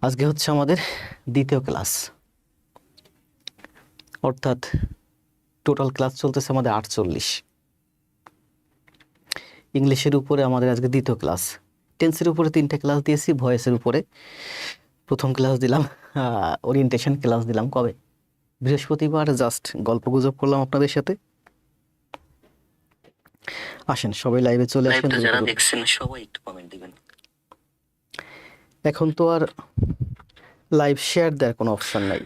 আজকে হচ্ছে আমাদের দ্বিতীয় ক্লাস, অর্থাৎ টোটাল ক্লাস চলতেছে আমাদের 48। ইংলিশের উপরে আমাদের আজকে দ্বিতীয় ক্লাস। টেন্সের উপরে 3টে ক্লাস দিয়েছি, ভয়েসের উপরে প্রথম ক্লাস দিলাম, ওরিয়েন্টেশন ক্লাস দিলাম কবে? বৃহস্পতিবার। জাস্ট গল্পগুজব করলাম আপনাদের সাথে। আসেন সবাই লাইভে চলে আসেন। যারা দেখছেন সবাই একটু কমেন্ট দিবেন। এখন তো আর লাইভ শেয়ার দেওয়ার কোনো অপশন নাই।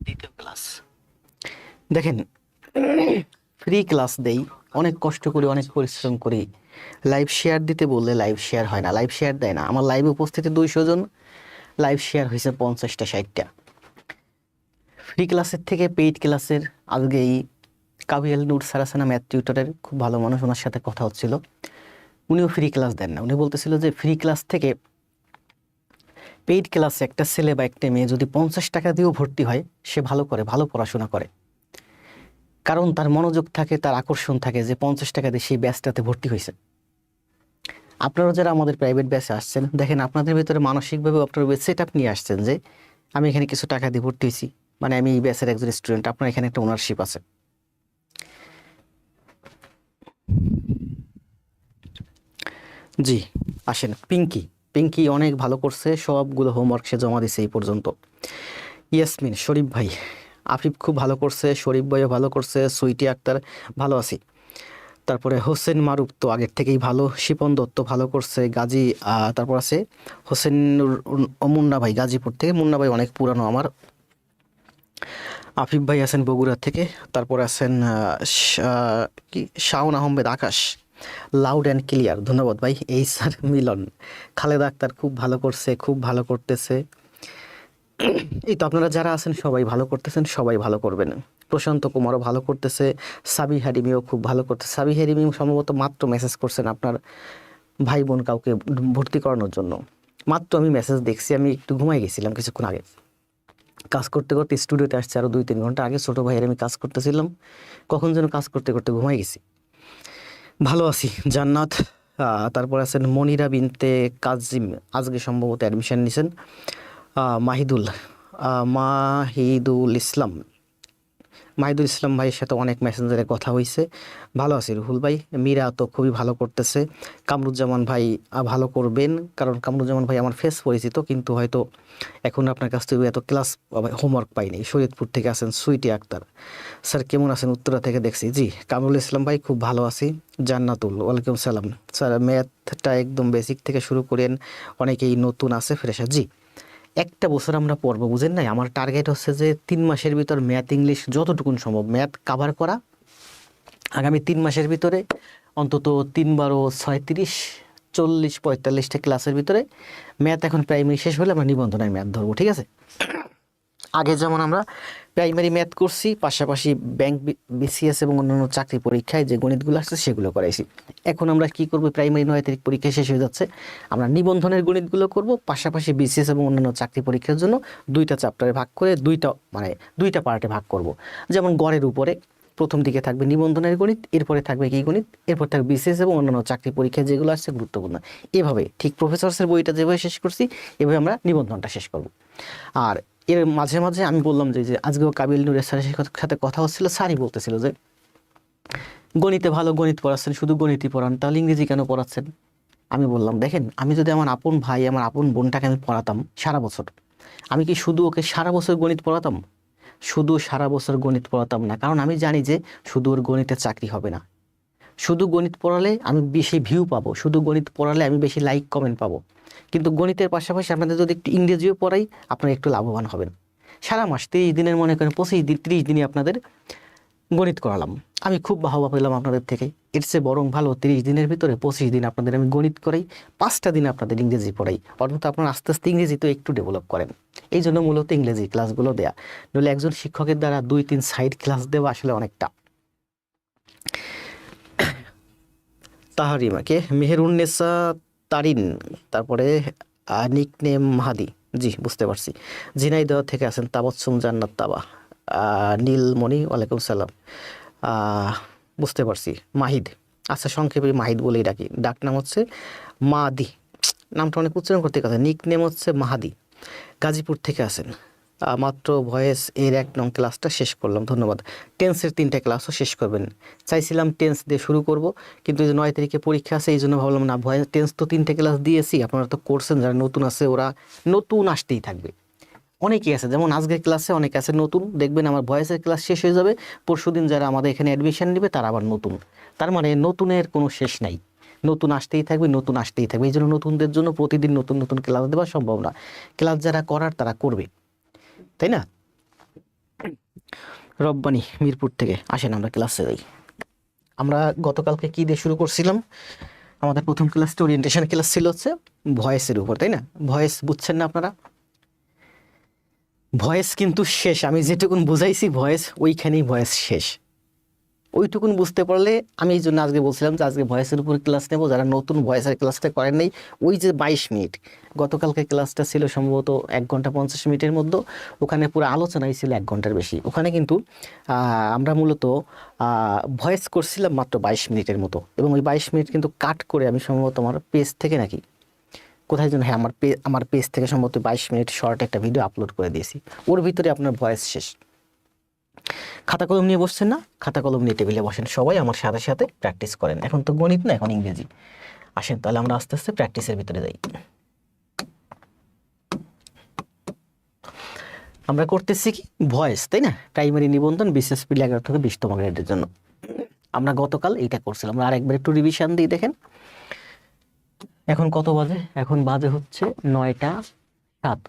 দ্বিতীয় ক্লাস দেখেন, ফ্রি ক্লাস দেই, অনেক কষ্ট করি, অনেক পরিশ্রম করি। লাইভ শেয়ার দিতে বললে লাইভ শেয়ার হয় না, লাইভ শেয়ার দেয় না। আমার লাইভে উপস্থিতি 200 জন, লাইভ শেয়ার হয়েছে 50টা 60টা। ফ্রি ক্লাসের থেকে পেইড ক্লাসের আজকে এই কাবিয়াল নূর সারাসানা ম্যাথ টিউটরের খুব ভালো মানুষ, ওনার সাথে কথা হচ্ছিল। উনিও ফ্রি ক্লাস দেন না। উনি বলতেছিল যে ফ্রি ক্লাস থেকে পেইড ক্লাসে একটা ছেলে বা একটা মেয়ে যদি 50 টাকা দিয়েও ভর্তি হয়, সে ভালো করে, ভালো পড়াশোনা করে, কারণ তার মনোযোগ থাকে, তার আকর্ষণ থাকে যে 50 টাকা দিয়ে সেই ব্যাচটাতে ভর্তি হয়েছে। আপনারা যারা আমাদের প্রাইভেট ব্যাচে আসছেন, দেখেন আপনাদের ভিতরে মানসিকভাবে আপনারা সেট আপ নিয়ে আসছেন যে আমি এখানে কিছু টাকা দিয়ে ভর্তি হয়েছি, মানে আমি এই ব্যাচের একজন স্টুডেন্ট। আপনার এখানে একটা ওনারশিপ আছে। জি আসেন। পিঙ্কি, পিঙ্কি অনেক ভালো করছে, সবগুলো হোমওয়ার্ক সে জমা দিছে এই পর্যন্ত। ইয়াসমিন, শরীফ ভাই, আফিফ খুব ভালো করছে, শরীফ ভাইও ভালো করছে, সুইটি আক্তার ভালো আছি। তারপরে হোসেন মারুফ তো আগের থেকেই ভালো, শিপন দত্ত ভালো করছে, গাজী, তারপর আছে হোসেন মুন্না ভাই গাজীপুর থেকে। মুন্না ভাই অনেক পুরানো আমার। আফিফ ভাই আছেন বগুড়া থেকে। তারপর আছেন কি শাওন আহমেদ আকাশ, লাউড অ্যান্ড ক্লিয়ার, ধন্যবাদ ভাই। এই স্যার মিলন, খালেদা আক্তার খুব ভালো করছে, খুব ভালো করতেছে। এই তো আপনারা যারা আছেন সবাই ভালো করতেছেন, সবাই ভালো করবেন। প্রশান্ত কুমারও ভালো করতেছে, সাবি হারিমিও খুব ভালো করতেছে। সাবি হারিমি সম্ভবত মাত্র মেসেজ করছেন আপনার ভাই বোন কাউকে ভর্তি করানোর জন্য। মাত্র আমি মেসেজ দেখছি, আমি একটু ঘুমাই গেছিলাম কিছুক্ষণ আগে। কাজ করতে করতে স্টুডিওতে আসছে আরও 2-3 ঘন্টা আগে। ছোটো ভাইয়ের আমি কাজ করতেছিলাম, কখন যেন কাজ করতে করতে ঘুমাই গেছি। ভালো আছি। জান্নাত, তারপর আছেন মনিরা বিনতে কাজিম, আজকে সম্ভবত অ্যাডমিশন নিছেন। মাহিদুল, মাহিদুল ইসলাম, মাহিদুল ইসলাম ভাইয়ের সাথে অনেক মেসেঞ্জারে কথা হয়েছে। ভালো আছি রুহুল ভাই। মীরা তো খুবই ভালো করতেছে। কামরুজ্জামান ভাই ভালো করবেন, কারণ কামরুজ্জামান ভাই আমার ফেস পরিচিত, কিন্তু হয়তো এখন আপনার কাছ থেকে এত ক্লাস হোমওয়ার্ক পাইনি। শরীয়তপুর থেকে আছেন সুইটি আক্তার, স্যার কেমন আছেন? উত্তরা থেকে দেখছি। জি কামরুল ইসলাম ভাই খুব ভালো আছি। জান্নাতুল, ওয়ালাইকুম সালাম স্যার। ম্যাথটা একদম বেসিক থেকে শুরু করেন, অনেকেই নতুন আছে, ফ্রেশার। জি একটা বছর আমরা পড়বো, বুঝেন নাই? আমার টার্গেট হচ্ছে যে 3 মাসের ভিতর ম্যাথ ইংলিশ যতটুকুন সম্ভব ম্যাথ কাভার করা। আগামী 3 মাসের ভিতরে অন্তত 3 বারো 36 40 45টা ক্লাসের ভিতরে ম্যাথ, এখন প্রাইমারি শেষ হলে আমরা নিবন্ধনের ম্যাথ ধরবো, ঠিক আছে? আগে যেমন আমরা প্রাইমারি ম্যাথ করছি, পাশাপাশি ব্যাংক, বিসিএস এবং অন্যান্য চাকরি পরীক্ষায় যে গণিতগুলো আসছে সেগুলো করাইছি। এখন আমরা কি করব? প্রাইমারি 9 তারিখ পরীক্ষা শেষ হয়ে যাচ্ছে, আমরা নিবন্ধনের গণিতগুলো করব, পাশাপাশি বিসিএস এবং অন্যান্য চাকরি পরীক্ষার জন্য 2টা চ্যাপ্টারে ভাগ করে 2টা পার্টে ভাগ করব। যেমন গড়ের উপরে প্রথম দিকে থাকবে নিবন্ধনের গণিত, এরপরে থাকবে কি গণিত, এরপর থাকবে বিসিএস এবং অন্যান্য চাকরি পরীক্ষায় যেগুলো আসছে গুরুত্বপূর্ণ। এভাবে ঠিক প্রফেসরসের বইটা যেভাবে শেষ করছি, এভাবে আমরা নিবন্ধনটা শেষ করব। আর এর মাঝে মাঝে আমি বললাম যে আজকেও কাবিল নুরের স্যারের সাথে কথা হচ্ছিল। স্যারই বলতেছিল যে গণিতে ভালো, গণিত পড়াচ্ছেন, শুধু গণিতই পড়ান, তাহলে ইংরেজি কেন পড়াচ্ছেন? আমি বললাম দেখেন, আমি যদি আমার আপন ভাই, আমার আপন বোনটাকে আমি পড়াতাম সারা বছর, আমি কি শুধু ওকে সারা বছর গণিত পড়াতাম? শুধু সারা বছর গণিত পড়াতাম না, কারণ আমি জানি যে শুধু ওর গণিতের চাকরি হবে না। শুধু গণিত পড়ালে আমি বেশি ভিউ পাবো, শুধু গণিত পড়ালে আমি বেশি লাইক কমেন্ট পাবো, কিন্তু গণিতের পাশাপাশি আপনাদের যদি একটু ইংরেজিও পড়াই, আপনারা একটু লাভবান হবেন। সারা মাস 30 দিনের মনে করেন 25 দিন 30 দিনই আপনাদের গণিত করালাম, আমি খুব বাহবা পেলাম আপনাদের থেকে। এর চেয়ে বরং ভালো 30 দিনের ভিতরে 25 দিন আপনাদের আমি গণিত করাই, 5টা দিন আপনাদের ইংরেজি পড়াই, অন্তত আপনারা আস্তে আস্তে ইংরেজি তো একটু ডেভেলপ করেন। এই জন্য মূলত ইংরেজি ক্লাসগুলো দেয়া, নইলে একজন শিক্ষকের দ্বারা 2-3 সাইড ক্লাস দেওয়া আসলে অনেকটা। তাহারিমাকে মেহেরুন্নেসা তারিন, তারপরে নিকনেম মাহাদি। জি বুঝতে পারছি। ঝিনাইদহ থেকে আছেন তাবাচ্ছুম জান্নাত তাবা, নীলমণি, ওয়ালাইকুম সালাম। বুঝতে পারছি। মাহিদ, আচ্ছা সংক্ষেপে মাহিদ বলেই ডাকি, ডাক নাম হচ্ছে মাদি। নামটা অনেক উচ্চারণ করতে কথা। নিক নেম হচ্ছে মাহাদি, গাজীপুর থেকে আসেন। মাত্র ভয়েস এর 1 নং ক্লাসটা শেষ করলাম, ধন্যবাদ। টেন্সের 3টা ক্লাসও শেষ করবেন। চাইছিলাম টেন্স দিয়ে শুরু করব, কিন্তু এই যে 9 তারিখে পরীক্ষা আছে, এই জন্য ভাবলাম না, ভয়েস টেন্স তো 3টে ক্লাস দিয়েছি, আপনারা তো করছেন, যারা নতুন আছে ওরা নতুন আসতেই থাকবে। অনেকেই আছে, যেমন আজকের ক্লাসে অনেকে আছে নতুন, দেখবেন আমার ভয়েসের ক্লাস শেষ হয়ে যাবে, পরশুদিন যারা আমাদের এখানে অ্যাডমিশন নেবে তারা আবার নতুন। তার মানে নতুনের কোনো শেষ নাই, নতুন আসতেই থাকবে, নতুন আসতেই থাকবে। এই জন্য নতুনদের জন্য প্রতিদিন নতুন নতুন ক্লাস দেওয়া সম্ভব না। ক্লাস যারা করার তারা করবে, তাই না? রব্বানি মিরপুর থেকে আসেন, আমরা ক্লাসে যাই। আমরা গতকালকে কি দিয়ে শুরু করছিলাম? আমাদের প্রথম ক্লাসটা ওরিয়েন্টেশন ক্লাস ছিল হচ্ছে ভয়েসের উপর, তাই না? ভয়েস বুঝছেন না আপনারা? ভয়েস কিন্তু শেষ, আমি যেটুকুন বুঝাইছি ভয়েস ওইখানেই ভয়েস শেষ, ওইটুকুন বুঝতে পারলে। আমি এই জন্য আজকে বলছিলাম যে আজকে ভয়েসের উপর ক্লাস নেব, যারা নতুন ভয়েসের ক্লাসটা করেন নাই। ওই যে 22 মিনিট, গতকালকে ক্লাসটা ছিল সম্ভবত 1 ঘন্টা 50 মিনিটের মধ্যে, ওখানে পুরো আলোচনাই ছিল 1 ঘন্টার বেশি। ওখানে কিন্তু আমরা মূলত ভয়েস করছিলাম মাত্র 22 মিনিটের মতো, এবং ওই 22 মিনিট কিন্তু কাট করে আমি সম্ভবত আমার পেজ থেকে নাকি কোথায় যেন, হ্যাঁ আমার পেজ থেকে সম্ভবত 22 মিনিট শর্ট একটা ভিডিও আপলোড করে দিয়েছি। ওর ভিতরে আপনার ভয়েস শেষ। খাতা কলম নিয়ে বসছেন না? খাতা কলম নিয়ে টেবিলে বসেন, সবাই আমার সাথে সাথে প্র্যাকটিস করেন। এখন তো গণিত না, এখন ইংরেজি। আসেন তাহলে আমরা আস্তে আস্তে প্র্যাকটিসের ভিতরে যাই। আমরা করতেছি কি ভয়েস, তাই না? প্রাইমারি নিবন্ধন বিসিএসপি 11 থেকে 20তম গ্রেডের জন্য আমরা গতকাল এইটা করছিলাম। আমরা আরেকবার একটু রিভিশন দিই, দেখেন এখন কত বাজে। এখন বাজে হচ্ছে 9টা 7।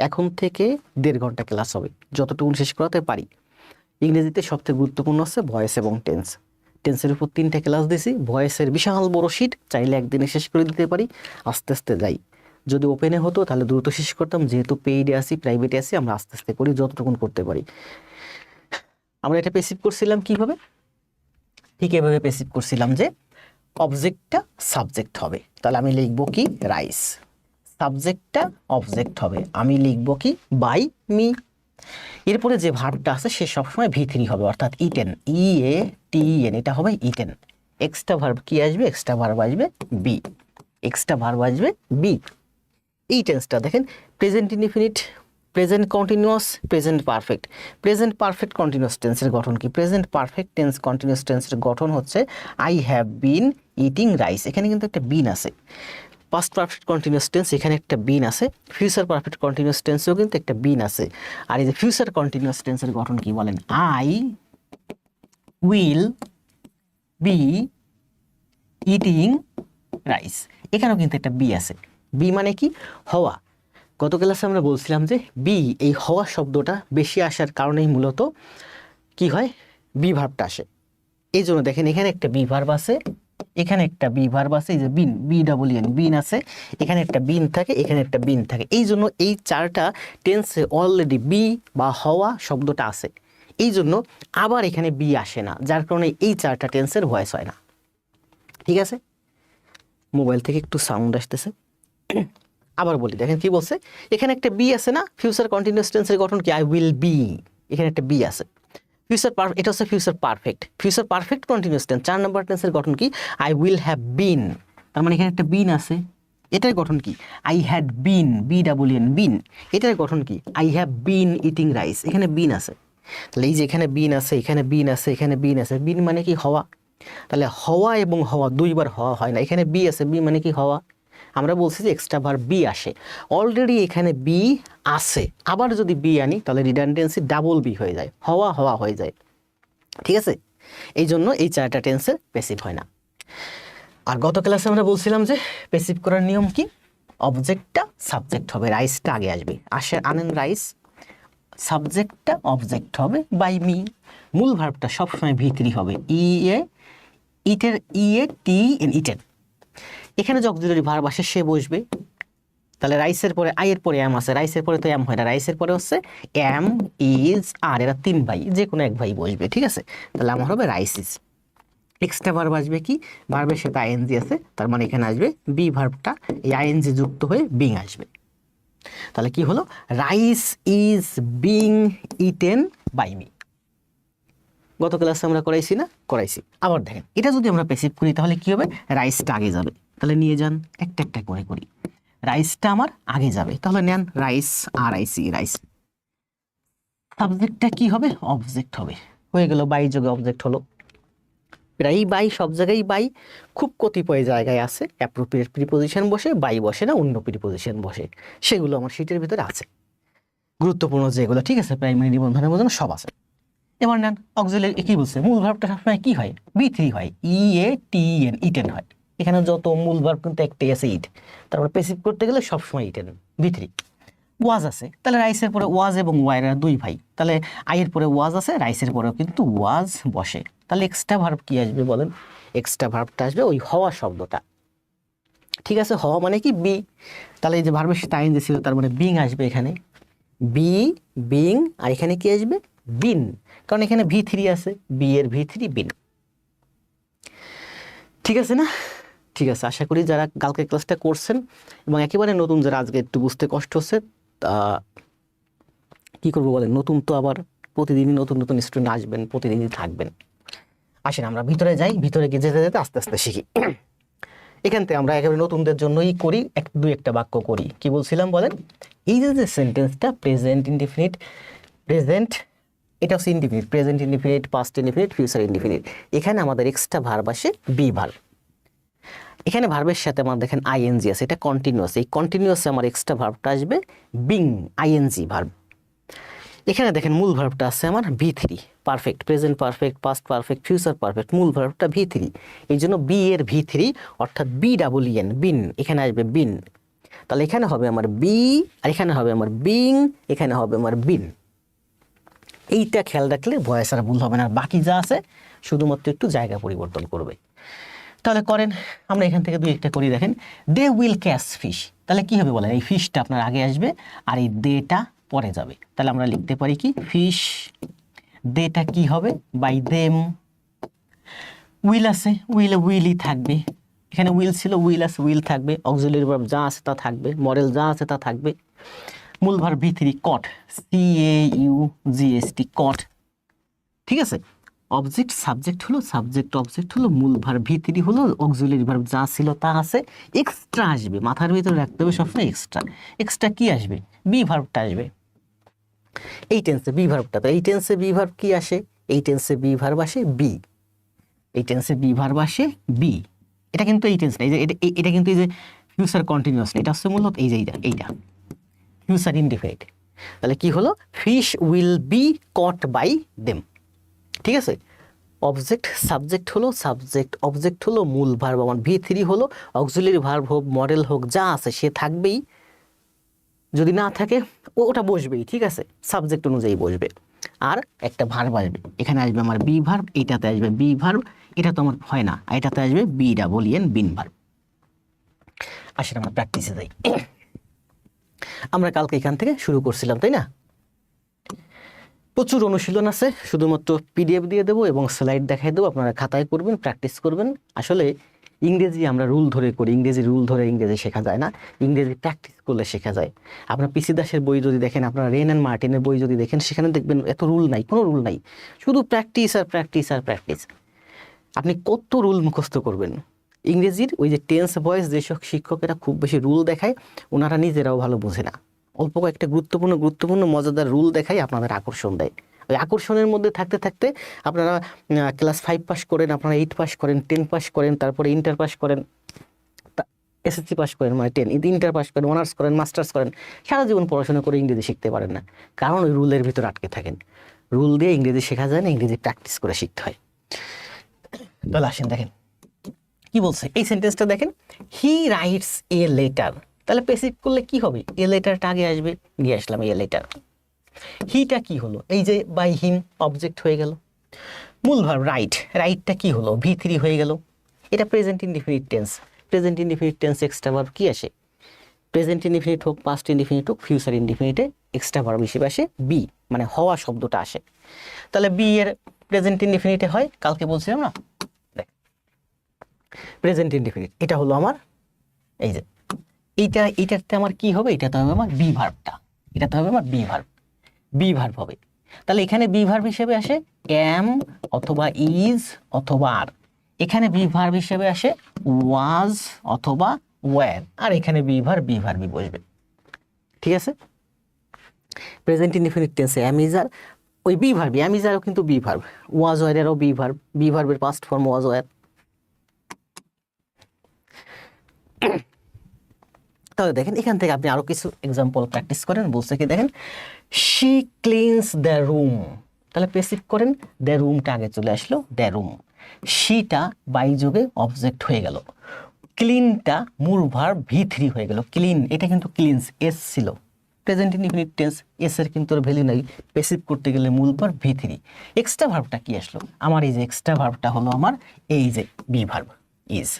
এখন থেকে 1.5 ঘন্টা ক্লাস হবে, যতটুকু শেষ করাতে পারি। ইংরেজিতে সবচেয়ে গুরুত্বপূর্ণ হচ্ছে ভয়েস এবং টেন্স। টেন্সের উপর 3টে ক্লাস দিছি, ভয়েসের বিশাল বড় শিট, চাইলে একদিনে শেষ করে দিতে পারি। আস্তে আস্তে যাই, যদি ওপেনে হতো তাহলে দ্রুত শেষ করতাম, যেহেতু পেইডে আসি, প্রাইভেটে আসি, আমরা আস্তে আস্তে করি যতটুকুন করতে পারি। আমরা এটা পেসিভ করছিলাম কিভাবে? ঠিক এভাবে পেসিভ করছিলাম যে অবজেক্টটা সাবজেক্ট হবে, তাহলে আমি লিখব কি রাইস, সাবজেক্টটা অবজেক্ট হবে, আমি লিখব কি বাই মি। এরপরে যে ভার্বটা আছে সে সবসময় V3 হবে, অর্থাৎ ইটেন, EATEN, এটা হবে ইটেন। এক্সট্রা ভার্ব কি আসবে? এক্সট্রা ভার্ব আসবে বি, এক্সট্রা ভার্ব আসবে বি। এই টেন্সটা দেখেন, present indefinite, present continuous, present perfect. Present perfect continuous টেন্সের গঠন কি? প্রেজেন্ট পারফেক্ট টেন্স কন্টিনিউয়াস টেন্সের গঠন হচ্ছে I have been eating rice, এখানে কিন্তু একটা বিন আছে। পাস্ট পারফেক্ট কন্টিনিউয়াস টেন্স, এখানে একটা বিন আছে। ফিউচার পারফেক্ট কন্টিনিউয়াস টেন্সেও কিন্তু একটা বিন আছে। আর এই যে ফিউচার কন্টিনিউয়াস টেন্সের গঠন কি বলেন? I will be eating rice, এখানেও কিন্তু একটা বি আছে। বি মানে কি? হওয়া। গত ক্লাসে আমরা বলছিলাম যে বি, এই হওয়া শব্দটা বেশি আসার কারণেই মূলত কি হয়, বি ভার্বটা আসে। এই জন্য দেখেন এখানে একটা বি ভার্ব আছে, এখানে একটা বি ভার্ব আছে, এই যে বিন, BEEN, বিন আছে, এখানে একটা বিন থাকে, এখানে একটা বিন থাকে। এই জন্য এই 4টা টেন্সে অলরেডি বি বা হওয়া শব্দটা আছে, এই জন্য আবার এখানে বি আসে না, যার কারণে এই 4টা টেন্সের ভয়েস হয় না। ঠিক আছে? মোবাইল থেকে একটু সাউন্ড আসতেছে। আবার বলি, দেখেন কি বলছে, এখানে একটা বি আছে না, ফিউচার কন্টিনিউয়াস টেন্সের গঠন কি? আই উইল বি, এখানে একটা বি আছে। ফিউচার পারফেক্ট, এটা হচ্ছে future perfect. Future perfect continuous tense 4 নম্বর টেন্সের গঠন কি? আই উইল হ্যাভ বিন, তার মানে এখানে একটা বিন আছে। এটার গঠন কি? আই হ্যাড বিন, BEEN, বিন। এটার গঠন কি? I have been eating rice, এখানে বিন আছে। তাহলে এই যে এখানে বিন আছে, এখানে বিন আছে, এখানে বিন আছে, বিন মানে কি? হওয়া। তাহলে হওয়া এবং হওয়া দুইবার হওয়া হয় না, এখানে বি আছে, বি মানে কি? হওয়া। আমরা বলছি যে এক্সট্রা ভার্ব বি আসে, অলরেডি এখানে বি আছে, আবার যদি বি আনি তাহলে রিডান্ডেন্সি ডাবল বি হয়ে যায়, হওয়া হওয়া হয়ে যায়। ঠিক আছে? এই জন্য এই 4টা টেন্সের প্যাসিভ হয় না। আর গত ক্লাসে আমরা বলছিলাম যে প্যাসিভ করার নিয়ম কি? অবজেক্টটা সাবজেক্ট হবে, রাইসটা আগে আসবে। আনেন রাইস, সাবজেক্টটা অবজেক্ট হবে বাই মি, মূল ভার্বটা সবসময় V3 হবে, ইটেন। এখানে যে অক্সিলারি ভার্ব আসে সে বসবে, তাহলে রাইসের পরে আই এর পরে এম আছে, রাইসের পরে তো এম হয় না, রাইসের পরে হচ্ছে এম, ইজ, আর, এরা 3 ভাই, যে কোনো এক ভাই বসবে। ঠিক আছে? তাহলে আমার হবে রাইস ইজ। এক্সট্রা ভার্ব আসবে কি? ভার্বের সাথে আইএনজি আছে, তার মানে এখানে আসবে বি ভার্বটা, এই আইএনজি যুক্ত হয়ে বিং আসবে। তাহলে কি হলো? Rice is being eaten by me. গত ক্লাসে আমরা করাইছি না? করাইছি। আবার দেখেন, এটা যদি আমরা প্যাসিভ করি তাহলে কি হবে? রাইসটা আগে যাবে, তাহলে নিয়ে যান, একটা একটা করে করি। রাইসটা আমার আগে যাবে, তাহলে নেন রাইস, আর আইসি রাইস। সাবজেক্টটা কি হবে? অবজেক্ট হবে। হয়ে গেল, বাই যোগে অবজেক্ট হলো। প্রায় বাই, সব জায়গায় বাই, খুব কতিপয় জায়গায় আছে অ্যাপ্রোপ্রিয়েট প্রিপোজিশন বসে, বাই বসে না, অন্য প্রিপোজিশন বসে, সেগুলো আমার শীটের ভিতরে আছে গুরুত্বপূর্ণ যেগুলো, ঠিক আছে, প্রাইমারি নিবন্ধনের মধ্যে সব আছে। এবার নেন অক্সিলারি, কি বলছে? মূল ভার্বটা সবসময় কি হয়? B3 হয়, EATEN, ইটেন হয়। এখানে যত মূল ভার্ব কিন্তু একটাই আছে, ইট। তারপরে প্যাসিভ করতে গেলে সবসময় ইটেন, B3। ওয়াজ আছে, তাহলে রাইসের পরে ওয়াজ এবং ওয়াইরা দুই ভাই, তাহলে আইয়ের পরে ওয়াজ আছে, রাইসের পরেও কিন্তু ওয়াজ বসে। তাহলে এক্সট্রা ভার্ব কি আসবে বলেন? এক্সট্রা ভার্বটা আসবে ওই হওয়া শব্দটা, ঠিক আছে। হওয়া মানে কি? বি। তাহলে এই যে ভার্বের সাথে আইএনজি ছিল, তার মানে বিং আসবে এখানে, বি, বিং। আর এখানে কি আসবে? বিন, কারণ এখানে V3 আছে, বি এর V3 বিন। ঠিক আছে না? ঠিক আছে, আশা করি যারা কালকে ক্লাসটা করছেন এবং একেবারে নতুন যারা আজকে একটু বুঝতে কষ্ট হচ্ছে, কি করবো বলেন, নতুন তো আবার প্রতিদিনই নতুন নতুন স্টুডেন্ট আসবেন, প্রতিদিনই থাকবেন। আসেন আমরা ভিতরে যাই, ভিতরে গিয়ে যেতে যেতে আস্তে আস্তে শিখি। এখান থেকে আমরা একেবারে নতুনদের জন্যই করি, দুই একটা বাক্য করি। কি বলছিলাম বলেন? এই যে সেন্টেন্সটা প্রেজেন্ট ইনডিফিনিট, প্রেজেন্ট, এটা হচ্ছে indefinite, present indefinite, past indefinite, future indefinite. এখানে আমাদের এক্সট্রা ভার্ব আসে বি ভার্ব। এখানে ভার্বের সাথে আমার দেখেন আইএনজি আছে, এটা কন্টিনিউয়াস, এই কন্টিনিউয়াসে আমার এক্সট্রা ভার্বটা আসবে বিং, আইএনজি ভার্ব। এখানে দেখেন মূল ভার্বটা আছে আমার V3, perfect, present perfect, past perfect, future perfect, মূল ভার্বটা V3। এই জন্য বি এর V3 অর্থাৎ BEEN, বিন, এখানে আসবে বিন। তাহলে এখানে হবে আমার বি, আর এখানে হবে আমার বিং, এখানে হবে আমার বিন। এইটা খেয়াল রাখলে ভয়েস আর ভুল হবে না, আর বাকি যা আছে শুধুমাত্র একটু জায়গা পরিবর্তন করবে। তাহলে করেন, আমরা এখান থেকে দুই একটা করি। দেখেন, দে উইল ক্যাচ ফিশ, তাহলে কি হবে বলেন? এই ফিশটা আপনার আগে আসবে আর এই দেটা পরে যাবে। তাহলে আমরা লিখতে পারি কি? ফিশ, দেটা কি হবে? By them. উইল আছে, উইলে উইলই থাকবে, এখানে উইল ছিল, উইল আছে, উইল থাকবে। অক্সিলারি ভার্ব যা আছে তা থাকবে, মডেল যা আছে তা থাকবে। মূল ভার্ব V3, কট, CAUGST, কট। ঠিক আছে, অবজেক্ট সাবজেক্ট হলো, সাবজেক্ট অবজেক্ট হলো, মূল ভার্ব V3 হলো, অক্সিলারি ভার্ব যা ছিল তা আছে, এক্সট্রা আসবে, মাথার ভিতরে রাখতে হবে সবসময় এক্সট্রা। এক্সট্রা কি আসবে? বি ভার্বটা আসবে এই টেন্সে, বি ভার্বটা। তো এই টেন্সে বি ভার্ব কি আসে? এই টেন্সে বি ভার্ব আসে বি, এই টেন্সে বি ভার্ব আসে বি। এটা কিন্তু এই টেন্স না, এই যে এটা কিন্তু এই যে ফিউচার কন্টিনিউয়াস, এটা হচ্ছে মূলত এই যে এইটা ফিউচার ইনডিফিনিট। তাহলে কি হলো? Fish will be caught by them. ঠিক আছে, অবজেক্ট সাবজেক্ট হলো, সাবজেক্ট অবজেক্ট হলো, মূল ভার্ব আমার V3 হলো, অক্সিলারি ভার্ব হোক, মডেল হোক, যা আছে সে থাকবেই, যদি না থাকে ওটা বসবেই। ঠিক আছে, সাবজেক্ট অনুযায়ী বসবে। আর একটা ভার্ব আসবে, এখানে আসবে আমার বি ভার্ব, এইটাতে আসবে বি ভার্ব, এটা তো আমার হয় না, এটাতে আসবে BEEN, বিন ভার্ব। আসলে আমরা প্র্যাকটিসে যাই। আমরা কালকে এখান থেকে শুরু করছিলাম, তাই না? প্রচুর অনুশীলন আছে, শুধুমাত্র PDF দিয়ে দেবো এবং স্লাইড দেখাই দেবো, আপনারা খাতায় করবেন, প্র্যাকটিস করবেন। আসলে ইংরেজি আমরা রুল ধরে করি, ইংরেজি রুল ধরে ইংরেজি শেখা যায় না, ইংরেজি প্র্যাকটিস করলে শেখা যায়। আপনার PC দাসের বই যদি দেখেন, আপনারা রেন অ্যান্ড মার্টিনের বই যদি দেখেন, সেখানে দেখবেন এত রুল নাই, কোনো রুল নাই, শুধু প্র্যাকটিস আর প্র্যাকটিস আর প্র্যাকটিস। আপনি কত রুল মুখস্থ করবেন? ইংরেজির ওই যে টেন্স ভয়েস যেসব শিক্ষকেরা খুব বেশি রুল দেখায়, ওনারা নিজেরাও ভালো বোঝে না, অল্প কয়েকটা গুরুত্বপূর্ণ মজাদার রুল দেখাই আপনাদের আকর্ষণ দেয়। ওই আকর্ষণের মধ্যে থাকতে থাকতে আপনারা ক্লাস 5 পাস করেন, আপনারা 8 পাস করেন, 10 পাস করেন, তারপরে ইন্টার পাস করেন, SSC পাস করেন, মানে 10 ইন্টার পাস করেন, অনার্স করেন, মাস্টার্স করেন, সারা জীবন পড়াশোনা করে ইংরেজি শিখতে পারেন না, কারণ ওই রুলের ভিতর আটকে থাকেন। রুল দিয়ে ইংরেজি শেখা যায় না, ইংরেজি প্র্যাকটিস করে শিখতে হয়। তাহলে আসেন দেখেন কি বলছে, এই সেন্টেন্সটা দেখেন, হি রাইটস এ লেটার। তাহলে প্যাসিভ করলে কি হবে? এ লেটারটা আগে আসবে, নিয়ে আসলাম এ লেটার। হিটা কি হলো? এই যে বাই হিম, অবজেক্ট হয়ে গেল। মূল ভার্ব রাইট, রাইটটা কি হলো? V3 হয়ে গেল। এটা present indefinite tense, present indefinite tense extra verb কি আসে? প্রেজেন্ট ইনডিফিনিট হোক, পাস্ট ইনডিফিনিট হোক, ফিউচার ইনডিফিনিটে এক্সট্রা ভার্ব হিসেবে আসে বি, মানে হওয়া শব্দটা আসে। তাহলে বি এর প্রেজেন্ট ইনডিফিনিটে হয়, কালকে বলছিলাম না, প্রেজেন্ট ইনডিফিনিট। এটা হলো আমার এই যে এইটাতে আমার কি হবে? এটাতে হবে আমার বি ভার্বটা, এটাতে হবে আমার বি ভার্ব, বি ভার্ব হবে। তাহলে এখানে বি ভার্ব হিসেবে আসে এম অথবা ইজ অথবা আর। এখানে বি ভার্ব হিসেবে আসে ওয়াজ অথবা ওয়্যার, আর এখানে বি ভার্বই বসবে। ঠিক আছে, প্রেজেন্ট ইনডিফিনিট টেন্সে অ্যাম ইজ আর ওই বি ভার্ব, অ্যাম ইজ আরও কিন্তু বি ভার্ব, ওয়াজ ওয়্যারেরও বি ভার্বের পাস্ট ফর্ম ওয়াজ ওয়্যার। তাহলে দেখেন এখান থেকে আপনি আরো কিছু এক্সাম্পল প্র্যাকটিস করেন। বলছে কি দেখেন, শি ক্লিনস দ্য রুম, তাহলে পেসিভ করেন, দ্য রুমটা আগে চলে আসলো, দ্য রুম, শিটা বাই যোগে অবজেক্ট হয়ে গেল, ক্লিনটা মূল ভার্ব V3 হয়ে গেল, ক্লিন এটা কিন্তু ক্লিনস এস ছিল, প্রেজেন্ট ইনডিফিনিট টেন্স এস এর কিন্তু ভ্যালু নাই, পেসিভ করতে গেলে মূল ভার্ব V3। এক্সট্রা ভার্বটা কি আসলো, আমার এই যে এক্সট্রা ভার্বটা হলো আমার এই যে be verb is,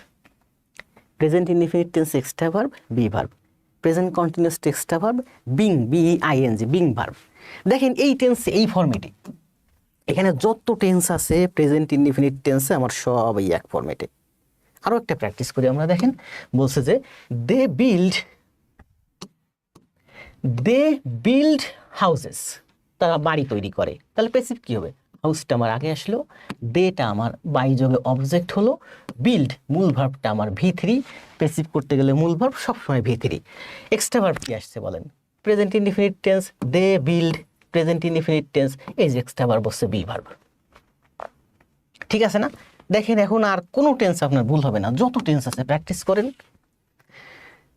present indefinite tense extra verb be verb, present continuous extra verb being BING being verb. দেখেন এই টেন্স এই ফরম্যাটে, এখানে যত টেন্স আছে প্রেজেন্ট ইনডিফিনিট টেন্সে আমার সব এই এক ফরম্যাটে। আরো একটা প্র্যাকটিস করি আমরা, দেখেন বলছে যে দে বিল্ড হাউসেস, তারা বাড়ি তৈরি করে, তাহলে প্যাসিভ কি হবে, হাউসটা আমার আগে আসলো, দেটা আমার বাই যোগে অবজেক্ট হলো, বিল্ড মূল ভার্বটা আমার V3, প্যাসিভ করতে গেলে মূল ভার্ব সবসময় V3। এক্সট্রা ভার্ব কি আসছে বলেন, present indefinite tense they build, present indefinite tense এই যে এক্সট্রা ভার্ব হচ্ছে বি ভার্ব। ঠিক আছে না, দেখেন এখন আর কোনো টেন্স আপনার ভুল হবে না, যত টেন্স আছে প্র্যাকটিস করেন।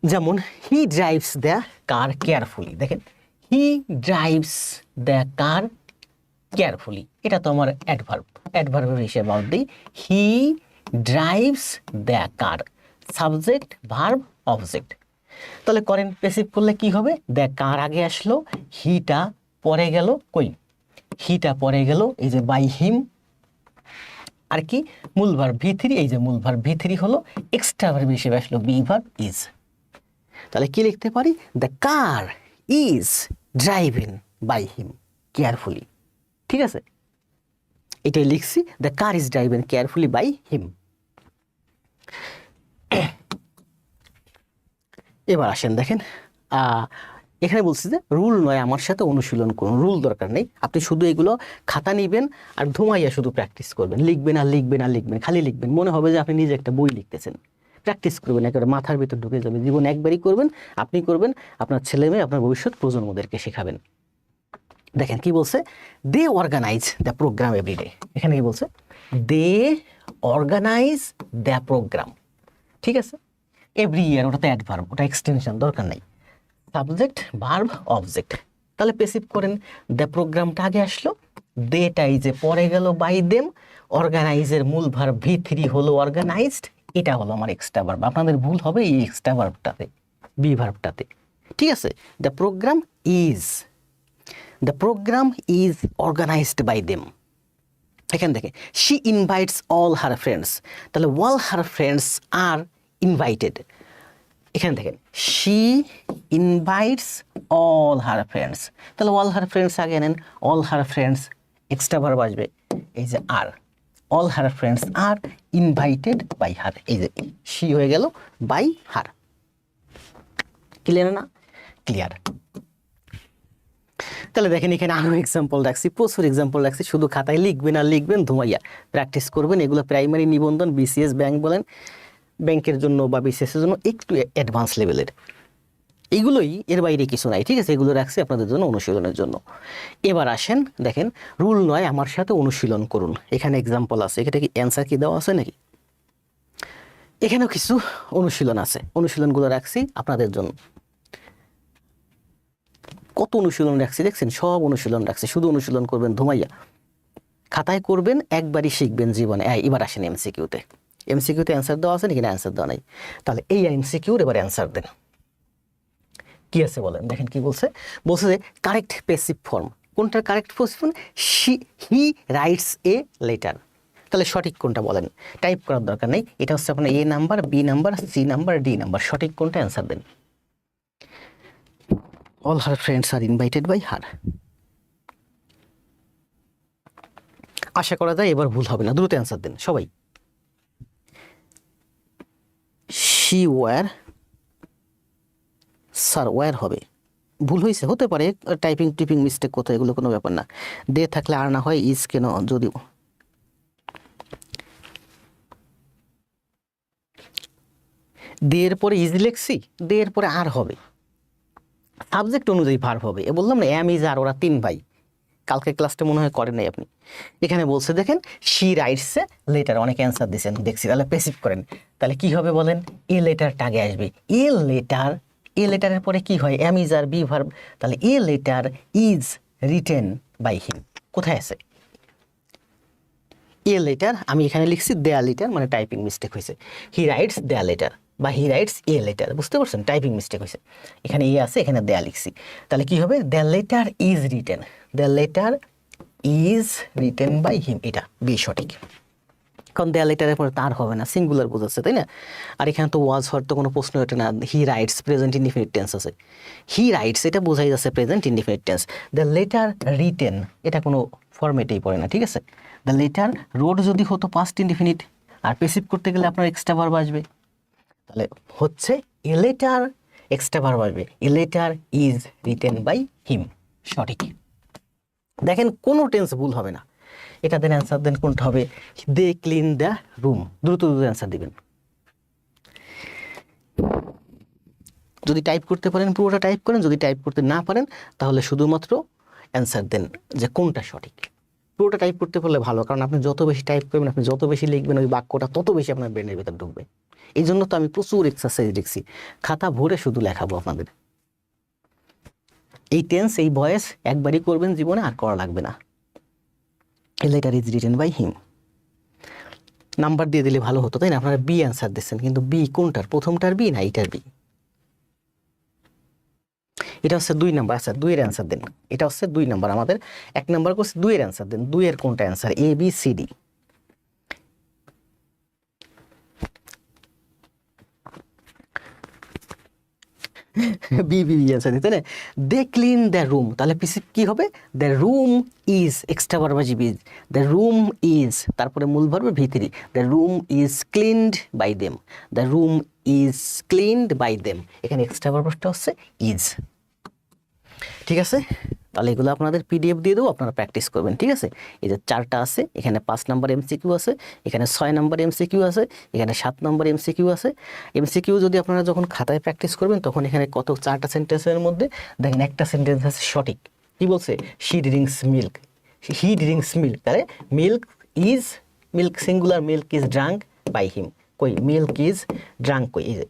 যেমন he drives the car carefully, দেখেন he drives the car carefully, এটা তো আমার অ্যাডভার্বের হিসেবে বাদ দিই, he drives the car, subject verb object. তাহলে করেন, পেসিভ করলে কি হবে, দ্য কার আগে আসলো, হিটা পরে গেল, কই হিটা পরে গেল এই যে বাই হিম, আর কি মূল ভার্ব V3, এই যে মূল ভার্ব V3 হলো, এক্সট্রা ভার্ব হিসেবে আসলো বি ভার্ব ইজ। তাহলে কি লিখতে পারি, the car is driving by him carefully. ঠিক আছে, এটাই লিখছি, the car is driving carefully by him. এবার আসেন দেখেন, এখানে বলছি যে রুল নয় আমার সাথে অনুশীলন করুন, রুল দরকার নেই, আপনি শুধু এগুলো খাতা নিবেন আর ধুমাইয়া শুধু প্র্যাকটিস করবেন, লিখবেন আর লিখবেন আর লিখবেন, খালি লিখবেন, মনে হবে যে আপনি নিজে একটা বই লিখতেছেন। প্র্যাকটিস করবেন, একেবারে মাথার ভিতর ঢুকে যাবে, জীবন একবারই করবেন, আপনি করবেন, আপনার ছেলে মেয়ে, আপনার ভবিষ্যৎ প্রজন্মদেরকে শেখাবেন। দেখেন কি বলছে, দে অর্গানাইজ দ্য প্রোগ্রাম এভরিডে, এখানে কি বলছে, দে অর্গানাইজ দ্য প্রোগ্রাম। ঠিক আছে, এভরি ইয়ার, ওটাতে অ্যাডভার্ব, ওটা এক্সটেনশন দরকার নাই, সাবজেক্ট ভার্ব অবজেক্ট। তাহলে পেসিভ করেন, দ্য প্রোগ্রামটা আগে আসলো, দেটাই যে পরে গেল বাই দেম, অর্গানাইজের মূল ভার্ব V3 হলো অর্গানাইজড, এটা হলো আমার এক্সট্রা ভার্ব। আপনাদের ভুল হবে এই এক্সট্রা ভার্বটাতে, বি ভার্বটাতে। ঠিক আছে, the program is organized by them. এখান থেকে she invites all her friends, তাহলে all her friends are invited. এখানে দেখেন she invites all her friends, তাহলে অল হার ফ্রেন্ডস আগে নেন, all her friends extra verb আসবে এই যে are, all her friends are invited by her, এই যে শি হয়ে গেল বাই হার। ক্লিয়ার না, ক্লিয়ার। তাহলে দেখেন এখানে আরো এক্সাম্পল রাখছি, প্রচুর এক্সাম্পল রাখছি, শুধু খাতায় লিখবেন আর লিখবেন, ধুমাইয়া প্র্যাকটিস করবেন। এগুলো প্রাইমারি নিবন্ধন, BCS ব্যাংক বলেন, ব্যাংকের জন্য বা BCS এর জন্য একটু অ্যাডভান্স লেভেলের, এগুলোই, এর বাইরে কিছু নাই। ঠিক আছে, এগুলো রাখছি আপনাদের জন্য অনুশীলনের জন্য। এবার আসেন দেখেন, রুল নয় আমার সাথে অনুশীলন করুন, এখানে এক্সাম্পল আছে, এটা কি অ্যান্সার কি দেওয়া আছে নাকি, এখানেও কিছু অনুশীলন আছে, অনুশীলনগুলো রাখছি আপনাদের জন্য। কত অনুশীলন রাখছি দেখছেন, সব অনুশীলন রাখছি, শুধু অনুশীলন করবেন ধুমাইয়া, খাতায় করবেন, একবারই শিখবেন জীবনে। এবার আসেন MCQতে, MCQতে অ্যান্সার দেওয়া আছে নাকি, না অ্যান্সার দেওয়া নাই, তাহলে এই MCQর এবার অ্যান্সার দেন। কি আছে বলেন, দেখেন কি বলছে, বলছে যে কারেক্ট প্যাসিভ ফর্ম, কোনটার correct passive form, he writes A letter, তাহলে সঠিক কোনটা বলেন, টাইপ করার দরকার নেই, এটা হচ্ছে আপনার A number, B number, C number, D number, সঠিক কোনটা অ্যান্সার দেন। All her friends are invited by her, আশা করা যায় এবার ভুল হবে না, দ্রুত অ্যান্সার দেন সবাই। শি ওয়্যার, স্যার ওয়্যার হবে, ভুল হয়েছে, হতে পারে, টাইপিং মিস্টেক কোথায়, এগুলো কোনো ব্যাপার না। দে থাকলে আর না হয় ইজ কেন, যদিও দে এর পরে ইজ লিখছি, দে এর পরে আর হবে, সাবজেক্ট অনুযায়ী ভার্ব হবে। এ বললাম না অ্যাম ইজ আর, ওরা 3 ভাই, কালকে ক্লাসটা মনে হয় করেন নাই আপনি। এখানে বলছে দেখেন শি রাইটস এ লেটার, অনেক অ্যান্সার দিয়েছেন দেখছি, তাহলে প্যাসিভ করেন, তাহলে কি হবে বলেন, এ লেটারটা আগে আসবে, এ লেটার, এ লেটারের পরে কি হয়, am is are be verb, তাহলে a letter is written by him, কোথায় আছে এ লেটার, আমি এখানে লিখছি দেয়া লেটার, মানে টাইপিং মিস্টেক হয়েছে, হি রাইটস দেয়া লেটার বা হি রাইটস এ লেটার, বুঝতে পারছেন, টাইপিং মিস্টেক হয়েছে, এখানে এ আছে এখানে দেয়া লিখছি, তাহলে কি হবে, the letter is written, the letter is written by him, এটা বি সঠিক, কারণ দেয়া লেটারের পরে তার হবে না, সিঙ্গুলার বোঝাচ্ছে, তাই না? আর এখানে তো ওয়াজ হওয়ার তো কোনো প্রশ্ন ওঠে না, he writes present indefinite tense আছে, হি রাইটস এটা বোঝাই যাচ্ছে present indefinite tense, the letter written এটা কোনো ফরম্যাটেই পড়ে না, ঠিক আছে? দ্য লেটার রোড যদি হতো পাস্ট ইনডিফিনিট, আর পেসিভ করতে গেলে আপনার এক্সট্রা ভার্ব আসবে, তাহলে হচ্ছে এ লেটার এক্সট্রা ভার্ব আসবে, a letter is written by him, সঠিক। দেখেন কোনো টেন্স ভুল হবে না, এটা দেন অ্যান্সার দেন, কোনটা হবে, দে ক্লিন দ্য রুম, দ্রুত দ্রুত অ্যান্সার দিবেন, যদি টাইপ করতে পারেন পুরোটা টাইপ করেন, যদি টাইপ করতে না পারেন তাহলে শুধুমাত্র অ্যান্সার দেন যে কোনটা সঠিক। পুরোটা টাইপ করতে পারলে ভালো, কারণ আপনি যত বেশি টাইপ করবেন, আপনি যত বেশি লিখবেন, ওই বাক্যটা তত বেশি আপনার ব্রেনের ভেতর ঢুকবে। এই জন্য তো আমি প্রচুর এক্সারসাইজ লিখছি, খাতা ভরে শুধু লেখাবো আপনাদের। এই টেন্স এই ভয়েস একবারই করবেন জীবনে, আর করা লাগবে না। A letter is written by him, number দিয়ে দিলে ভালো হতো, তাই না? আপনারা বি অ্যান্সার দিচ্ছেন, কিন্তু বি কোনটার, প্রথমটার বি না এইটার বি? এটা হচ্ছে 2 নাম্বার। আচ্ছা 2 এর অ্যান্সার দেন, এটা হচ্ছে 2 নাম্বার, আমাদের 1 নাম্বার করছে 2 এর অ্যান্সার দেন, 2 এর কোনটা answer, A B C D? B B answer দিতে না, দে ক্লিন দ্য রুম, তাহলে পিসি কি হবে, the room is extra verb is, the room is, তারপরে মূল verb V3, the room is cleaned by them, the room is cleaned by them, এখানে extra ভার্বটা হচ্ছে ইজ, ঠিক আছে? তাহলে এগুলো আপনাদের পিডিএফ দিয়ে দেবো, আপনারা প্র্যাকটিস করবেন, ঠিক আছে? এই যে 4টা আছে, এখানে 5 নাম্বার এমসিকিউ আছে, এখানে 6 নাম্বার এমসিকিউ আছে, এখানে 7 নাম্বার এমসিকিউ আছে। এমসিকিউ যদি আপনারা যখন খাতায় প্র্যাকটিস করবেন, তখন এখানে কত 4টা সেন্টেন্সের মধ্যে দেখেন একটা সেন্টেন্স আছে সঠিক, কি বলছে, she drinks milk, he drinks milk, তাহলে milk is, milk singular, milk is drunk by him, কই মিল্ক ইজ ড্রাঙ্ক, কই এই যে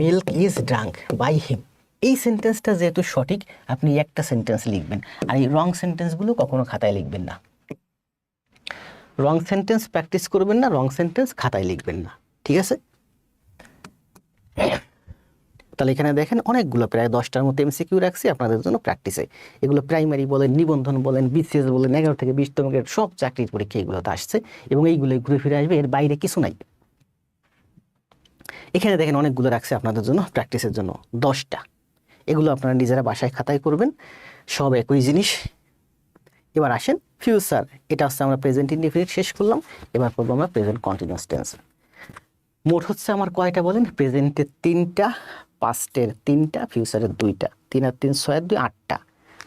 milk is drunk by him. এই সেন্টেন্সটা যেহেতু সঠিক, আপনি একটা সেন্টেন্স লিখবেন, আর এই রং সেন্টেন্সগুলো কখনো খাতায় লিখবেন না, রং সেন্টেন্স প্র্যাকটিস করবেন না, রং সেন্টেন্স খাতায় লিখবেন না, ঠিক আছে? তাহলে এখানে দেখেন অনেকগুলো, প্রায় 10টার মতো এমসিকিউ রাখছি আপনাদের জন্য প্র্যাকটিসে। এগুলো প্রাইমারি বলেন, নিবন্ধন বলেন, বিসিএস বলেন, 11 থেকে 20তম গ্রেড সব চাকরির পরীক্ষা এগুলোতে আসছে, এবং এইগুলো ঘুরে ফিরে আসবে, এর বাইরে কিছু নাই। এখানে দেখেন অনেকগুলো রাখছে আপনাদের জন্য প্র্যাকটিসের জন্য, 10টা। এগুলো আপনারা নিজেরা বাসায় খাতায় করবেন, সব একই জিনিস। এবার আসেন ফিউচার, এটা হচ্ছে আমরা প্রেজেন্ট ইনডিফিনিট শেষ করলাম, এবার করবো আমরা প্রেজেন্ট কন্টিনিউয়াস টেন্স। মোট হচ্ছে আমার কয়টা বলেন, প্রেজেন্টের 3টা, পাস্টের 3টা, ফিউচারের 2টা, 3 আর 3 6 আর 2 8টা,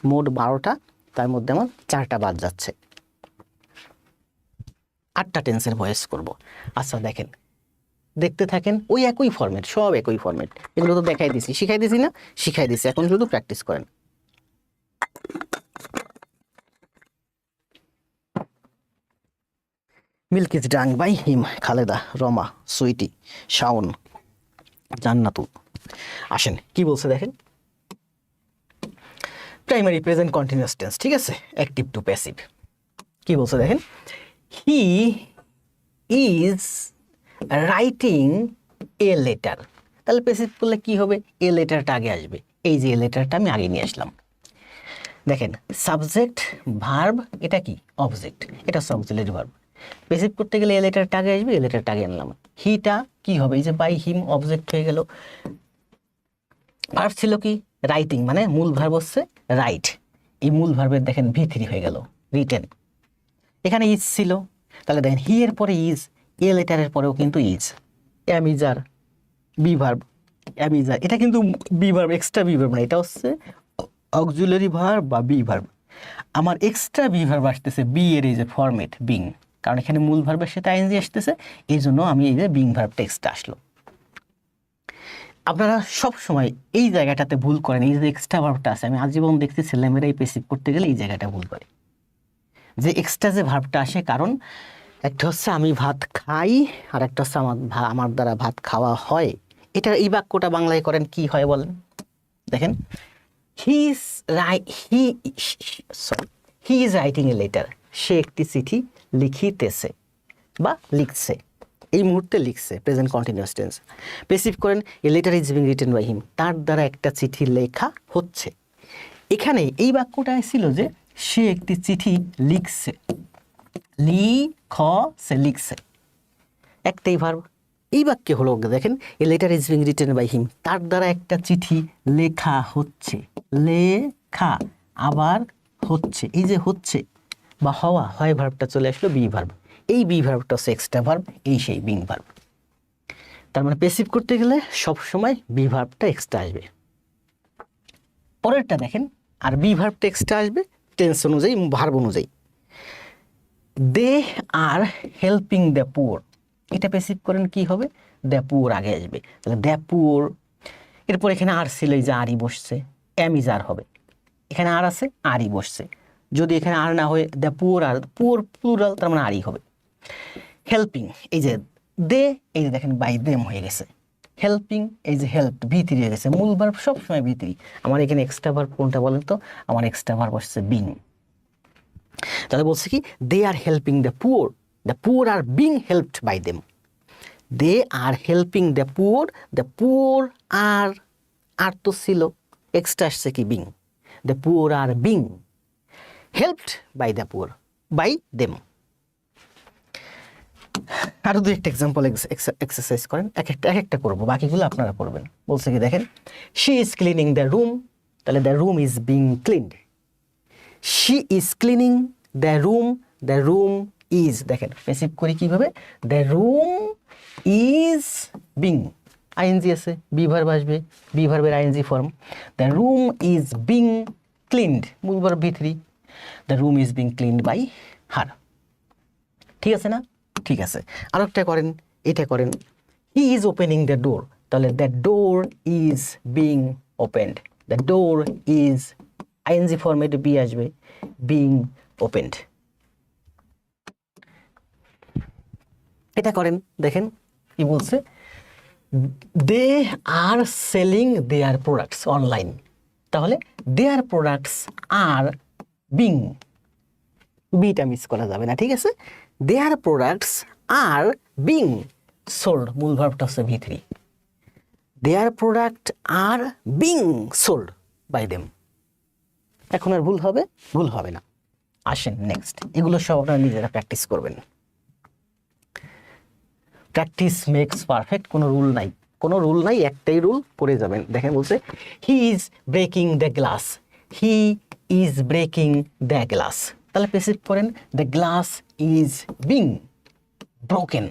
মোট 12টা, তার মধ্যে আমার 4টা বাদ যাচ্ছে, 8টা টেন্সের ভয়েস করব। আচ্ছা দেখেন, দেখতে থাকেন, ওই একই ফরম্যাট, সব একই ফরম্যাট, এগুলো তো দেখাই দিছি, শিখাই দিছি না, শিখাই দিছি, এখন শুধু প্র্যাকটিস করেন। Milk is drunk by him, Khaleda, Rama, Sweety, Shaon, Jannatu. আসেন কি বলছে দেখেন, প্রাইমারি প্রেজেন্ট কন্টিনিউয়াস টেন্স, ঠিক আছে, অ্যাক্টিভ টু প্যাসিভ। কি বলছে দেখেন, he is writing a letter, তাহলে প্যাসিভ করলে কি হবে, এ লেটারটা আগে আসবে, এই যে এ লেটারটা আমি আগে নিয়ে আসলাম। দেখেন সাবজেক্ট ভার্ব, এটা কি অবজেক্ট, এটা অক্সিলারি ভার্ব, প্যাসিভ করতে গেলে এ লেটারটা আগে আসবে, এ লেটারটা আগে আনলাম। হিটা কি হবে, এই যে বাই হিম অবজেক্ট হয়ে গেল। ভার্ব ছিল কি রাইটিং, মানে মূল ভার্ব হচ্ছে রাইট, এই মূল ভার্বের দেখেন V3 হয়ে গেল রিটেন। এখানে ইজ ছিল, তাহলে দেখেন হি এর পরে ইজ, এ লেটারের পরেও কিন্তু is, am is are be verb, am is are, এটা কিন্তু be verb, extra be verb না, এটা হচ্ছে অক্সিলারি ভার্ব বা বি ভার্ব। আমার এক্সট্রা বি ভার্ব আসতেছে বি এর এই যে ফরম্যাট বিং, কারণ এখানে মূল ভার্বের সাথে আইএনজি আসতেছে, এই জন্য আমি এই যে বিং ভার্বটা এক্সট্রা আসলো। আপনারা সব সময় এই জায়গাটাতে ভুল করেন। এই যে এক্সট্রা ভার্বটা আছে, আমি আজীবন দেখছি ছেলেমেয়েরাই পেসিভ করতে গেলে এই জায়গাটা ভুল করে, যে এক্সট্রা যে ভার্বটা আসে। কারণ একটা হচ্ছে আমি ভাত খাই, আর একটা হচ্ছে আমার দ্বারা ভাত খাওয়া হয়। এটা এই বাক্যটা বাংলায় করেন কি হয় বলেন? দেখেন, he is writing a letter, সে একটি চিঠি লিখিতেছে বা লিখছে, এই মুহূর্তে লিখছে, প্রেজেন্ট কন্টিনিউয়াস টেন্স। পেসিভ করেন a letter is being written by him, তার দ্বারা একটা চিঠি লেখা হচ্ছে। এখানে এই বাক্যটা ছিল যে সে একটি চিঠি লিখছে, লিখছে, লিখছে, একটাই ভার্ব। এই বাক্যে হলো দেখেন a letter is being written by him, তার দ্বারা একটা চিঠি লেখা হচ্ছে, লেখা আবার হচ্ছে, এই যে হচ্ছে বা হওয়া, হয় ভার্বটা চলে আসলো বি ভার্ব, এই বি ভার্বটা হচ্ছে এক্সট্রা ভার্ব, এই সেই বিং ভার্ব। তার মানে পেসিভ করতে গেলে সবসময় বি ভার্বটা এক্সট্রা আসবে। পরেরটা দেখেন, আর বি ভার্বটা এক্সট্রা আসবে টেন্স অনুযায়ী, ভার্ব অনুযায়ী। দে আর হেল্পিং দ্য পুয়ার, এটা পেসিভ করেন কি হবে? দ্য পুয়ার আগে আসবে, তাহলে দ্য পুয়ার। এরপর এখানে আর ছিল, এই যে আরই বসছে, এম ইজ আর হবে, এখানে আর আছে আরই বসছে। যদি এখানে আর না হয়ে দ্য পুয়ার, আর পুয়ার প্লুরাল, তার মানে আরই হবে। হেল্পিং, এই যে দে, এই যে দেখেন বাই দেম হয়ে গেছে। হেল্পিং, এই যে হেল্প ভি3 হয়ে গেছে। মূল ভার্ব সবসময় ভি3। আমার এখানে এক্সট্রা ভার্ব কোনটা বলেন তো? আমার এক্সট্রা ভার্ব হচ্ছে বিং। তাহলে বলছে কি they are helping the poor are being helped by them. They are helping the poor are তো ছিল, এক্সট্রা আসছে কি being, the poor are being helped by the poor by them. আরো দুই একটা এক্সাম্পল এক্সারসাইজ করেন, এক একটা করবো, বাকিগুলো আপনারা করবেন। বলছে কি দেখেন, she is cleaning the room, তাহলে the room is being cleaned. She is cleaning the room is, দেখেন পেসিভ করি কিভাবে, the room is being, ING আছে, বি ভার্ব আসবে, বি ভার্বের ING form. The room is being cleaned, মূল verb ভি3, the room is being cleaned by her. ঠিক আছে না? ঠিক আছে। আর একটা করেন, এটা করেন, he is opening the door, তাহলে the door is being opened, the door is ING format be আসবে, বিং ওপেন্ড। এটা করেন, দেখেন কি বলছে, they are selling their products online, তাহলে দেয়ার প্রোডাক্টস আর বিং, বিটা মিস করা যাবে না, ঠিক আছে। Their products are being sold, মূল ভার্বটা হচ্ছে ভি3, their product are being sold by them. এখন আর ভুল হবে? ভুল হবে না। আসেন নেক্সট, এগুলো সব আপনারা নিজেরা প্র্যাকটিস করবেন। প্র্যাকটিস মেক্স পারফেক্ট, কোনো রুল নাই, একটাই রুল, পড়ে যাবেন। দেখেন বলছে he is breaking the glass, he is breaking the glass, তাহলে পেসিভ করেন the glass is being broken,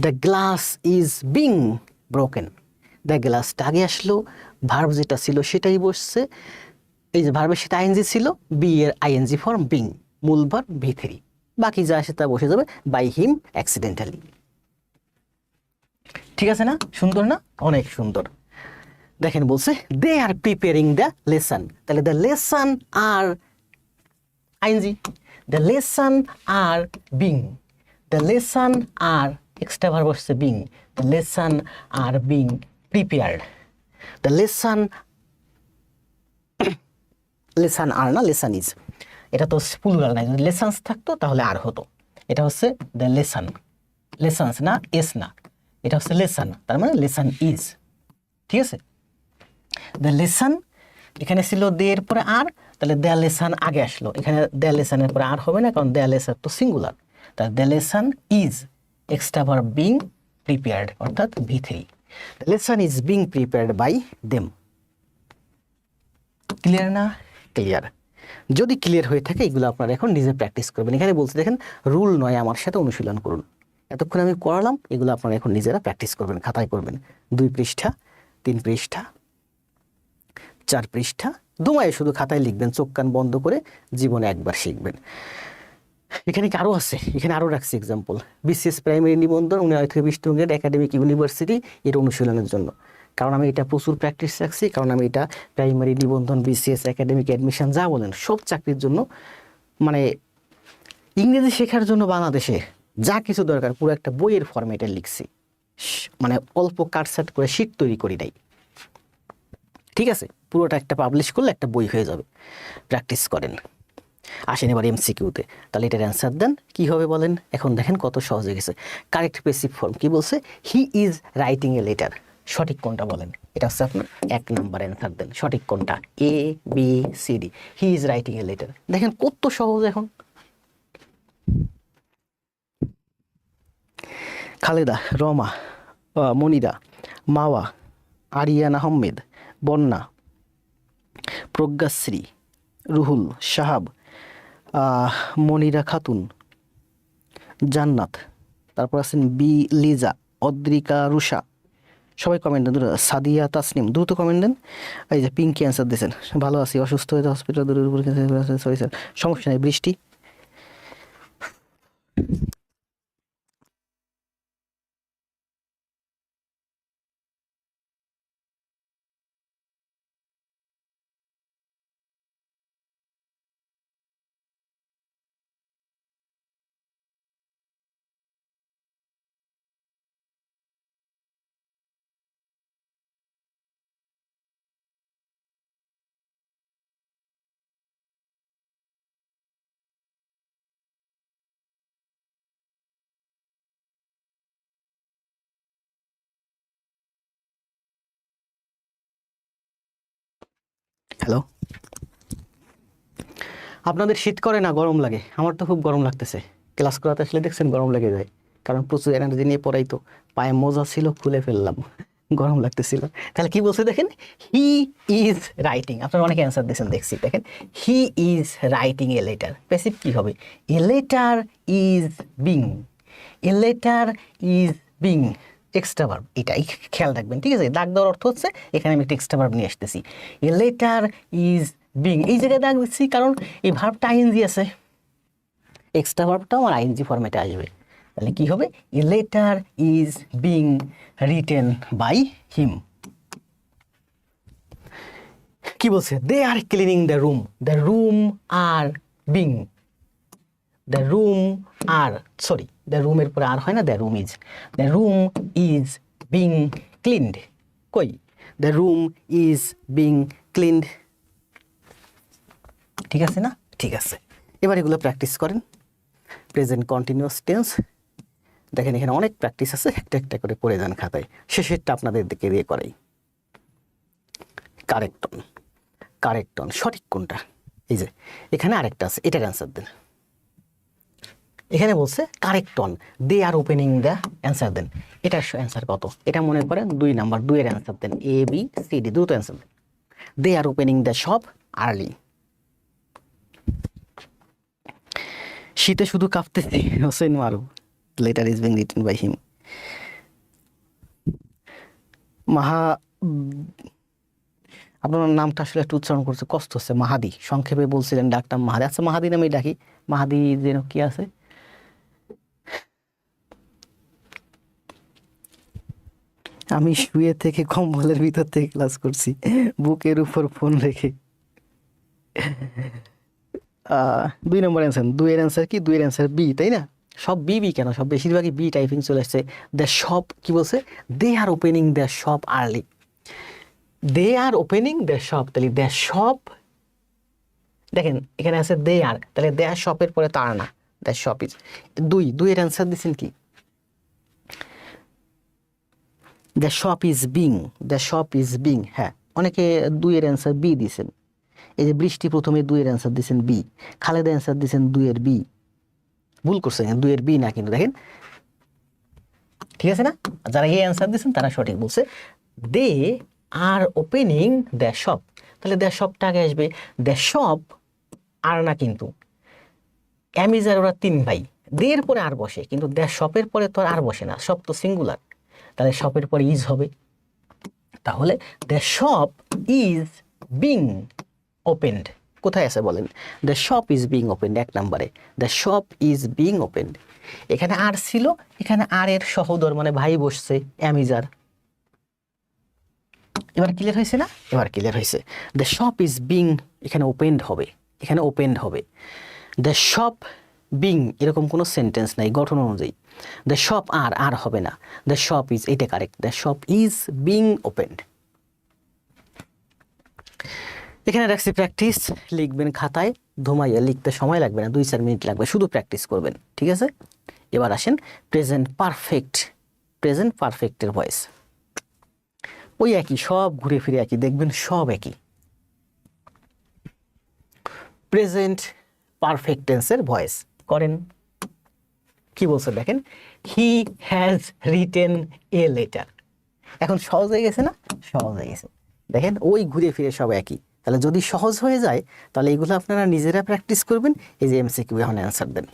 the glass is being broken. The গ্লাসটা আগে আসলো, ভার্ব যেটা ছিল সেটাই বসছে, এই যে ভার্বের সাথে আইএনজি ছিল, বি এর আইএনজি ফর্ম বিং, মূল ভার্ব ভি3, বাকি যা আসে তা বসে যাবে বাই হিম অ্যাক্সিডেন্টালি। ঠিক আছে না? সুন্দর না? অনেক সুন্দর। দেখেন বলছে they are preparing the lesson, তাহলে the lesson are ING, the lesson are being, the lesson are extra verb বসছে being, the lesson are being prepared, the lesson are না, লেসন ইজ, এটা তো প্লুরাল নাই, যদি লেসন্স থাকতো তাহলে আর হতো। এটা হচ্ছে দ্য লেসন, লেসন্স না, এস না, এটা হচ্ছে লেসন, তার মানে লেসন ইজ। ঠিক আছে, দ্য লেসন এখানে ছিল দে এর পরে আর, তাহলে দ্য লেসন আগে আসলো, এখানে দ্য লেসনের পরে আর হবে না, কারণ দ্য লেসন তো সিঙ্গুলার, তাহলে the lesson is extra verb being prepared, অর্থাৎ ভি3, the lesson is being prepared by them. Clear না? ক্লিয়ার। যদি ক্লিয়ার হয়ে থাকে এগুলো আপনারা এখন নিজে প্র্যাকটিস করবেন। এখানে বলতে দেখেন রুল নয়, আমার সাথে অনুশীলন করুন। এতক্ষণ আমি করালাম, এগুলো আপনারা এখন নিজেরা প্র্যাকটিস করবেন, খাতায় করবেন। 2 পৃষ্ঠা, 3 পৃষ্ঠা, 4 পৃষ্ঠা, দুমায়ে শুধু খাতায় লিখবেন, চোখ কান বন্ধ করে, জীবনে একবার শিখবেন। এখানে কি আরও আছে, এখানে আরও রাখছি এক্সাম্পল। বিসিএস প্রাইমারি নিবন্ধন 19 থেকে 20 গ্রেড একাডেমিক ইউনিভার্সিটি এর অনুশীলনের জন্য। কারণ আমি এটা প্রচুর প্র্যাকটিস রাখছি, কারণ আমি এটা প্রাইমারি নিবন্ধন, বিসিএস, একাডেমিক অ্যাডমিশন যা বলেন সব চাকরির জন্য, মানে ইংরেজি শেখার জন্য বাংলাদেশে যা কিছু দরকার পুরো একটা বইয়ের ফরম্যাটে লিখছি, মানে অল্প কাটসাট করে শীট তৈরি করি নাই, ঠিক আছে? পুরোটা একটা পাবলিশ করলে একটা বই হয়ে যাবে। প্র্যাকটিস করেন। আসেন এবার এমসিকিউতে। তাহলে এটার অ্যান্সার দেন, কী হবে বলেন? এখন দেখেন কত সহজ হয়ে গেছে। কারেক্ট পেসিভ ফর্ম কি বলছে? হি ইজ রাইটিং এ লেটার। সঠিক কোনটা বলেন? এটা হচ্ছে আপনার 1 নম্বর অ্যান্সার দেন। সঠিক কোনটা? A B C D. He is writing a letter. দেখেন কত সহজ। এখন খালেদা, রমা, মনিরা, মাওয়া, আরিয়ান আহমেদ, বন্যা, প্রজ্ঞাশ্রী, রুহুল, সাহাব, মনিরা খাতুন, জান্নাত, তারপর আছেন বি লিজা, অদ্রিকা, রুষা। সবাই কমেন্ট দেন, সাদিয়া তাসনিম দ্রুত কমেন্ট দেন। এই যে পিঙ্কি অ্যান্সার দিয়েছেন, ভালো আছি, অসুস্থ হয়ে হসপিটাল দূরের উপর, সরি স্যার, সমস্যা নেই, বৃষ্টি। হ্যালো, আপনাদের শীত করে না গরম লাগে? আমার তো খুব গরম লাগতেছে। ক্লাস করাতে আসলে দেখছেন গরম লেগে যায়, কারণ প্রচুর এনার্জি নিয়ে পড়াই তো। পায়ে মোজা ছিল, খুলে ফেললাম, গরম লাগতেছিল। তাহলে কি বলছে দেখেন? He is writing. আপনারা অনেকে অ্যান্সার দিয়েছেন দেখছি। দেখেন, he is writing a letter. Passive কি হবে? A letter is being. A letter is being extra verb. এটাই খেয়াল রাখবেন, ঠিক আছে? দাগ দেওয়ার অর্থ হচ্ছে এখানে আমি একটা এক্সট্রা ভার্ব নিয়ে আসতেছি। এ লেটার ইজ বিং, এই জায়গায় দাগ দিচ্ছি কারণ এই ভার্বটা আইএনজি আছে, এক্সট্রা ভার্বটাও আমার আইএনজি ফরম্যাটে আসবে। তাহলে কি হবে? A letter is being written by him. কি বলছে? They are cleaning the room. The room are being, the room are, sorry, the রুমের পরে আর হয় না, the room is. The room is being cleaned. কই? The room is being cleaned. ঠিক আছে না? ঠিক আছে। এবার এগুলো প্র্যাকটিস করেন। প্রেজেন্ট কন্টিনিউয়াস টেন্স, দেখেন এখানে অনেক প্র্যাকটিস আছে, একটা একটা করে করে যান খাতায়। শেষেরটা আপনাদের দিকে দিয়ে করাই। কারেক্ট অন, কারেক্ট অন, সঠিক কোনটা? এই যে এখানে আরেকটা আছে, এটার অ্যান্সার দেন। এখানে বলছে correct one, they are opening the, answer দেন। এটার অ্যান্সার কত? এটা মনে করেন 2 নাম্বার, 2 এর অ্যান্সার দেন। এ বি সি ডি, দ্রুত অ্যান্সার দেন। They are opening the shop early. শীতে শুধু কাঁপতেছি, Hossain Maru. Letter is being written by him. Maha, আপনার নামটা আসলে একটু উচ্চারণ করতে কষ্ট হচ্ছে। মাহাদি, সংক্ষেপে বলছিলেন ডাকটা মাহাদি। আচ্ছা, মাহাদি নামেই ডাকি। মাহাদি যেন কি আছে? আমি শুয়ে থেকে কম্বলের ভিতর থেকে ক্লাস করছি, বুকের উপর ফোন রেখে। 2 নম্বর অ্যান্সার। 2 এর অ্যান্সার কি? 2 এর অ্যান্সার বি, তাই না? সব বি বি কেন? সব বেশিরভাগই বি টাইপিং চলে আসছে। দ্য শপ কি বলছে? They are opening the shop early. They are opening the shop, তাহলে দ্য শপ, দেখেন এখানে আছে দে আর, তাহলে দ্য শপের পরে তার না, দ্য শপ ইজ। 2 এর অ্যান্সার দিচ্ছেন কি? The shop is being, the shop is being. হ্যাঁ, অনেকে 2 এর অ্যান্সার বি দিয়েছেন। এই যে বৃষ্টি প্রথমে 2 এর অ্যান্সার দিয়েছেন বি। খালেদা অ্যান্সার দিয়েছেন 2 এর বি। ভুল করছেন, 2 এর বি না কিন্তু, দেখেন ঠিক আছে না? যারা এই অ্যান্সার দিয়েছেন তারা সঠিক বলছে। They are opening the shop, তাহলে দ্য শপটা আগে আসবে। দ্য শপ আর না কিন্তু, অ্যামিজার ওরা 3 ভাই, দে এর পরে আর বসে, কিন্তু দ্য শপের পরে তো আর বসে না, শপ তো সিঙ্গুলার, তাহলে শপের পরে ইজ হবে। তাহলে the shop is being opened. কোথায় আছে বলেন? The shop is being opened, 1 নম্বরে the shop is being opened. এখানে আর ছিল, এখানে আর এর সহোদর মানে ভাই বসছে, অ্যামিজার। এবার ক্লিয়ার হয়েছে না? এবার ক্লিয়ার হয়েছে। দ্য শপ ইজ বিং, এখানে ওপেন্ড হবে, এখানে ওপেন্ড হবে। দ্য শপ বিং এরকম কোনো সেন্টেন্স নাই গঠন অনুযায়ী। দ্য শপ আর হবে না, দ্য শপ ইজ, এটা correct. The shop is being opened. এখানে রাখছি প্র্যাকটিস, লিখবেন খাতায়, ধুমাইয়া লিখতে সময় লাগবে না, 2-4 মিনিট লাগবে, শুধু প্র্যাকটিস করবেন, ঠিক আছে? এবার আসেন প্রেজেন্ট পারফেক্ট। প্রেজেন্ট পারফেক্টের ভয়েস ওই একই, সব ঘুরে ফিরে একই, দেখবেন সব একই। প্রেজেন্ট পারফেক্ট টেন্সের ভয়েস করেন। কি বলছে দেখেন, হি হ্যাজ রিটেন এ লেটার। এখন সহজ হয়ে গেছে না? সহজ হয়ে গেছে। দেখেন ওই ঘুরে ফিরে সব একই। তাহলে যদি সহজ হয়ে যায় তাহলে এগুলো আপনারা নিজেরা প্র্যাকটিস করবেন। এই যে এমসিকিউ এখন অ্যান্সার দেন।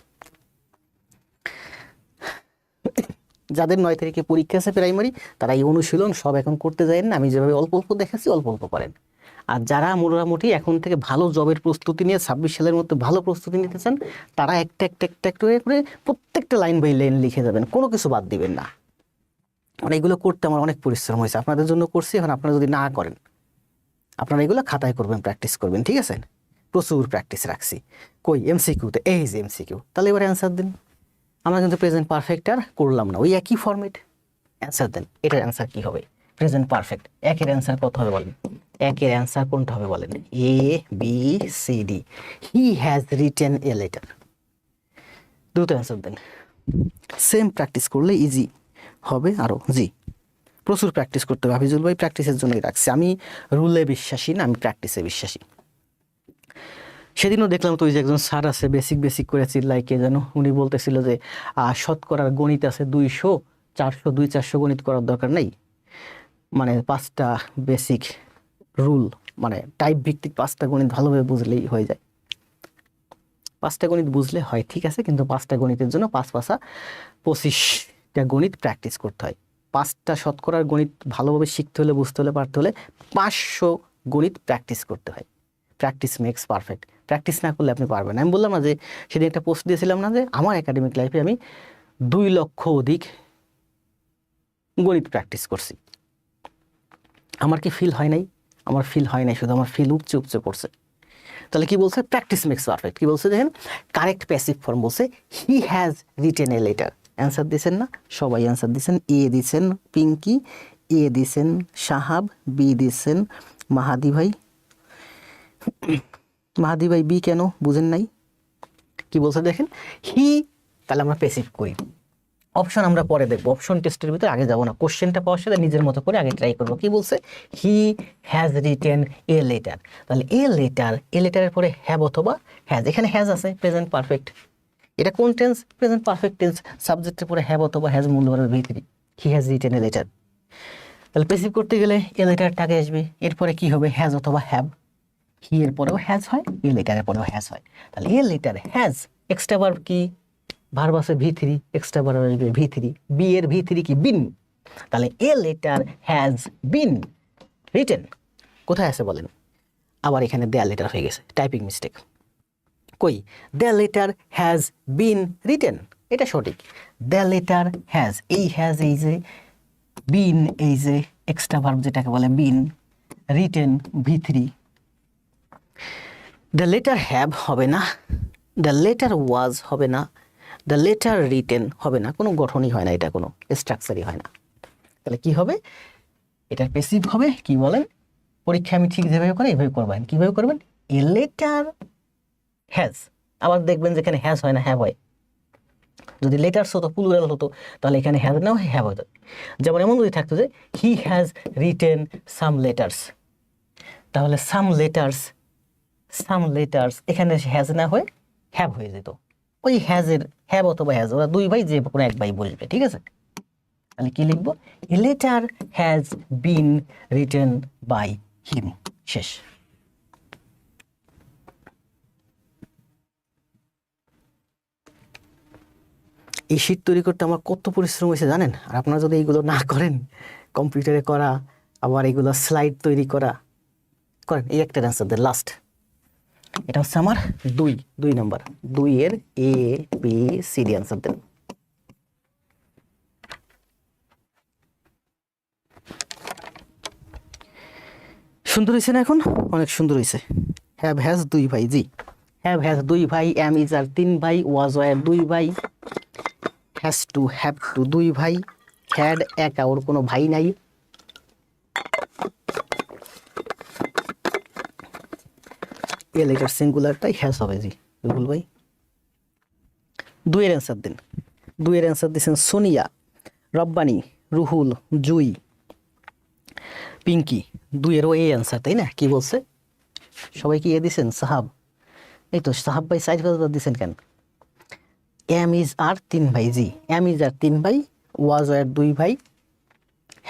যাদের 9 তারিখে পরীক্ষা আছে প্রাইমারি, তারা এই অনুশীলন সব এখন করতে যায় না, আমি যেভাবে অল্প অল্প দেখাচ্ছি অল্প অল্প করেন। আর যারা মোটামুটি এখন থেকে ভালো জবের প্রস্তুতি নিয়ে 26 সালের মধ্যে ভালো প্রস্তুতি নিতে চান, তারা একটা করে প্রত্যেকটা লাইন বাই লাইন লিখে যাবেন, কোনো কিছু বাদ দিবেন না। মানে এগুলো করতে আমার অনেক পরিশ্রম হয়েছে, আপনাদের জন্য করছি। এখন আপনারা যদি না করেন, আপনারা এগুলো খাতায় করবেন, প্র্যাকটিস করবেন, ঠিক আছে? প্রচুর প্র্যাকটিস রাখছি। কই এমসিকিউতে, এই যে এমসিকিউ, তাহলে এবার অ্যান্সার দিন। আমরা কিন্তু প্রেজেন্ট পারফেক্ট আর করলাম না, ওই একই ফরম্যাট। অ্যান্সার দেন, এটার অ্যান্সার কি হবে? Present perfect. একের অ্যান্সার কত হবে বলেন? একের অ্যান্সার কোনটা হবে বলেন? A B C D. He has written a letter. দ্রুত অ্যান্সার দেন। সেম প্র্যাকটিস করলে ইজি হবে আরও। জি, প্রচুর প্র্যাকটিস করতে হবে হাফিজুল ভাই, প্র্যাকটিসের জন্যই রাখছি। আমি রুলে বিশ্বাসী না, আমি প্র্যাকটিসে বিশ্বাসী। সেদিনও দেখলাম তো ওই যে একজন স্যার আছে, বেসিক করে চিল্লাই, কে যেন, উনি বলতেছিল যে শতকরার গণিত আছে 200, 400, 200-400 গণিত করার দরকার নেই, মানে 5টা বেসিক রুল, মানে টাইপ ভিত্তিক 5টা গণিত ভালোভাবে বুঝলেই হয়ে যায়। 5টা গণিত বুঝলে হয়, ঠিক আছে, কিন্তু 5টা গণিতের জন্য 5×5 25টা গণিত প্র্যাকটিস করতে হয়। 5টা শতকরার গণিত ভালোভাবে শিখতে হলে, বুঝতে হলে, পারতে হলে 500 গণিত প্র্যাকটিস করতে হয়। Practice makes perfect. প্র্যাকটিস না করলে আপনি পারবেন না। আমি বললাম না যে সেদিন একটা পোস্ট দিয়েছিলাম না যে আমার একাডেমিক লাইফে আমি 2 লক্ষ অধিক গণিত প্র্যাকটিস করছি। আমার কি ফিল হয় নাই? আমার ফিল হয় নাই, শুধু আমার ফিল উপচে পড়ছে। তাহলে কি বলছে? Practice makes perfect. কি বলছে দেখেন, কারেক্ট প্যাসিভ ফর্ম বলছে he has written a letter. Answer দিয়েছেন না? সবাই অ্যান্সার দিয়েছেন। এ দিয়েছেন পিঙ্কি, এ দিয়েছেন সাহাব, বি দিয়েছেন মাহাদি ভাই। মাহাদি ভাই বি কেন বুঝেন নাই? কি বলছে দেখেন, হি, তাহলে আমরা প্যাসিভ করি। অপশন আমরা পরে দেখবো, অপশন টেস্টের ভিতরে আগে যাবো না। কোশ্চেনটা পাওয়ার সাথে নিজের মতো করে আগে ট্রাই করবো। কি বলছে? He has written a letter. তাহলে এ লেটারের পরে হ্যাভ অথবা হ্যাজ। এখানে হ্যাজ আছে, প্রেজেন্ট পারফেক্ট। এটা কোন টেন্স? Present perfect tense. সাবজেক্টের পরে হ্যাভ অথবা হ্যাজ মূল্যবানের ভিতরে। হি হ্যাজ রিটেন এ লেটার। তাহলে প্যাসিভ করতে গেলে এ লেটারটা আগে আসবে, এরপরে কি হবে? হ্যাজ অথবা হ্যাভ। হি এর পরেও হ্যাজ হয়, এ লেটারের পরেও হ্যাজ হয়। তাহলে a letter has, extra verb কি? ভার্ব আছে V3, এক্সট্রা ভার্ব আসবে V3। বি এর V3 কি? বিন। তাহলে a letter has been written. কোথায় আছে বলেন? আবার এখানে দেয়ার লেটার হয়ে গেছে, টাইপিং মিস্টেক। কই? The letter has been written, এটা সঠিক। দ্য লেটার হ্যাজ, এই হ্যাজ, এই যে বিন, এই যে এক্সট্রা ভার্ব যেটাকে বলে been, written V3। The letter have হবে না, দ্য লেটার ওয়াজ হবে না, দ্য লেটার রিটেন হবে না, কোনো গঠনই হয় না, এটা কোনো স্ট্রাকচারই হয় না। তাহলে কি হবে? এটার প্যাসিভ হবে কি বলেন? পরীক্ষা আমি ঠিক যেভাবে করে এভাবে করবেন। কিভাবে করবেন? এ লেটার হ্যাজ। আবার দেখবেন যেখানে হ্যাজ হয় না, হ্যাভ হয়। যদি লেটার্স হতো, প্লুরাল হতো, তাহলে এখানে হ্যাজ নাও হ্যাভ হতো। যেমন এমন যদি থাকতো যে হি হ্যাজ রিটেন সাম লেটার্স, তাহলে সাম লেটার্স এখানে হ্যাজ না হয়ে হ্যাভ হয়ে যেত। ওই হ্যাজের হ্যাভ অথবা হ্যাজ, ওরা দুই ভাই যে কোনো এক ভাই বলবে, ঠিক আছে? তাহলে কি লিখবো? A letter has been written by him. শেষ। এই শীট তৈরি করতে আমার কত পরিশ্রম হয়েছে জানেন? আর আপনারা যদি এইগুলো না করেন, কম্পিউটারে করা, আবার এগুলো স্লাইড তৈরি করা করেন, এই একটা অ্যান্সার দেন লাস্ট। এটা হচ্ছে আমার 2 নাম্বার। 2 এর এ বি সি ডি অ্যান্সার দেন। সুন্দর হয়েছে না? এখন অনেক সুন্দর হয়েছে। হ্যাভ হ্যাজ 2 ভাই, জি হ্যাভ হ্যাজ 2 ভাই, এম ইজ আর 3 ভাই, ওয়াজ ওয়ার 2 ভাই, হ্যাজ টু হ্যাভ টু 2 ভাই, হ্যাড একা ওর কোনো ভাই নাই, এ লেটার সিঙ্গুলারটাই হ্যাজ হবে। জি রুহুল ভাই 2 এর অ্যান্সার দেন। 2 এর অ্যান্সার দিয়েছেন সোনিয়া, রব্বানি, রুহুল, জুই, পিঙ্কি। 2 এরও এই অ্যান্সার, তাই না? কি বলছে সবাই? কি এ দিছেন? সাহাব, এই তো সাহাব ভাই 4 দিছেন কেন? এম ইজ আর 3 ভাই, জি এম ইজ আর 3 ভাই, ওয়াজ ওয়ার 2 ভাই,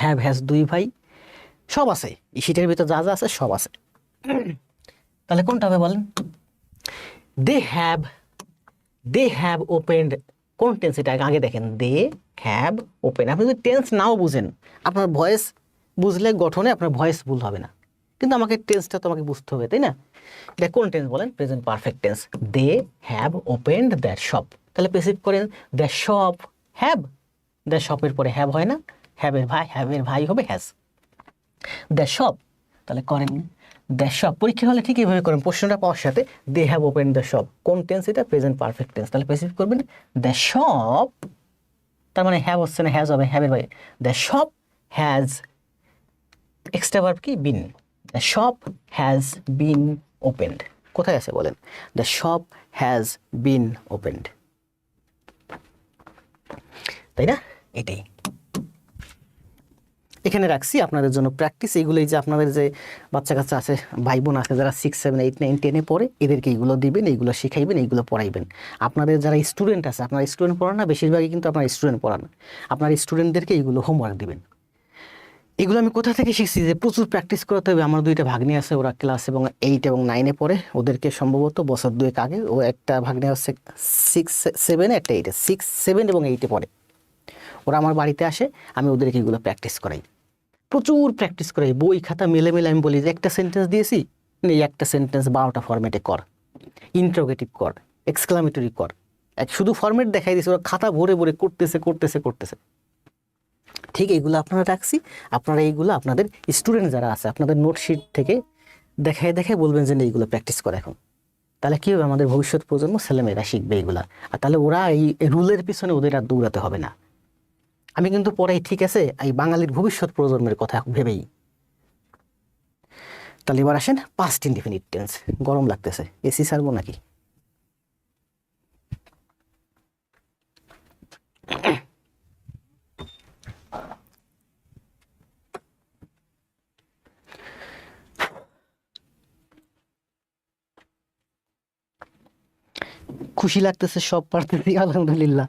হ্যাভ হ্যাজ 2 ভাই, সব আছে এই শীটের ভিতর, যা যা আছে সব আছে। তাহলে কোনটা হবে বলেন? দে হ্যাভ ওপেন্ড, কোন টেন্স এটা আগে দেখেন। They have open. আপনি যদি টেন্স নাও বুঝেন, আপনার ভয়েস বুঝলে গঠনে আপনার ভয়েস ভুল হবে না, কিন্তু আমাকে টেন্সটা তো আমাকে বুঝতে হবে, তাই না? এটা কোন টেন্স বলেন? Present perfect tense. They have opened that shop. তাহলে প্যাসিভ করেন দ্যাট শপ হ্যাভ। দ্যাট শপের পরে হ্যাভ হয় না? হ্যাভের ভাই হবে হ্যাজ। দ্যাট শপ, তাহলে করেন দ্যাট শপ। পরীক্ষা হলে ঠিক এইভাবে করেন, প্রশ্নটা পাওয়ার সাথে they have open the shop, কোন টেন্স এটা? Present perfect tense. তাহলে প্যাসিভ করবেন দ্য শপ, তার মানে হ্যাভ হচ্ছে না, হ্যাজ হবে হ্যাভের ভাই। The shop has, extra verb কি? Been. The shop has been opened. কোথায় আছে বলেন? The shop has been opened, তাই না? এটাই এখানে রাখছি আপনাদের জন্য প্র্যাকটিস। এইগুলোই যে আপনাদের যে বাচ্চা কাচ্চা আছে, ভাই বোন আছে যারা 6, 7, 8, 9, 10-এ পড়ে, এদেরকে এইগুলো দিবেন, এইগুলো শিখাইবেন, এইগুলো পড়াইবেন। আপনাদের যারা স্টুডেন্ট আছে, আপনার স্টুডেন্ট পড়ান না, বেশিরভাগই কিন্তু আপনার স্টুডেন্ট পড়ান, আপনার স্টুডেন্টদেরকে এইগুলো হোমওয়ার্ক দিবেন। এগুলো আমি কোথা থেকে শিখছি? যে প্রচুর প্র্যাকটিস করতে হবে। আমার 2টা ভাগ্নি আছে, ওরা ক্লাস 8 এবং 9-এ পড়ে। ওদেরকে সম্ভবত বছর 2 আগে, ও একটা ভাগ্নি হচ্ছে 6, 7, একটা 8-এ, 6, 7 এবং 8-এ পড়ে। ওরা আমার বাড়িতে আসে, আমি ওদেরকে এগুলো প্র্যাকটিস করাই, প্রচুর প্র্যাকটিস করাই। বই খাতা মেলে মেলে আমি বলি যে একটা সেন্টেন্স দিয়েছি, এই একটা সেন্টেন্স 12টা ফরম্যাটে কর, ইন্টারোগেটিভ কর, এক্সক্লামেটরি কর। শুধু ফরম্যাট দেখাই দিয়েছি, ওরা খাতা ভরে ভরে করতেছে। ঠিক এইগুলো আপনারা রাখছি। আপনারা এইগুলো আপনাদের স্টুডেন্ট যারা আছে, আপনাদের নোটশিট থেকে দেখায় বলবেন যে এইগুলো প্র্যাকটিস করে এখন। তাহলে কী হবে? আমাদের ভবিষ্যৎ প্রজন্ম ছেলেমেয়েরা শিখবে এইগুলা, আর তাহলে ওরা এই রুলের পিছনে ওদের আর দৌড়াতে হবে না। আমি কিন্তু পড়াই, ঠিক আছে, এই বাঙালির ভবিষ্যৎ প্রজন্মের কথা ভেবেই। তাহলে এবার আসেন পাস্ট ইনডিফিনিট টেন্স। গরম লাগতেছে, এসি ছাড়বো নাকি? খুশি লাগতেছে, সব পারতেছি আলহামদুলিল্লাহ।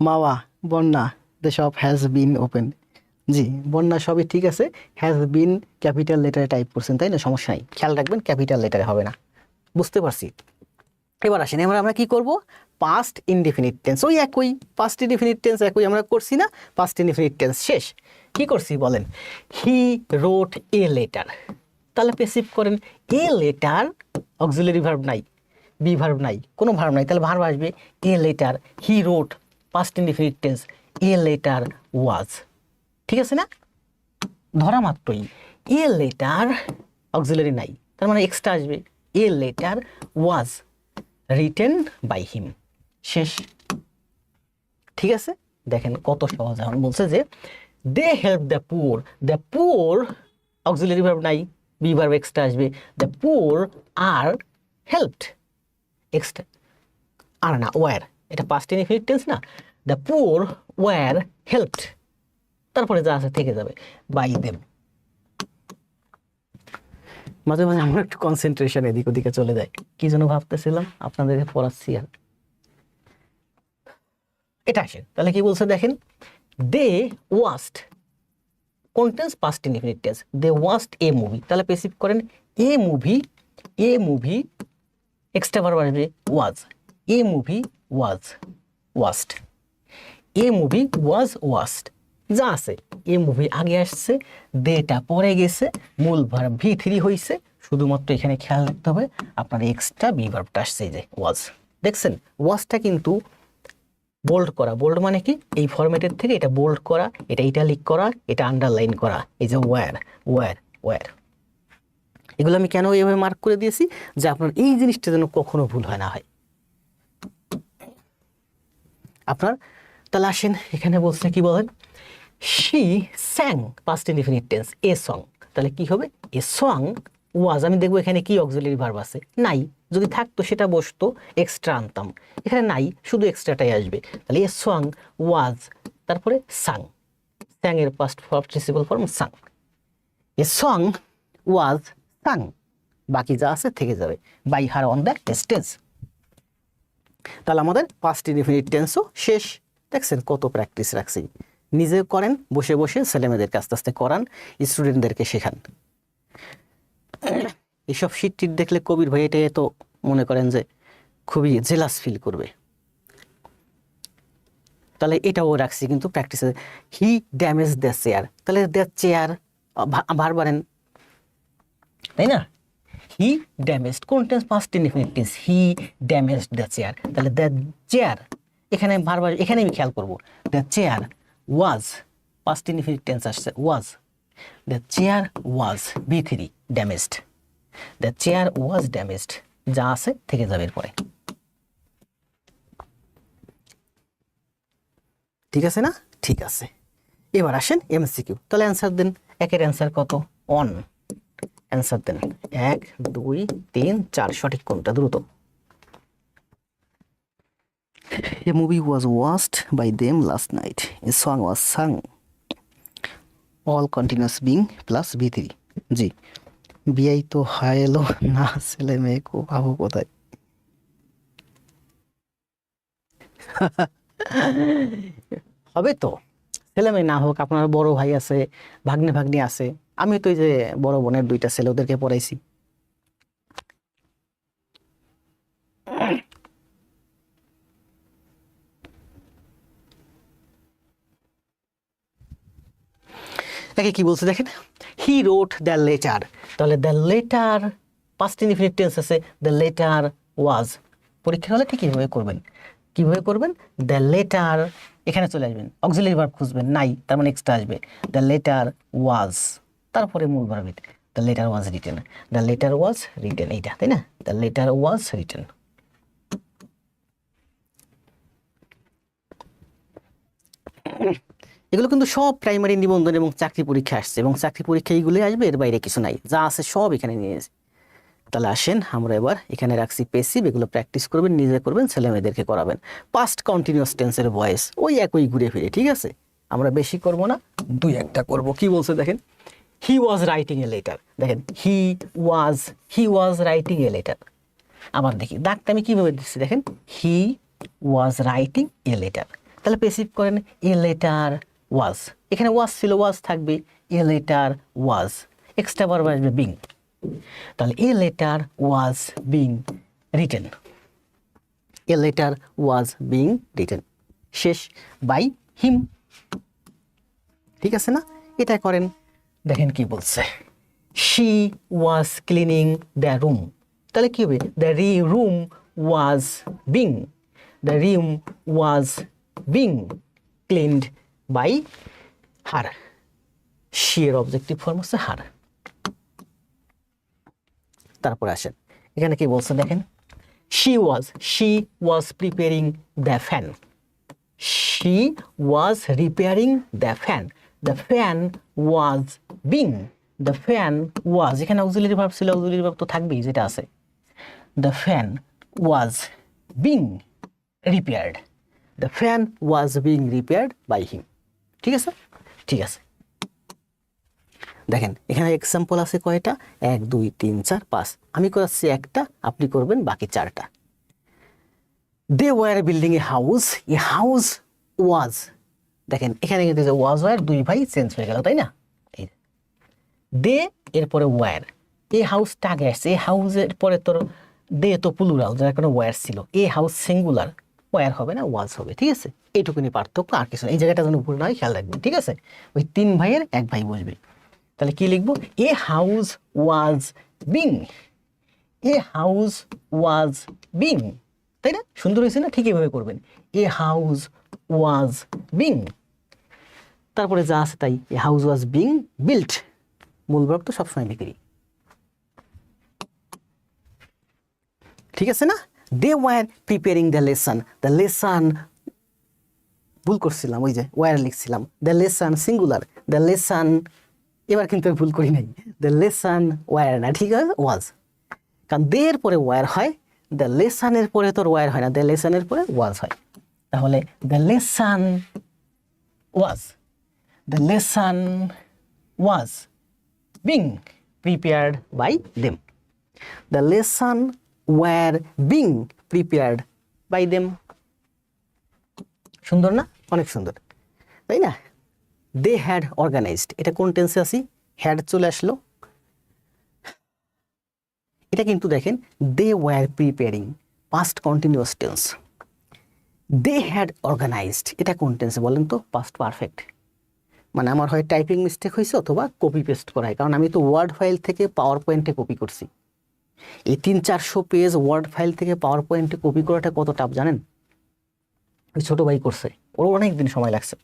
Mawa, Bonna, the shop has been open. জি বন্যা সবই ঠিক আছে, হ্যাজ বিন ক্যাপিটাল লেটারে টাইপ করছেন, তাই না? সমস্যা নাই, খেয়াল রাখবেন ক্যাপিটাল লেটারে হবে না। বুঝতে পারছি। এবার আসেন, এবার আমরা কি করব? Past indefinite tense. ওই একই পাস্ট ইনডিফিনিট টেন্স, একই আমরা করছি না? পাস্ট ইনডিফিনিট টেন্স শেষ। কি করছি বলেন? হি রোট এ লেটার। তাহলে প্যাসিভ করেন এ লেটার, অক্সিলারি ভার্ব নাই, বি ভার্ব নাই, কোনো ভার্ব নাই, তাহলে ভার্ব আসবে a letter. He wrote, past indefinite tense, a letter was. ঠিক আছে না? ধরা মাত্রই এ লেটার, অক্সিলারি নাই, তার মানে এক্সট্রা আসবে a letter was written by him. শেষ। ঠিক আছে, দেখেন কত সহজ। এখন বলছে যে they help the poor, auxiliary verb নাই, বি ভার্ব এক্সট্রা আসবে। The poor are helped, extra are না ওয়ার, এটা পাস্ট ইনডিফিনিট টেন্স না? দ্য পুর ওয়ার হেল্পড, তারপরে যা আছে থেকে যাবে বাই দেম। মাঝে মাঝে আমার একটু কনসেন্ট্রেশন এদিক ওদিকে চলে যায়, কি যেন ভাবতেছিলাম, আপনাদেরকে পড়াচ্ছি আর। এটা আসেন, তাহলে কি বলছে দেখেন, দে ওয়াস্ট, কোন tense? Past indefinite tense. They watched a movie, তাহলে প্যাসিভ করেন এ মুভি এক্সট্রা ভার্ব আসবে was, a movie was watched, a movie was watched, যা আছে। এ মুভি আগে আসছে, দেটা পরে গেছে, মূল ভার্ব V3 হইছে, শুধুমাত্র এখানে খেয়াল রাখতে হবে আপনার এক্সট্রা বি ভার্বটা আসছে, এই যে ওয়াজ। দেখছেন ওয়াজটা কিন্তু বোল্ড করা, বোল্ড মানে কি এই ফরম্যাটের থেকে এটা বোল্ড করা, এটা ইটালিক করা, এটা আন্ডারলাইন করা। এই যে ওয়্যার ওয়্যার ওয়্যার, এগুলো আমি কেন এইভাবে মার্ক করে দিয়েছি যে আপনার এই জিনিসটা যেন কখনো ভুল হয় না হয় আপনার। তাহলে আসেন এখানে বলছে কি বলেন, she স্যাং past indefinite tense a song. তাহলে কি হবে, এ সং ওয়াজ। আমি দেখবো এখানে কি অক্সিলারি ভার্ব আছে, নাই। যদি থাকতো সেটা বসতো, এক্সট্রা আনতাম। এখানে নাই, শুধু এক্সট্রাটাই আসবে। তাহলে এ সং ওয়াজ, তারপরে সাং, স্যাং এর past participle form sung. A song was sung, বাকি যা আছে থেকে যাবে, by her on the stage. তাহলে আমাদের পাস্ট ইনডিফিনিট টেন্সও শেষ। দেখছেন কত প্র্যাকটিস রাখছি। নিজে করেন, বসে বসে ছেলেমেয়েদেরকে আস্তে আস্তে করান, স্টুডেন্টদেরকে শেখান। এইসব শিট টিট দেখলে কবির ভাই এটা তো মনে করেন যে খুবই জেলাস ফিল করবে। তাহলে এটাও রাখছি কিন্তু প্র্যাকটিসে। হি ড্যামেজ দ্য চেয়ার, তাহলে দ্য চেয়ার বারবারেন, তাই না? হি ড্যামেজড, কোন tense? Past indefinite tense. He damaged the chair, তাহলে দ্য চেয়ার এখানে বারবার, এখানে আমি খেয়াল করবো the chair was, past indefinite tense আসছে was. The chair was B3 damaged, the chair was damaged, যা আছে থেকে যাবে এরপরে। ঠিক আছে না? ঠিক আছে। এবার আসেন MCQ। তাহলে অ্যান্সার দেন। একের অ্যান্সার কত? অন। অ্যান্সার দেন 1 2 3 4, সঠিক কোনটা? দ্রুত। A movie was watched by them last night. A song was sung. All continuous being plus B3। জি, বিয়াই তো হয় এলো না, ছেলে মেয়ে কো পাবো কোথায়? হবে তো, ছেলে মেয়ে না হোক, আপনার বড় ভাই আছে, ভাগ্নে ভাগ্নি আছে। আমি তো এই যে বড় বোনের 2টা ছেলে, ওদেরকে পড়াইছি। একে কি বলছে দেখেন, হি রোট দ্য লেটার। তাহলে the letter past indefinite tense আছে, দ্য লেটার ওয়াজ। পরীক্ষা হলে ঠিক কিভাবে করবেন, কিভাবে করবেন? দ্য লেটার, এখানে চলে আসবেন, অক্সিলারি ভার্ব খুঁজবেন, নাই, তার মানে এক্সট্রা আসবে। দ্য লেটার ওয়াজ, তারপরে মূল verb. The letter was written, the letter was written, এইটা তাই না? The letter was written. এগুলো কিন্তু সব প্রাইমারি নিবন্ধন এবং চাকরি পরীক্ষা আসছে, এবং চাকরি পরীক্ষা এইগুলোই আসবে, এর বাইরে কিছু নাই, যা আছে সব এখানে নিয়েছে। তাহলে আসেন আমরা এবার এখানে রাখছি পেসিভ, এগুলো প্র্যাকটিস করবেন, নিজে করবেন, ছেলে মেয়েদেরকে করাবেন। পাস্ট কন্টিনিউয়াস টেন্সের ভয়েস ওই একই ঘুরে ফিরে, ঠিক আছে? আমরা বেশি করব না, 2-1টা করব। কি বলছে দেখেন, he was writing a letter. দেখেন he was writing a letter. আবার দেখি দাগটা আমি কিভাবে দিচ্ছি, দেখেন he was writing a letter. তাহলে পেসিভ করেন এ লেটার ওয়াজ, এখানে ওয়াজ ছিল, ওয়াজ থাকবে, a letter was, extra verb আসবে বিং। তাহলে a letter was being written, a letter was being written, শেষ, বাই হিম। ঠিক আছে না? এটা করেন। দেখেন কি বলছে, she was cleaning the room. তাহলে কি হবে, the room was being, the room was being cleaned by her. She এর অবজেক্টিভ ফর্ম হচ্ছে হার। তারপর আসেন এখানে কি বলছে দেখেন, she was preparing the fan, she was repairing the fan, the fan was being, the fan was, এখানে auxiliary verb ছিল, অক্সিলারি ভার্ব তো থাকবেই যেটা আছে, the fan was being repaired, the fan was being repaired by him। ঠিক আছে? ঠিক আছে। দেখেন এখানে এক্সাম্পল আছে কয়টা, 1 2 3 4 5, আমি করাচ্ছি একটা, আপনি করবেন বাকি 4টা। They were building a house was, দেখেন এখানে কিন্তু যে ওয়াজ ওয়ার 2 ভাই চেঞ্জ হয়ে গেল, তাই না? এই দে এরপরে ওয়ার, এই হাউসটা আগে আসছে, এই হাউসের পরে তোর দে তো প্লুরাল, যার কোনো ওয়ার ছিল, এই হাউস সিঙ্গুলার, ওয়ার হবে না ওয়াজ হবে। ঠিক আছে? এইটুকুনি পার্থক্য, আর কিছু না। এই জায়গাটা যেন ভুল না হয় খেয়াল রাখবেন। ঠিক আছে? ওই 3 ভাইয়ের 1 ভাই বসবে। তাহলে কি লিখবো, এ house was being, A house was being, তাই না? সুন্দর হয়েছে না? ঠিক এভাবে করবেন, এ হাউস ওয়াজ বিং, তারপরে যা আছে তাই, a house was being built, মূল ভার্ব তো সবসময় লিখি, ঠিক আছে না? They were preparing the lesson, ভুল করছিলাম, ওই যে ওয়ার লিখছিলাম, the lesson singular, the lesson, এবার কিন্তু আমি ভুল করি নাই, দ্য লেসন ওয়ার না, ঠিক আছে, ওয়াজ, কারণ দে এর পরে ওয়ার হয়, দ্য লেসনের পরে তোর ওয়ার হয় না, দ্য লেসনের পরে ওয়াজ হয়, তাহলে the lesson was, the lesson was being prepared by them, the lesson were being prepared by them, সুন্দর না? অনেক সুন্দর, তাই না? দে হ্যাড অর্গানাইজড, এটা কোন টেন্সে আছি? হ্যাড চলে আসলো, এটা কিন্তু দেখেন they were preparing, past continuous tense, they had organized, এটা কোন টেন্সে বলেন তো? পাস্ট পারফেক্ট, মানে আমার হয় টাইপিং মিস্টেক হয়েছে অথবা কপি পেস্ট করা হয়, কারণ আমি তো ওয়ার্ড ফাইল থেকে পাওয়ার পয়েন্টে কপি করছি, এই 300-400 পেজ ওয়ার্ড ফাইল থেকে পাওয়ার পয়েন্টে কপি করাটা কত টাফ জানেন? ওই ছোটো ভাই করছে, ওর অনেক দিন সময় লাগছে,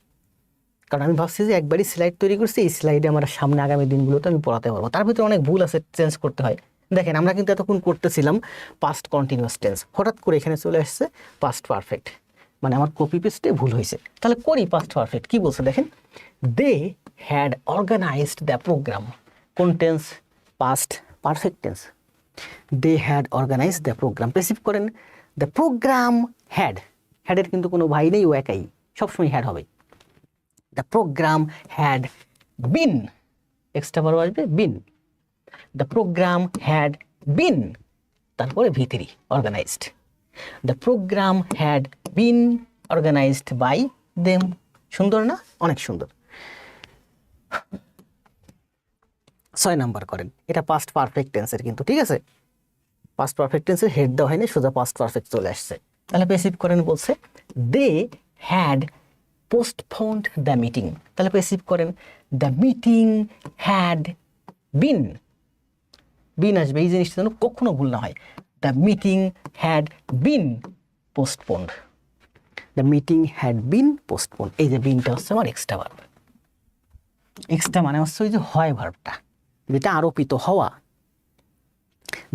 কারণ আমি ভাবছি যে একবারই স্লাইড তৈরি করছি, এই স্লাইডে আমার সামনে আগামী দিনগুলোতে আমি পড়াতে পারবো, তার ভিতরে অনেক ভুল আছে, চেঞ্জ করতে হয়। দেখেন আমরা কিন্তু এতক্ষণ করতেছিলাম পাস্ট কন্টিনিউয়াস টেন্স, হঠাৎ করে এখানে চলে আসছে পাস্ট পারফেক্ট, মানে আমার কপি পেস্টে ভুল হয়েছে, তাহলে করি পাস্ট পারফেক্ট। কি বলছে দেখেন, they had organised the programme, কোন tense? Past perfect tense, they had organised the programme, passive করেন, দ্য প্রোগ্রাম হ্যাড, হ্যাডের কিন্তু কোনো ভাই নেই, ও একাই, সবসময় হ্যাড হবে, the programme had been, extra verb আসবে been, the programme had been, তারপরে ভিতরি organised, the programme had been organised by them, সুন্দর না? অনেক সুন্দর। 6 নাম্বার করেন, এটা পাস্ট পারফেক্ট টেন্সের কিন্তু, ঠিক আছে, পাস্ট পারফেক্ট টেন্সের হেড দেওয়া হয়নি, সোজা পাস্ট পারফেক্ট চলে আসছে, তাহলে প্যাসিভ করেন, বলছে they had postponed the meeting, তাহলে প্যাসিভ করেন, the meeting had been, been আসবে, এই জিনিসটা যেন কখনো ভুল না হয়, the meeting had been postponed, the meeting had been postponed, এই যে বিনটা হচ্ছে আমার এক্সট্রা ভার্ব, এক্সট্রা মানে হচ্ছে ওই যে হয় ভার্বটা, যেটা আরোপিত হওয়া।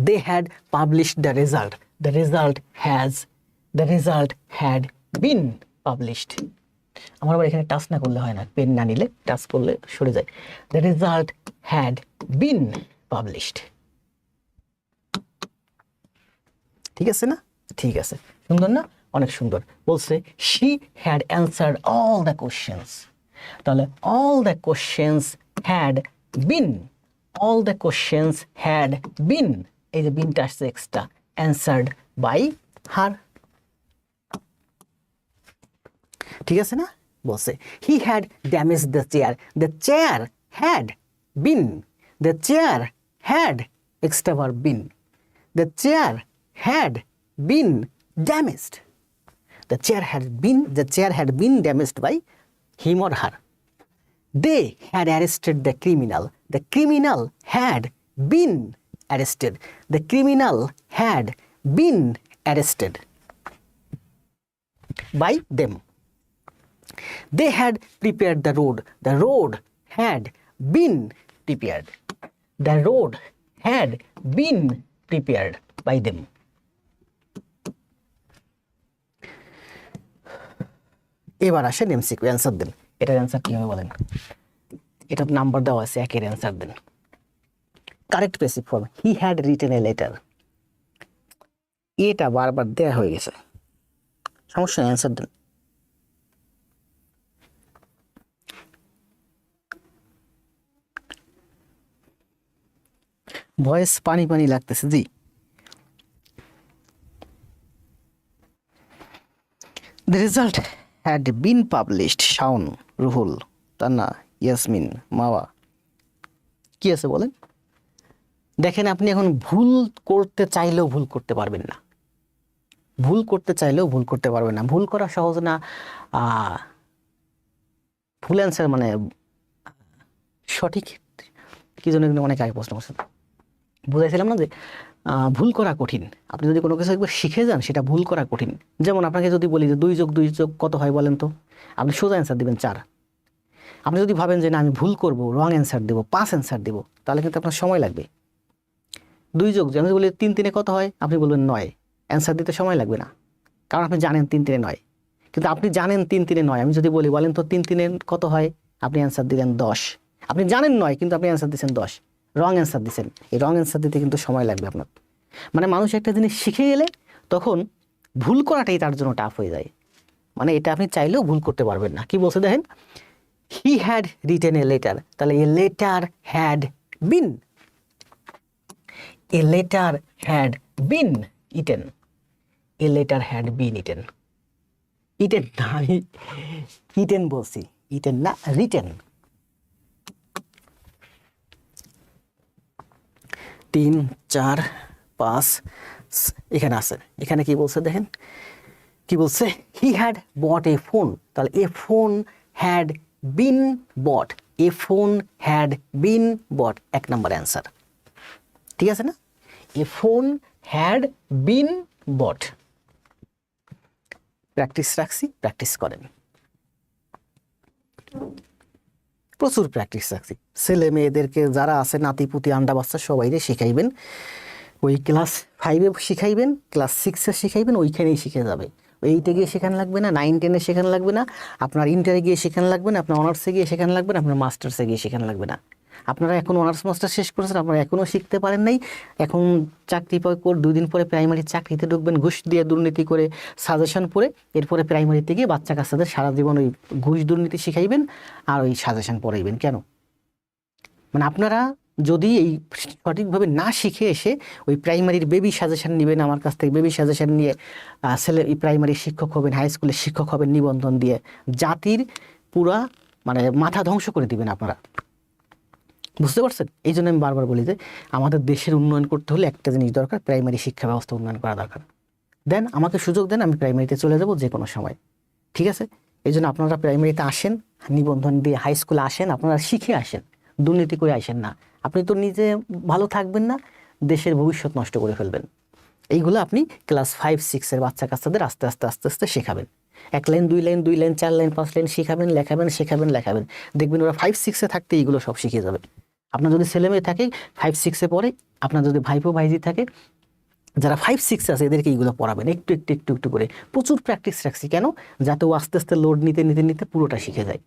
They had published the result, the result had been published, আমার আবার এখানে টাচ না করলে হয় না, পেন না নিলে টাচ করলে সরে যায়, the result had been published, ঠিক আছে না? ঠিক আছে, সুন্দর না? অনেক সুন্দর। বলছে she had answered all the questions, তাহলে all the questions had been, all the questions had been, এই যে বিনটা আসছে এক্সট্রা, অ্যান্সার্ড বাই হার, ঠিক আছে না? বলছে he had damage the chair had been, the chair had extra verb been, the chair had been damaged, the chair had been damaged by him or her, they had arrested the criminal had been arrested, the criminal had been arrested by them, they had prepared the road had been prepared, the road had been prepared by them. এবার আসেন MCQ, answer দেন, এটার answer কি হবে বলেন? এটা number দেওয়া আছে, একের অ্যান্সার দেন। Correct passive form, he had written a letter, এটা বারবার দেয়া হয়ে গেছে, সমস্যা নেই, অ্যান্সার দেন। ভয়েস পানি পানি লাগতেছে, জি। The result had been published, Shaon, Ruhul, Tanna, Yasmin, মাওয়া, কি আছে বলেন? দেখেন আপনি এখন ভুল করতে চাইলেও ভুল করতে পারবেন না, ভুল করতে চাইলেও ভুল করতে পারবেন না, ভুল করা সহজ না, ভুল অ্যান্সার মানে সঠিক কি জন্য অনেক আগে প্রশ্ন করছেন, বুঝাইছিলাম না যে ভুল করা কঠিন। আপনি যদি কোনো কিছু একবার শিখে যান সেটা ভুল করা কঠিন। যেমন আপনাকে যদি বলি যে 2+2 কত হয় বলেন তো, আপনি সোজা অ্যান্সার দিবেন 4। আপনি যদি ভাবেন যে না আমি ভুল করবো, রং অ্যান্সার দেবো, 5 অ্যান্সার দেবো, তাহলে কিন্তু আপনার সময় লাগবে। 2 যোগ আমি যদি বলি 3×3 কত হয়, আপনি বলবেন 9, অ্যান্সার দিতে সময় লাগবে না, কারণ আপনি জানেন 3×3 9। কিন্তু আপনি জানেন 3×3 9, আমি যদি বলি বলেন তো 3×3 কত হয়, আপনি অ্যান্সার দিলেন 10। আপনি জানেন 9 কিন্তু আপনি অ্যান্সার দিচ্ছেন 10, রং অ্যান্সার দিচ্ছেন। এই রং অ্যান্সার দিতে কিন্তু সময় লাগবে আপনার। মানে মানুষ একটা জিনিস শিখে গেলে তখন ভুল করাটাই তার জন্য টাফ হয়ে যায়। মানে এটা আপনি চাইলেও ভুল করতে পারবেন না। কি বলছে দেখেন, he had written a letter, তাহলে a letter had been, a letter had been eaten, a letter had been eaten. Eaten না, আমি ইটেন বলছি, ইটেন না, রিটেন। 3 4 5 এখানে আছে। এখানে কি বলছে দেখেন, কি বলছে, he had bot a phone, তাহলে a phone had been bought, a phone had been bought, 1 number answer. ঠিক আছে না, a phone had been bought. Practice রাখছি, প্র্যাকটিস করেন, প্রচুর প্র্যাকটিস রাখছি। ছেলে মেয়েদেরকে যারা আছে, নাতিপুতি আন্ডা বাচ্চা সবাইরে শিখাইবেন, ওই ক্লাস 5-এ শিখাইবেন, ক্লাস 6-এ শিখাইবেন, ওইখানেই শিখে যাবে। 8-এ গিয়ে শেখানো লাগবে না, 9-10-এ শেখানো লাগবে না, আপনার ইন্টারে গিয়ে শেখানো লাগবে না, আপনার অনার্সে গিয়ে শেখানো লাগবে না, আপনার মাস্টার্সে গিয়ে শেখানো লাগবে না। আপনারা এখন অনার্স মাস্টার শেষ করেছেন, আপনারা এখনও শিখতে পারেন নাই, এখন চাকরি পাওয়ার 2 দিন পরে প্রাইমারি চাকরিতে ঢুকবেন, ঘুষ দিয়ে দুর্নীতি করে সাজেশন পড়ে, এরপরে প্রাইমারিতে গিয়ে বাচ্চা কাচ্চাদের সারা জীবন ওই ঘুষ দুর্নীতি শিখাইবেন আর ওই সাজেশন পড়াইবেন। কেন? মানে আপনারা যদি এই সঠিকভাবে না শিখে এসে ওই প্রাইমারির বেবি সাজেশন নেবেন আমার কাছ থেকে, বেবি সাজেশন নিয়ে ছেলে প্রাইমারি শিক্ষক হবেন, হাই স্কুলের শিক্ষক হবেন নিবন্ধন দিয়ে, জাতির পুরা মানে মাথা ধ্বংস করে দিবেন আপনারা। বুঝতে পারছেন? এই জন্য আমি বারবার বলি যে আমাদের দেশের উন্নয়ন করতে হলে একটা জিনিস দরকার, প্রাইমারি শিক্ষা ব্যবস্থা উন্নয়ন করা দরকার। দেন আমাকে সুযোগ দেন, আমি প্রাইমারিতে চলে যাব যে কোনো সময়। ঠিক আছে? এই জন্য আপনারা প্রাইমারিতে আসেন, নিবন্ধন দিয়ে হাই স্কুলে আসেন, আপনারা শিখে আসেন, দুর্নীতি করে আসেন না। আপনি তো নিজে ভালো থাকবেন না, দেশের ভবিষ্যৎ নষ্ট করে ফেলবেন। এইগুলো আপনি ক্লাস 5-6-এর বাচ্চা কাচ্চাদের আস্তে আস্তে আস্তে আস্তে শেখাবেন। 1 line 2 line 2 line 4 line 5 line শেখাবেন, লেখাবেন। দেখবেন ওরা 5-6-এ থাকতে এইগুলো সব শিখে যাবে। আপনার যদি ছেলে মেয়ে থাকে 5-6-এ পড়ে, আপনার যদি ভাইপো ভাইজি থাকে যারা 5-6 আছে, এদেরকে এইগুলো পড়াবেন একটু একটু একটু একটু করে। প্রচুর প্র্যাকটিস রাখছি, কেন? যাতে ও আস্তে আস্তে লোড নিতে নিতে নিতে পুরোটা শিখে যায়।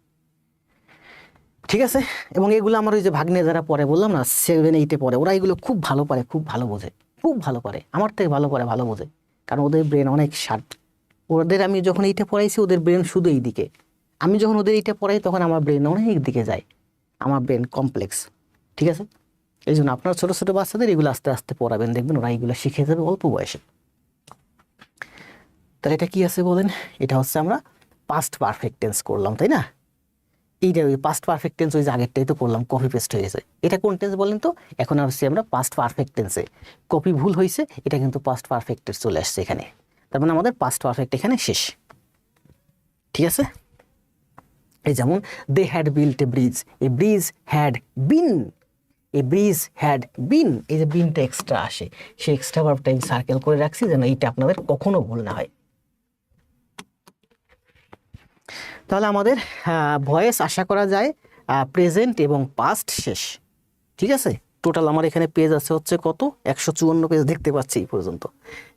ঠিক আছে? এবং এগুলো আমার ওই যে ভাগ্নে যারা পড়ে বললাম না, 7-8-এ পড়ে, ওরা এগুলো খুব ভালো পারে, খুব ভালো বোঝে, খুব ভালো পারে, আমার থেকে ভালো পারে, ভালো বোঝে, কারণ ওদের ব্রেন অনেক শার্প। ওদের আমি যখন এইটা পড়াইছি ওদের ব্রেন শুধু এই দিকে, আমি যখন ওদের এইটা পড়াই তখন আমার ব্রেন অনেক দিকে যায়, আমার ব্রেন কমপ্লেক্স। ঠিক আছে? এই জন্য আপনার ছোটো ছোটো বাচ্চাদের এগুলো আস্তে আস্তে পড়াবেন, দেখবেন ওরা এগুলো শিখে যাবে অল্প বয়সে। তাহলে এটা কি আছে বলেন? এটা হচ্ছে আমরা পাস্ট পারফেক্ট টেন্স করলাম, তাই না? এইটা ওই পাস্ট পারফেক্ট টেন্স ওই যে আগেরটাই তো করলাম, কপি পেস্ট হয়ে গেছে। এটা কোন টেন্স বলেন তো? এখন আসছি আমরা পাস্ট পারফেক্ট টেন্সে। কপি ভুল হয়েছে, এটা কিন্তু পাস্ট পারফেক্টে চলে আসছে এখানে, তার মানে আমাদের পাস্ট পারফেক্ট এখানে শেষ। ঠিক আছে? এই যেমন they had built a bridge, a bridge had been, a bridge had been, এই যে বিনটা এক্সট্রা আসে, সেই এক্সট্রা ভার্বটা আমি সার্কেল করে রাখছি যেন এইটা আপনাদের কখনো ভুল না হয়। তাহলে আমাদের ভয়েস আশা করা যায় প্রেজেন্ট এবং পাস্ট শেষ। ঠিক আছে? টোটাল আমার এখানে পেজ আছে হচ্ছে কত, 154 পেজ দেখতে পাচ্ছি এই পর্যন্ত।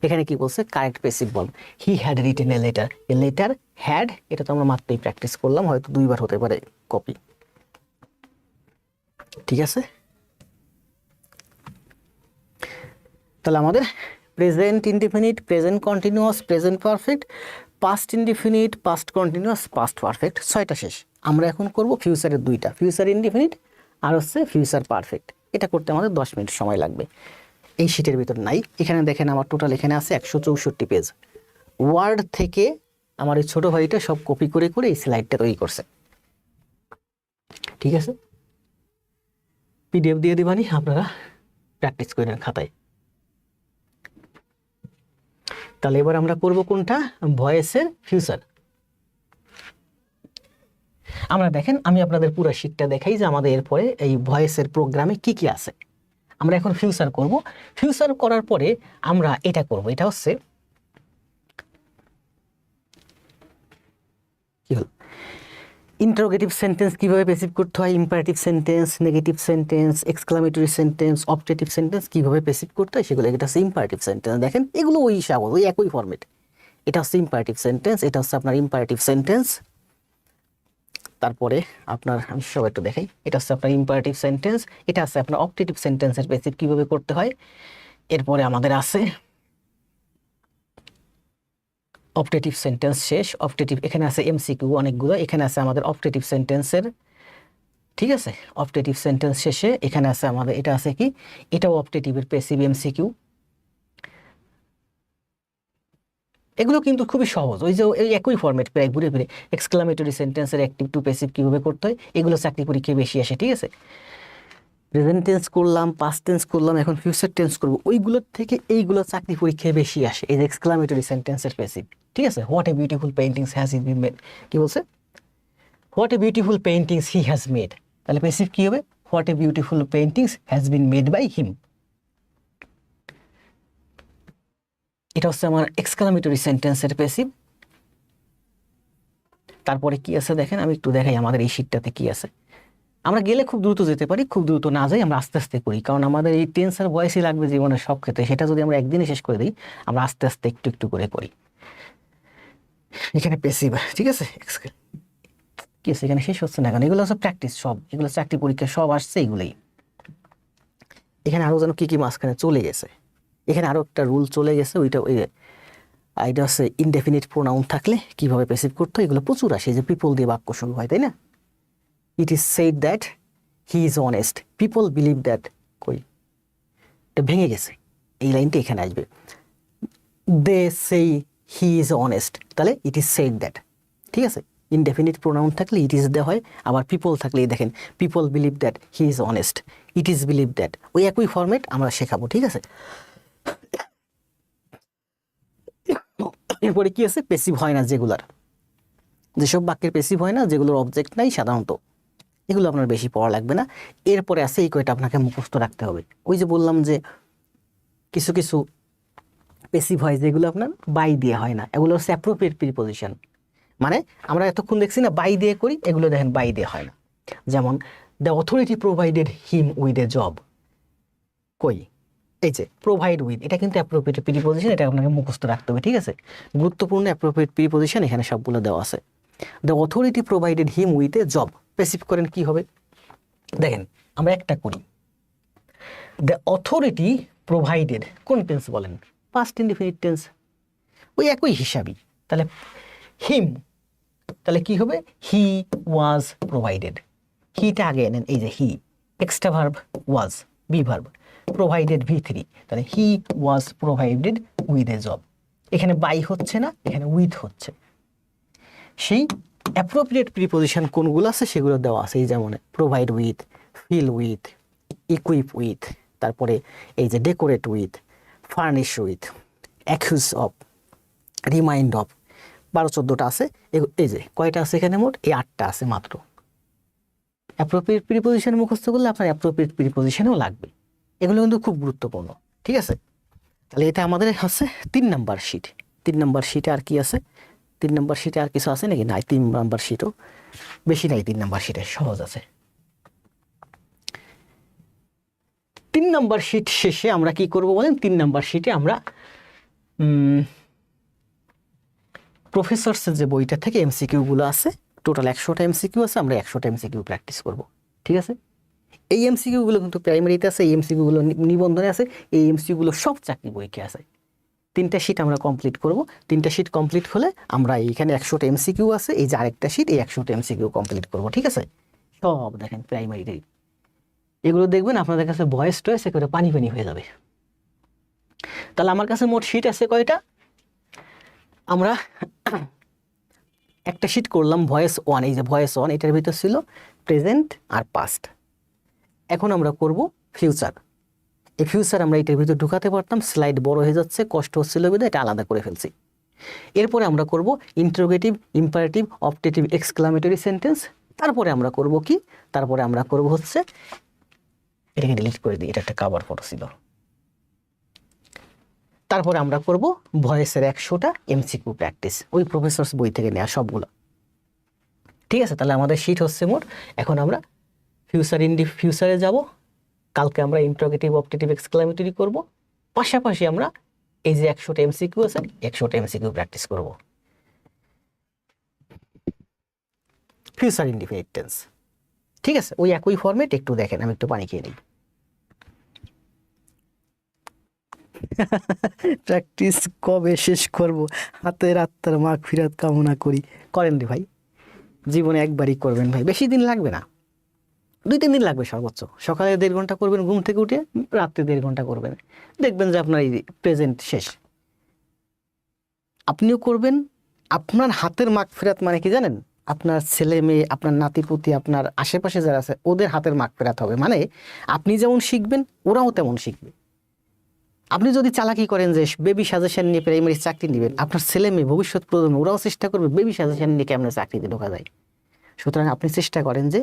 এখানে কি বলছে? Correct passive ball, he had written a letter, A letter had, এটা তো আমরা মাত্রই প্র্যাকটিস করলাম, হয়তো 2বার হতে পারে কপি। ঠিক আছে? তাহলে আমাদের present indefinite, present continuous, present perfect, past indefinite, past continuous, past perfect, 6টা শেষ। আমরা এখন করব ফিউচারের 2টা, ফিউচার ইনডিফিনিট আর হচ্ছে ফিউচার পারফেক্ট। এটা করতে আমাদের 10 মিনিট সময় লাগবে। এই শীটের ভিতর নাই, এখানে দেখেন আমার টোটাল এখানে আছে 164 পেজ। ওয়ার্ড থেকে আমার এই ছোটো ভাইটা সব কপি করে করে এই স্লাইডটা তৈরি করছে। ঠিক আছে? পিডিএফ দিয়ে দিবানি, আপনারা প্র্যাকটিস করে নেন খাতায়। তাহলে এবার আমরা করব কোনটা? ভয়েসের ফিউচার। আমরা দেখেন, আমি আপনাদের পুরো শীটটা দেখাই যে আমাদের এরপরে এই ভয়েসের প্রোগ্রামে কি কি আছে। আমরা এখন ফিউচার করব। ফিউচার করার পরে আমরা এটা করব, এটা হচ্ছে কি হল ইন্টারোগেটিভ সেন্টেন্স কিভাবে প্যাসিভ করতে হয়, imperative sentence, negative sentence, exclamatory sentence, objective sentence কিভাবে প্যাসিভ করতে হয় সেগুলো। এটা হচ্ছে ইম্পারেটিভ সেন্টেন্স। দেখেন এগুলো ওই হিসাব, ওই একই ফরম্যাট। এটা হচ্ছে ইম্পারেটিভ সেন্টেন্স, এটা হচ্ছে আপনার ইম্পারেটিভ সেন্টেন্স। তারপরে আপনার আমি সব একটু দেখাই, এটা হচ্ছে আপনার ইম্পারেটিভ সেন্টেন্স, এটা আছে আপনার অবজেক্টিভ সেন্টেন্সের প্যাসিভ কিভাবে করতে হয়। এরপরে আমাদের আছে অবজেক্টিভ সেন্টেন্স শেষ। অবজেক্টিভ এখানে আছে এমসিকিউ অনেকগুলো, এখানে আছে আমাদের অবজেক্টিভ সেন্টেন্সের, ঠিক আছে। অবজেক্টিভ সেন্টেন্স শেষে এখানে আছে আমাদের এটা আছে কি, এটাও অবজেক্টিভের প্যাসিভ এমসিকিউ। এগুলো কিন্তু খুবই সহজ, ওই যে এই একই ফরম্যাট প্রায় ঘুরে ফিরে। এক্সক্লামেটরি সেন্টেন্সের অ্যাক্টিভ টু প্যাসিভ কিভাবে করতে হয় এগুলো চাকরি পরীক্ষায় বেশি আসে, ঠিক আছে। প্রেজেন্ট টেন্স করলাম, পাস্ট টেন্স করলাম, এখন ফিউচার টেন্স করব, ওইগুলোর থেকে এইগুলো চাকরি পরীক্ষায় বেশি আসে, এই যে এক্সক্লামেটরি সেন্টেন্সের প্যাসিভ, ঠিক আছে। What a beautiful paintings has he been made, কি বলছে, what a beautiful paintings he has made, তাহলে প্যাসিভ কি হবে, what a beautiful paintings has been made by him. এটা হচ্ছে আমার এক্সক্লামেটরি সেন্টেন্সের প্যাসিভ। তারপরে কি আছে দেখেন, আমি একটু দেখাই আমাদের এই শীটটাতে কি আছে। আমরা গেলে খুব দ্রুত যেতে পারি, খুব দ্রুত না যাই, আমরা আস্তে আস্তে করি, কারণ আমাদের এই টেন্স আর ভয়েসই লাগবে জীবনের সব ক্ষেত্রে। সেটা যদি আমরা একদিনে শেষ করে দিই, আমরা আস্তে আস্তে একটু একটু করে করি। এখানে প্যাসিভ, ঠিক আছে, কি আছে এখানে শেষ হচ্ছে না কেন, এগুলো হচ্ছে প্র্যাকটিস, সব এগুলো চাকরি পরীক্ষা সব আসছে এগুলোই। এখানে আরো যেন কি কি মাঝখানে চলে গেছে, এখানে আরো একটা রুল চলে গেছে, ওইটা ওই এটা হচ্ছে ইনডেফিনিট প্রোনাউন থাকলে কিভাবে প্যাসিভ করতে হয়, এগুলো প্রচুর আসে, যে পিপল দিয়ে বাক্য শুরু হয়, তাই না। It is said that he is honest, people believe that, কই এটা ভেঙে গেছে, এই লাইনটা এখানে আসবে। দে সেই হি ইজ অনেস্ট, তাহলে ইট ইজ সেড দ্যাট, ঠিক আছে। ইনডেফিনিট প্রোনাউন থাকলে ইট ইজ দেওয়া হয়, আবার পিপল থাকলে দেখেন people believe that he is honest, it is believe that, ওই একই ফরম্যাট আমরা শেখাবো, ঠিক আছে। এরপরে কি আছে, প্যাসিভ হয় না যেগুলার, যেসব বাক্যের প্যাসিভ হয় না, যেগুলোর অবজেক্ট নাই সাধারণত, এগুলো আপনার বেশি পড়া লাগবে না। এরপরে আছে এই কয়টা আপনাকে মুখস্থ রাখতে হবে। ওই যে বললাম যে কিছু কিছু প্যাসিভ হয় যেগুলো আপনার বাই দিয়ে হয় না, এগুলো হচ্ছে অ্যাপ্রোপ্রিয়েট প্রিপোজিশন। মানে আমরা এতক্ষণ দেখছি না বাই দিয়ে করি, এগুলো দেখেন বাই দিয়ে হয় না। যেমন the authority provided him with a job, কই এই যে প্রোভাইড উইথ, এটা কিন্তু অ্যাপ্রোপ্রিয়েট প্রিপোজিশন, এটা আপনাকে মুখস্থ রাখতে হবে, ঠিক আছে। গুরুত্বপূর্ণ অ্যাপ্রোপ্রিয়েট প্রিপোজিশন এখানে সবগুলো দেওয়া আছে। The authority provided him with a job, passive করেন কি হবে, দেখেন আমরা একটা করি, দ্য অথরিটি প্রোভাইডেড, কোন টেন্স বলেন, পাস্ট ইনডিফিনিট টেন্স, ওই একই হিসাবই। তাহলে হিম, তাহলে কি হবে, হি ওয়াজ প্রোভাইডেড, হিটা আগে এনেন, এই যে he, extra verb was, be verb, provided V3, তাহলে he was provided with a job. এখানে বাই হচ্ছে না, এখানে উইথ হচ্ছে। সেই অ্যাপ্রোপ্রিয়েট প্রিপোজিশন কোনগুলো আছে সেগুলো দেওয়া আছে, এই যেমন provide with, fill with, equip with, তারপরে এই যে decorate with, furnish with, accuse of, remind of, 12-14টা আছে। এই যে কয়টা আছে এখানে, মোট এই 8টা আছে মাত্র। অ্যাপ্রোপ্রিয়েট প্রিপোজিশন মুখস্থ করলে আপনার অ্যাপ্রোপ্রিয়েট প্রিপোজিশনও লাগবে, এগুলো কিন্তু খুব গুরুত্বপূর্ণ, ঠিক আছে। তাহলে এটা আমাদের হচ্ছে 3 নাম্বার শিট। 3 নাম্বার শিটে আর কি আছে, 3 নাম্বার শিটে আর কিছু আছে নাকি, নাই 3 নাম্বার শিটও বেশি নাই, 3 নাম্বার শিটে সহজ আছে। 3 নাম্বার শিট শেষে আমরা কি করব বলেন, 3 নাম্বার শিটে আমরা প্রফেসরসের যে বইটা থেকে এমসিকিউ গুলো আছে, টোটাল 100টা এমসিকিউ আছে, আমরা 100টা এমসিকিউ প্র্যাকটিস করব, ঠিক আছে। এই এমসিকিউ গুলো কিন্তু প্রাইমারিতে আছে, এই এমসিকিউ গুলো নিবন্ধনে আছে, এই এমসিকিউ গুলো সব চাকরি পরীক্ষায় আছে। 3টা শিট আমরা কমপ্লিট করব। 3টা শিট কমপ্লিট হলে আমরা এইখানে 100টা এমসিকিউ আছে, এই যে আরেকটা শিট, এই 100টা এমসিকিউ কমপ্লিট করব, ঠিক আছে। সব দেখেন প্রাইমারিতে, এগুলো দেখবেন আপনাদের কাছে ভয়েস টয়েস একেবারে পানি পানি হয়ে যাবে। তাহলে আমার কাছে মোট শিট আছে কয়টা, আমরা একটা শিট করলাম ভয়েস 1, এই যে ভয়েস 1, এটার ভিতর ছিল প্রেজেন্ট আর পাস্ট। এখন আমরা করব ফিউচার। এই ফিউচার আমরা এটার ভিতর ঢুকাতে পারতাম, স্লাইড বড় হয়ে যাচ্ছে, কষ্ট হচ্ছিল বিধায় এটা আলাদা করে ফেলছি। এরপরে আমরা করব interrogative, imperative, objective, exclamatory sentence. তারপরে আমরা করব কি, তারপরে আমরা করব হচ্ছে এটাকে ডিলিট করে দিই, এটা একটা কাভার ফটো ছিল। তারপরে আমরা করব ভয়েসের 100টা এমসিকিউ প্র্যাকটিস, ওই প্রফেসরস বই থেকে নেওয়া সবগুলো। ঠিক আছে, তাহলে আমাদের শীট হচ্ছে মোট। এখন আমরা ফিউচারে যাব। কালকে আমরা ইন্টারোগেটিভ, অপটেটিভ, এক্সক্লামেটরি করব। পাশাপাশি আমরা এই যে 100টা এমসিকিউ আছে, 100টা এমসিকিউ প্র্যাকটিস করব। ফিউচার ইনডিফিনিট টেন্স, ঠিক আছে, ওই একই ফরম্যাট। একটু দেখেন, আমি একটু পানি খেয়ে নিই। প্র্যাকটিস কবে শেষ করব? হাতের আত্মার মাগফিরাত কামনা করি। করেন রে ভাই, জীবনে একবারই করবেন ভাই, বেশি দিন লাগবে না, 2-3 দিন লাগবে সর্বোচ্চ। সকালে 1.5 ঘন্টা করবেন ঘুম থেকে উঠে, রাত্রে 1.5 ঘন্টা করবেন, দেখবেন যে আপনার এই প্রেজেন্ট শেষ। আপনিও করবেন। আপনার হাতের মাগফিরাত মানে কি জানেন? আপনার ছেলে মেয়ে, আপনার নাতিপুতি, আপনার আশেপাশে যারা আছে ওদের হাতের মাগফিরাত হবে। মানে আপনি যেমন শিখবেন ওরাও তেমন শিখবে। আপনি যদি চালাকি করেন যে বেবি সাজেশন নিয়ে প্রাইমারি চাকরি নেবেন, আপনার ছেলে মেয়ে, ভবিষ্যৎ প্রজন্ম ওরাও চেষ্টা করবে বেবি সাজেশন নিয়ে কেমন চাকরিতে ঢোকা যায়। সুতরাং আপনি চেষ্টা করেন যে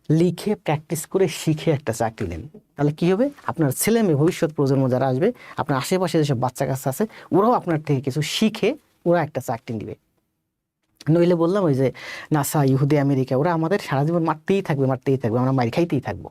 লিখে প্র্যাকটিস করে শিখে একটা চাকরি নেন। তাহলে কি হবে? আপনার ছেলে মেয়ে, ভবিষ্যৎ প্রজন্ম যারা আসবে, আপনার আশেপাশে যেসব বাচ্চা কাচ্চা আছে ওরাও আপনার থেকে কিছু শিখে ওরা একটা চাকরি নেবে। নইলে বললাম ওই যে নাসা, ইহুদি, আমেরিকা, ওরা আমাদের সারা জীবন মারতেই থাকবে, আমরা মার খাইতেই থাকবো।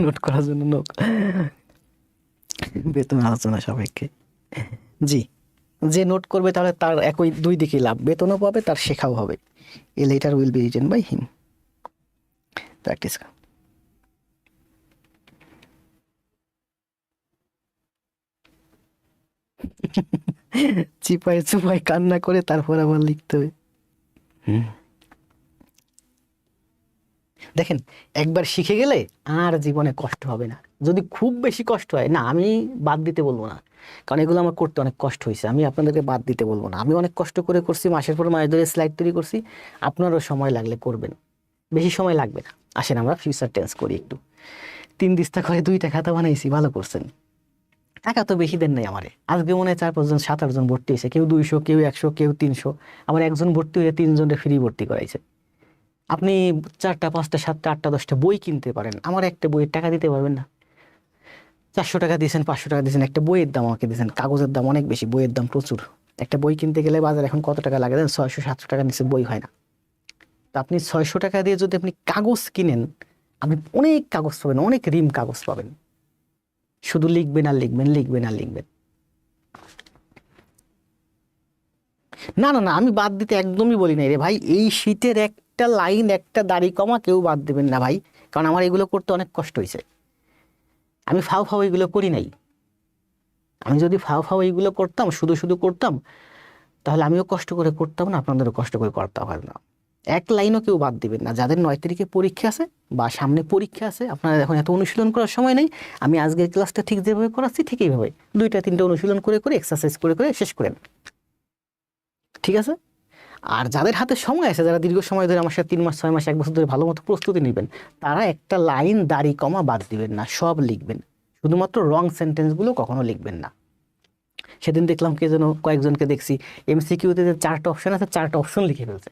নোট করার জন্য নোক বেতন আলোচনা সাপেক্ষে। জি, যে নোট করবে তাহলে তার একই 2 দিকেই লাভ, বেতনও পাবে, তার শেখাও হবে। A letter will be written by him. Practice. চিপায় চুপায় কান্না করে তারপর আবার লিখতে হবে। দেখেন, একবার শিখে গেলে আর জীবনে কষ্ট হবে না। যদি খুব বেশি কষ্ট হয় না, আমি বাদ দিতে বলবো না, কারণ এগুলো আমার করতে অনেক কষ্ট হয়েছে। আমি আপনাদেরকে বাদ দিতে বলবো না, আমি অনেক কষ্ট করে করছি, মাসের পর মাস ধরে স্লাইড তৈরি করছি। আপনারও সময় লাগলে করবেন, বেশি সময় লাগবে না। আসেন আমরা ফিউচার টেন্স করি একটু। 3 দিস্তা করে 2টা খাতা বানাইছি, ভালো করছেন। টাকা তো বেশি দেন নাই আমারে, আজকে মনে হয় 4-5 জন 7-8 জন ভর্তি হয়েছে, কেউ 200, কেউ 100, কেউ 300। আমার একজন ভর্তি হয়ে 3 জনের ফ্রি ভর্তি করাইছে। আপনি 4টা 5টা 7টা 8টা 10টা বই কিনতে পারেন, আমার একটা বইয়ের টাকা দিতে পারবেন না। 400 টাকা দিয়েছেন, 500 টাকা দিয়েছেন, একটা বইয়ের দাম আমাকে দিয়েছেন, কাগজের দাম অনেক বেশি, বইয়ের দাম প্রচুর। একটা বই কিনতে গেলে বাজার এখন কত টাকা লাগে দেন? 600-700 টাকা নিচে বই হয় না। তো আপনি 600 টাকা দিয়ে যদি আপনি কাগজ কিনেন, আপনি অনেক কাগজ পাবেন, অনেক রিম কাগজ পাবেন। শুধু লিখবেন আর লিখবেন, লিখবেন আর লিখবেন। না না না, আমি বাদ দিতে একদমই বলি নাই রে ভাই। এই শীটের একটা লাইন, একটা দাড়ি কমা কেউ বাদ দেবেন না ভাই, কারণ আমার এগুলো করতে অনেক কষ্ট হয়েছে। আমি ফাও ফাও এগুলো করি নাই। আমি যদি ফাও ফাও এইগুলো করতাম, শুধু শুধু করতাম, তাহলে আমিও কষ্ট করে করতাম না, আপনাদেরও কষ্ট করে করতে হবে না। এক লাইনও কেউ বাদ দিবেন না। যাদের 9 তারিখে পরীক্ষা আছে বা সামনে পরীক্ষা আছে, আপনারা এখন এত অনুশীলন করার সময় নেই। আমি আজকের ক্লাসটা ঠিক যেভাবে করাচ্ছি ঠিক এইভাবে 2টা 3টা অনুশীলন করে করে এক্সারসাইজ করে করে শেষ করেন, ঠিক আছে? আর যাদের হাতে সময় আছে, যারা দীর্ঘ সময় ধরে আমার সাথে 3 মাস 6 মাস 1 বছর ধরে ভালো মতো প্রস্তুতি নেবেন, তারা একটা লাইন দাড়ি কমা বাদ দিবেন না, সব লিখবেন। শুধুমাত্র রং সেন্টেন্সগুলো কখনো লিখবেন না। সেদিন দেখলাম কে যেন, কয়েকজনকে দেখছি এমসিকিউতে যে 4টা অপশন আছে, 4টা অপশন লিখে ফেলছে।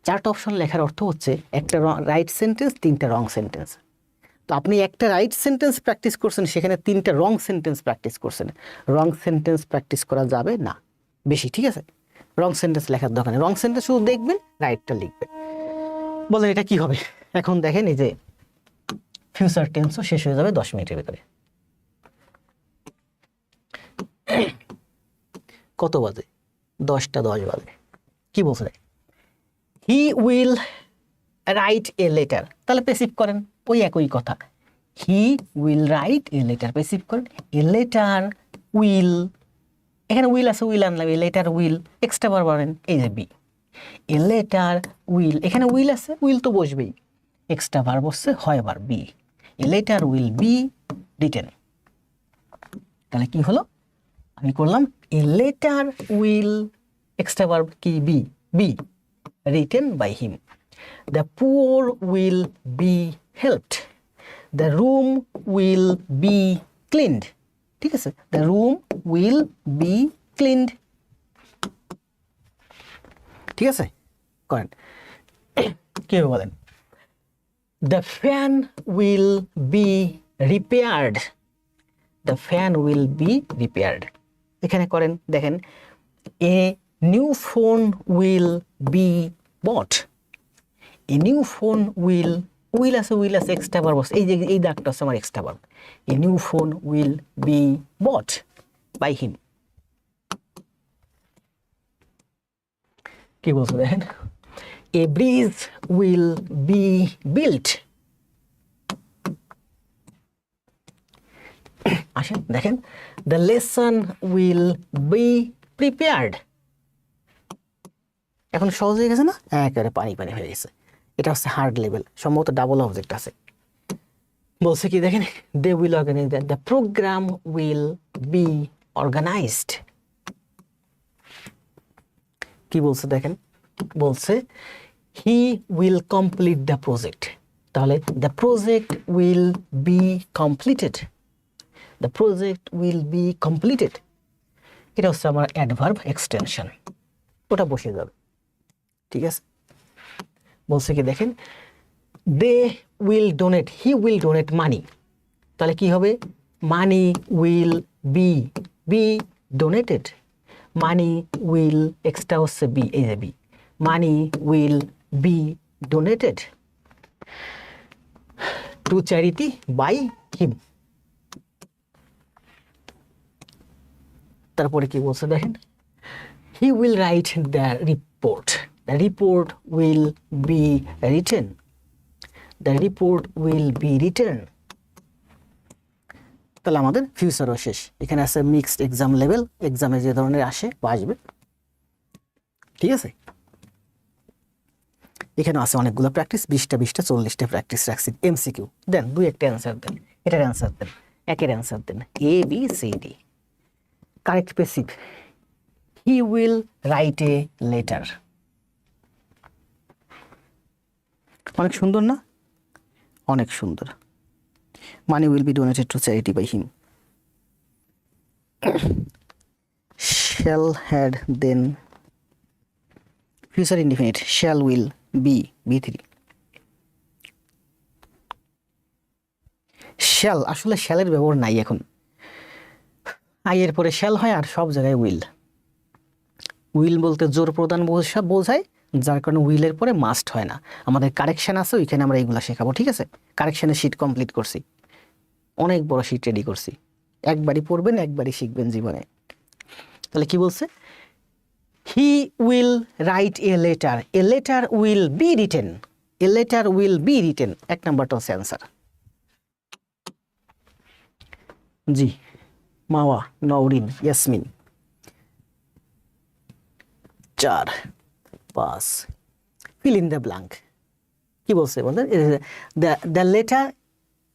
4টা অপশন লেখার অর্থ হচ্ছে একটা রাইট সেন্টেন্স, 3টা রং সেন্টেন্স। তো আপনি একটা রাইট সেন্টেন্স প্র্যাকটিস করছেন, সেখানে 3টা রং সেন্টেন্স প্র্যাকটিস করছেন। রং সেন্টেন্স প্র্যাকটিস করা যাবে না বেশি, ঠিক আছে? রং সেন্টেন্স লেখার দরকার নেই, রং সেন্টেন্স শুধু দেখবেন, রাইটটা লিখবেন। বলেন এটা কি হবে? এখন দেখেন, এই যে ফিউচার টেন্সও শেষ হয়ে যাবে 10 মিনিটের ভিতরে। কত বাজে? 10টা 10 বাজে। কি বলছে? He will write a letter. তাহলে পেসিভ করেন, ওই একই কথা। He will write a letter, passive করেন। এ লেটার উইল, এখানে উইল আছে, উইল আনলাম। এ লেটার উইল, এক্সট্রা বার বাড়েন, এই যে বি। এ লেটার উইল, এখানে উইল আছে, উইল তো বসবেই, এক্সট্রা বার বসছে, হয় বার be. A letter will be written. তাহলে কি হলো? আমি করলাম a letter will, extra verb কি? B, be written by him. The poor will be helped, the room will be cleaned, ঠিক আছে, the room will be cleaned, ঠিক আছে, করেন কি হবে বলেন, the fan will be repaired, the fan will be repaired, এখানে করেন দেখেন, a new phone will be bought, a new phone will, will আছে এক্সট্রা ভার্ব আছে, এই যে এই দাগটা আছে আমার extra verb, a new phone will be bot by him, কি বলছো দেখেন, এ ব্রিজ উইল বি বিল্ট, আসেন দেখেন, the lesson will be prepared, এখন সহজ হয়ে গেছে না, একেবারে পানি পানি হয়ে গেছে, এটা হচ্ছে হার্ড লেভেল, সম্ভবত ডাবল অবজেক্ট আছে, বলছে কি দেখেন, they will organise, the programme will be organised, কি বলছে দেখেন, বলছে he will complete the project, তাহলে the project will be completed, the project will be completed, এটা হচ্ছে আমার অ্যাডভার্ব এক্সটেনশন, ওটা বসে যাবে, ঠিক আছে, বলছে কি দেখেন, they will donate, he will donate money, তাহলে কি হবে, money will be be donated, money will extra হচ্ছে বি, এই যে be, money will be donated to charity by him, তারপরে কি বলছে দেখেন, he will write the report, the report will be written, the report will be written, তাহলে আমাদের ফিউচারও শেষ, এখানে আছে মিক্সড এক্সাম লেভেল, এক্সামে যে ধরনের আসে বা আসবে, ঠিক আছে, এখানে আছে অনেকগুলো প্র্যাকটিস, 20টা 40টা প্র্যাকটিস রাখছি, এমসিকিউ দেন, দুই একটা অ্যান্সার দেন, এটার অ্যান্সার দেন, একের অ্যান্সার দেন, A B C D, correct passive, he will write a letter, অনেক সুন্দর না, অনেক সুন্দর, money will be donated to charity by him, shall had দেন, future indefinite, shall will be বি3, শ্যাল, আসলে শ্যালের ব্যবহার নাই এখন, আই এর পরে শ্যাল হয় আর সব জায়গায় উইল, উইল বলতে জোর প্রদান বোঝায়, যার কারণে উইলের পরে মাস্ট হয় না, আমাদের কারেকশন আছে ওইখানে আমরা এইগুলা শেখাবো, ঠিক আছে, কারেকশনের শিট কমপ্লিট করছি, অনেক বড় শিট রেডি করছি, একবারই পড়বেন একবারই শিখবেন জীবনে, তাহলে কি বলছে, he will write a letter will be written, a letter will be written, এক নাম্বারটা হচ্ছে answer, G, Mawa, Nowrin, Yasmin, 4 5, fill in the blank, কি বলছে বলতে, the letter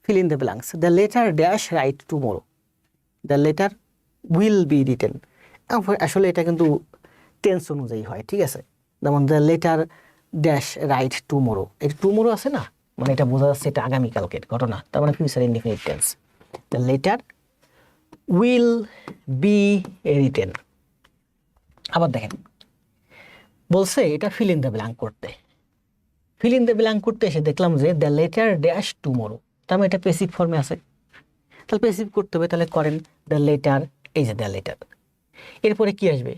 fill in the blanks, the letter dash right tomorrow, the letter will be written, আসলে এটা কিন্তু tense অনুযায়ী হয়, ঠিক আছে, যেমন the letter dash right tomorrow, এই টুমোরো আছে না, মানে এটা বোঝা যাচ্ছে এটা আগামীকালকের ঘটনা, তার মানে future indefinite tense, the letter will be written, আবার দেখেন বলছে এটা ফিল ইন দ্য ব্ল্যাঙ্ক করতে, ফিল ইন দ্য ব্ল্যাঙ্ক করতে এসে দেখলাম যে দ্য লেটার ড্যাশ টুমোরো, তার মানে এটা প্যাসিভ ফর্মে আছে, তাহলে প্যাসিভ করতে হবে, তাহলে করেন দ্য লেটার, এই যে দ্য লেটার, এরপরে কি আসবে,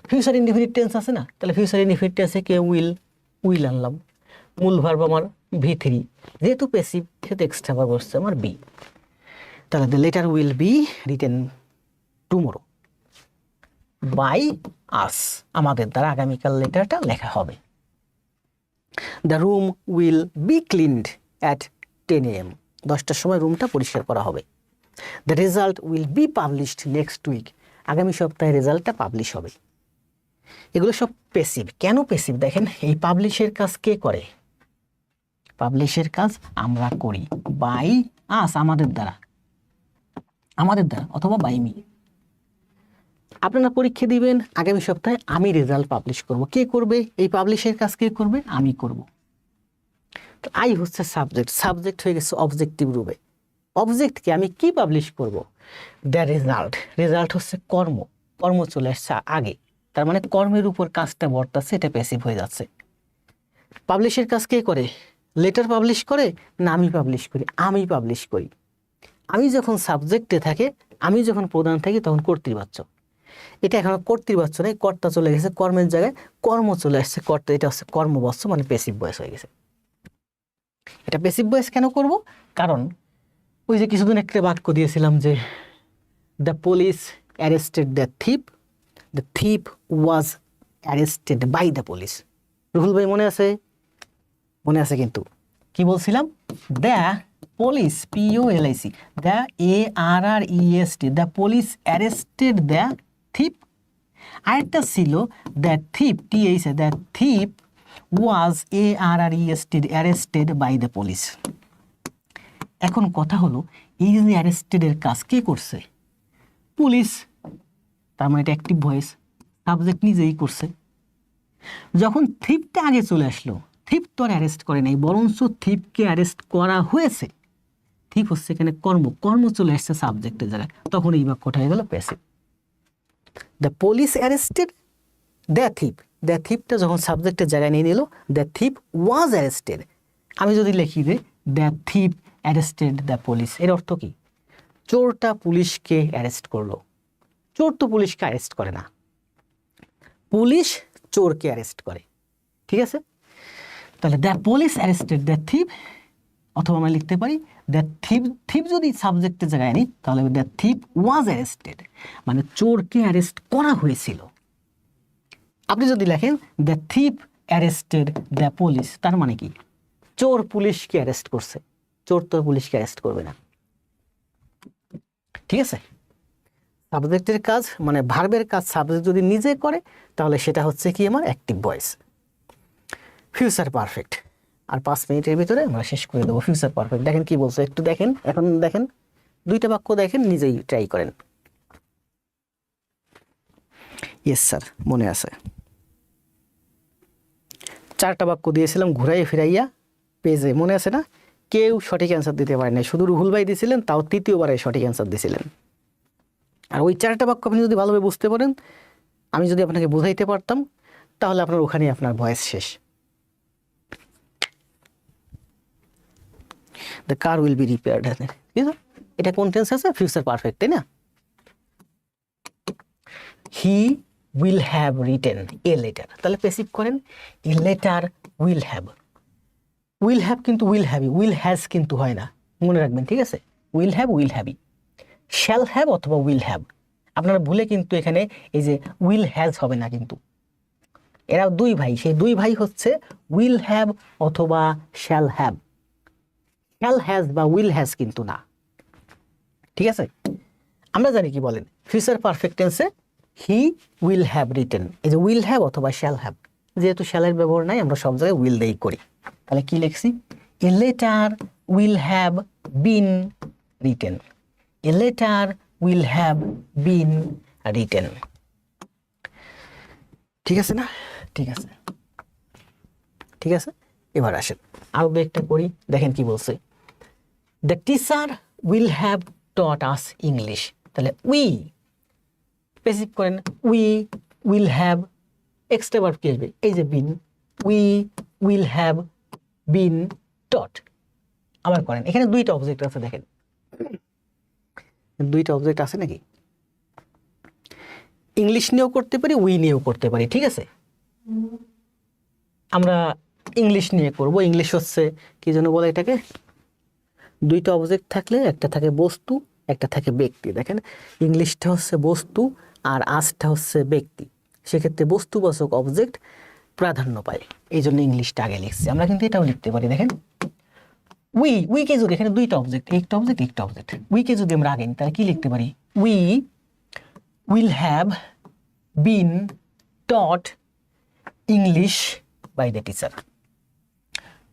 ফিউচার ইনডিফিনিট টেন্স আছে না, তাহলে ফিউচার ইনডিফিনিট টেন্সে কে উইল আনলাম, মূল ভার্ব আমার V3, যেহেতু প্যাসিভ সেহেতু এক্সট্রা ভার্ব হচ্ছে আমার বি, তাহলে the letter will be written tomorrow by us, আমাদের দ্বারা আগামীকাল লেটারটা লেখা হবে, the room will be cleaned at 10 AM, 10টার সময় রুমটা পরিষ্কার করা হবে, the result will be published next week, আগামী সপ্তাহে রেজাল্টটা পাবলিশ হবে, এগুলো সব প্যাসিভ, কেন প্যাসিভ দেখেন, এই পাবলিশের কাজ কে করে, পাবলিশের কাজ আমরা করি, বাই আস, আমাদের দ্বারা অথবা বাই মি, আপনারা পরীক্ষা দিবেন আগামী সপ্তাহে, আমি রেজাল্ট পাবলিশ করব। কে করবে এই পাবলিশের কাজ? কে করবে? আমি করব। তো আই হচ্ছে সাবজেক্ট, সাবজেক্ট হয়ে গেছে অবজেক্টিভ রূপে। অবজেক্টকে আমি কি পাবলিশ করব? The result. রেজাল্ট হচ্ছে কর্ম, কর্ম চলে আসছে আগে, তার মানে কর্মের উপর কাজটা বর্তাচ্ছে, এটা প্যাসিভ হয়ে যাচ্ছে। পাবলিশের কাজ কে করে? লেটার পাবলিশ করে না আমি পাবলিশ করি? আমি পাবলিশ করি। আমি যখন সাবজেক্টে থাকে, আমি যখন প্রধান থাকি, তখন কর্তৃবাচ্য। এটা এখন কর্তৃবাচ্য নেই, কর্তা চলে গেছে কর্মের জায়গায়, কর্ম চলে আসছে কর্তা, এটা হচ্ছে কর্মবাচ্য, মানে প্যাসিভ ভয়েস হয়ে গেছে। এটা প্যাসিভ ভয়েস কেন করব? কারণ ওই যে কিছুদিন একটা বাক্য দিয়েছিলাম যে the police arrested the thief was arrested by the police. Ruhul ভাই মনে আছে? মনে আছে কিন্তু। কি বলছিলাম? The police, POLIC, the ARREST, the police arrested the thief. আরেকটা ছিল the thief, TH, the thief was arrested by the police. এখন কথা হলো, এই যে অ্যারেস্টেডের কাজ কে করছে? পুলিশ। তার মানে এটা অ্যাক্টিভ ভয়েস, সাবজেক্ট নিজেই করছে। যখন থিপটা আগে চলে আসলো, থিপ তো আর অ্যারেস্ট করে নাই, বরঞ্চ থিপকে অ্যারেস্ট করা হয়েছে। থিপ হচ্ছে এখানে কর্ম, কর্ম চলে আসছে সাবজেক্টের জায়গায়, তখন এই বাক্যটা হয়ে গেল passive. The police arrested the thief, the থিপটা যখন সাবজেক্টের জায়গায় নিয়ে নিল, দ্য থিপ ওয়াজ অ্যারেস্টেড। আমি যদি লিখি যে the thief arrested the police, এর অর্থ কি? চোরটা পুলিশকে অ্যারেস্ট করলো। চোর তো পুলিশকে অ্যারেস্ট করে না, পুলিশ চোরকে অ্যারেস্ট করে। ঠিক আছে? তাহলে দ্য পুলিশ অ্যারেস্টেড দ্য থিপ, অথবা আমরা লিখতে পারি দ্য থিপ। থিপ যদি সাবজেক্টের জায়গায় আনি তাহলে দ্য থিপ ওয়াজ অ্যারেস্টেড, মানে চোরকে অ্যারেস্ট করা হয়েছিল। আপনি যদি লেখেন the thief arrested the police, তার মানে কি? চোর পুলিশকে অ্যারেস্ট করছে, চোর তো পুলিশকে অ্যারেস্ট করবে না। ঠিক আছে? সাবজেক্টের কাজ মানে ভার্বের কাজ সাবজেক্ট যদি নিজে করে, তাহলে সেটা হচ্ছে কি আমার অ্যাক্টিভ ভয়েস। Future perfect. আর 5 মিনিটের ভিতরে আমরা শেষ করে দেবো ফিউচার পারফেক্ট। দেখেন কি বলছে, একটু দেখেন, এখন দেখেন, দুইটা বাক্য দেখেন, নিজেই ট্রাই করেন। ইয়েস স্যার, মনে আছে। 4টা বাক্য দিয়েছিলাম ঘুরাইয়া ফিরাইয়া পেজে, মনে আছে না? কেউ সঠিক অ্যান্সার দিতে পারে না, শুধু রুহুল ভাই দিয়েছিলেন, তাও তৃতীয়বারে সঠিক অ্যান্সার দিয়েছিলেন। আর ওই 4টা বাক্য আপনি যদি ভালোভাবে বুঝতে পারেন, আমি যদি আপনাকে বোঝাইতে পারতাম, তাহলে আপনার ওখানেই আপনার ভয়েস শেষ। The car will be repaired, ঠিক আছে? এটা কোন টেন্স আছে? ফিউচার পারফেক্ট, তাই না? হি will have written a letter, তাহলে প্যাসিভ করেন a letter will have. Will have কিন্তু উইল হ্যাভি, উইল হ্যাজ কিন্তু হয় না, মনে রাখবেন। ঠিক আছে? Will have, will heavy, shall have অথবা উইল হ্যাভ। আপনারা ভুলে কিন্তু এখানে এই যে উইল হ্যাজ হবে না, কিন্তু এরা দুই ভাই, সেই দুই ভাই হচ্ছে উইল হ্যাভ অথবা শ্যাল হ্যাভ। শ্যাল হ্যাজ বা উইল হ্যাজ কিন্তু না। ঠিক আছে? আমরা জানি কি বলেন ফিউচার পারফেক্ট টেন্সে হি উইল হ্যাভ রিটেন, এই যে উইল হ্যাভ অথবা শ্যাল হ্যাভ, যেহেতু শ্যালের ব্যবহার নাই, আমরা সব জায়গায় উইল দিয়েই করি। তাহলে কি লিখছি? এ letter will have been written, a letter will have been written. ঠিক আছে না? ঠিক আছে, ঠিক আছে। এবার আসেন আরো একটা করি, দেখেন কি বলছে। The teacher will have taught us English, তাহলে উই প্যাসিভ করেন, we will have, extra verb কি আসবে? এই যে বিন, উই উইল হ্যাভ বিন টট। আবার করেন, এখানে দুইটা অবজেক্ট আছে, দেখেন দুইটা অবজেক্ট আছে নাকি? ইংলিশ নিয়েও করতে পারি, উই নিয়েও করতে পারি। ঠিক আছে? আমরা ইংলিশ নিয়ে করব। ইংলিশ হচ্ছে কি যেন বলে এটাকে, দুইটা অবজেক্ট থাকলে একটা থাকে বস্তু, একটা থাকে ব্যক্তি। দেখেন ইংলিশটা হচ্ছে বস্তু আর আসটা হচ্ছে ব্যক্তি, সেক্ষেত্রে বস্তুবাচক অবজেক্ট প্রাধান্য পায়, এই জন্য ইংলিশটা আগে লিখছি। আমরা কিন্তু এটাও লিখতে পারি, দেখেন উইকে যদি, এখানে দুইটা অবজেক্ট, একটা অবজেক্ট একটা অবজেক্ট, উইকে যদি আমরা আগে নিই তাহলে কি লিখতে পারি? We will have been taught English by the teacher.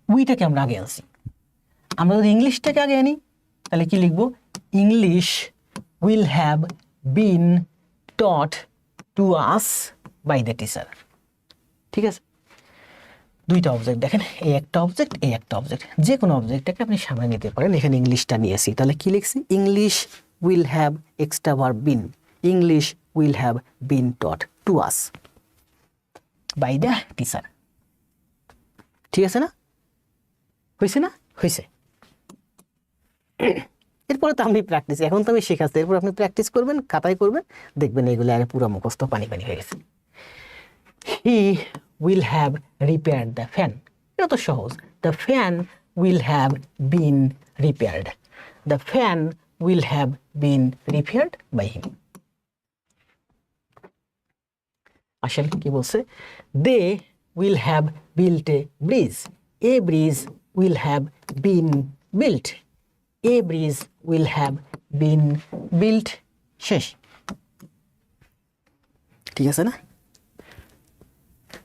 উইটাকে আমরা আগে আনছি, আমরা যদি ইংলিশটাকে আগে আনি তাহলে কি লিখবো? English will have been taught to us by the teacher. ঠিক আছে, দুইটা অবজেক্ট দেখেন, এই একটা অবজেক্ট, এই একটা অবজেক্ট, যে কোনো অবজেক্টটাকে আপনি সামনে নিতে পারেন। এখানে ইংলিশটা নিয়েছি, তাহলে কি লিখছি? English will have extra verb been, English will have been taught to us by the teacher. ঠিক আছে না? হয়েছে না? হয়েছে। এরপরে তো আপনি প্র্যাকটিস, এখন তো আমি শেখাচ্ছি, এরপর আপনি প্র্যাকটিস করবেন, খাতায় করবেন, দেখবেন এগুলো আরে পুরো মুখস্থ পানি পানি হয়ে গেছে। He will have repaired the fan, এটা তো সহজ। The fan will have been repaired, the fan will have been repaired by him. আসেন কি বলছে? They will have built a bridge will have been built, a bridge will have been built. শেষ। ঠিক আছে না?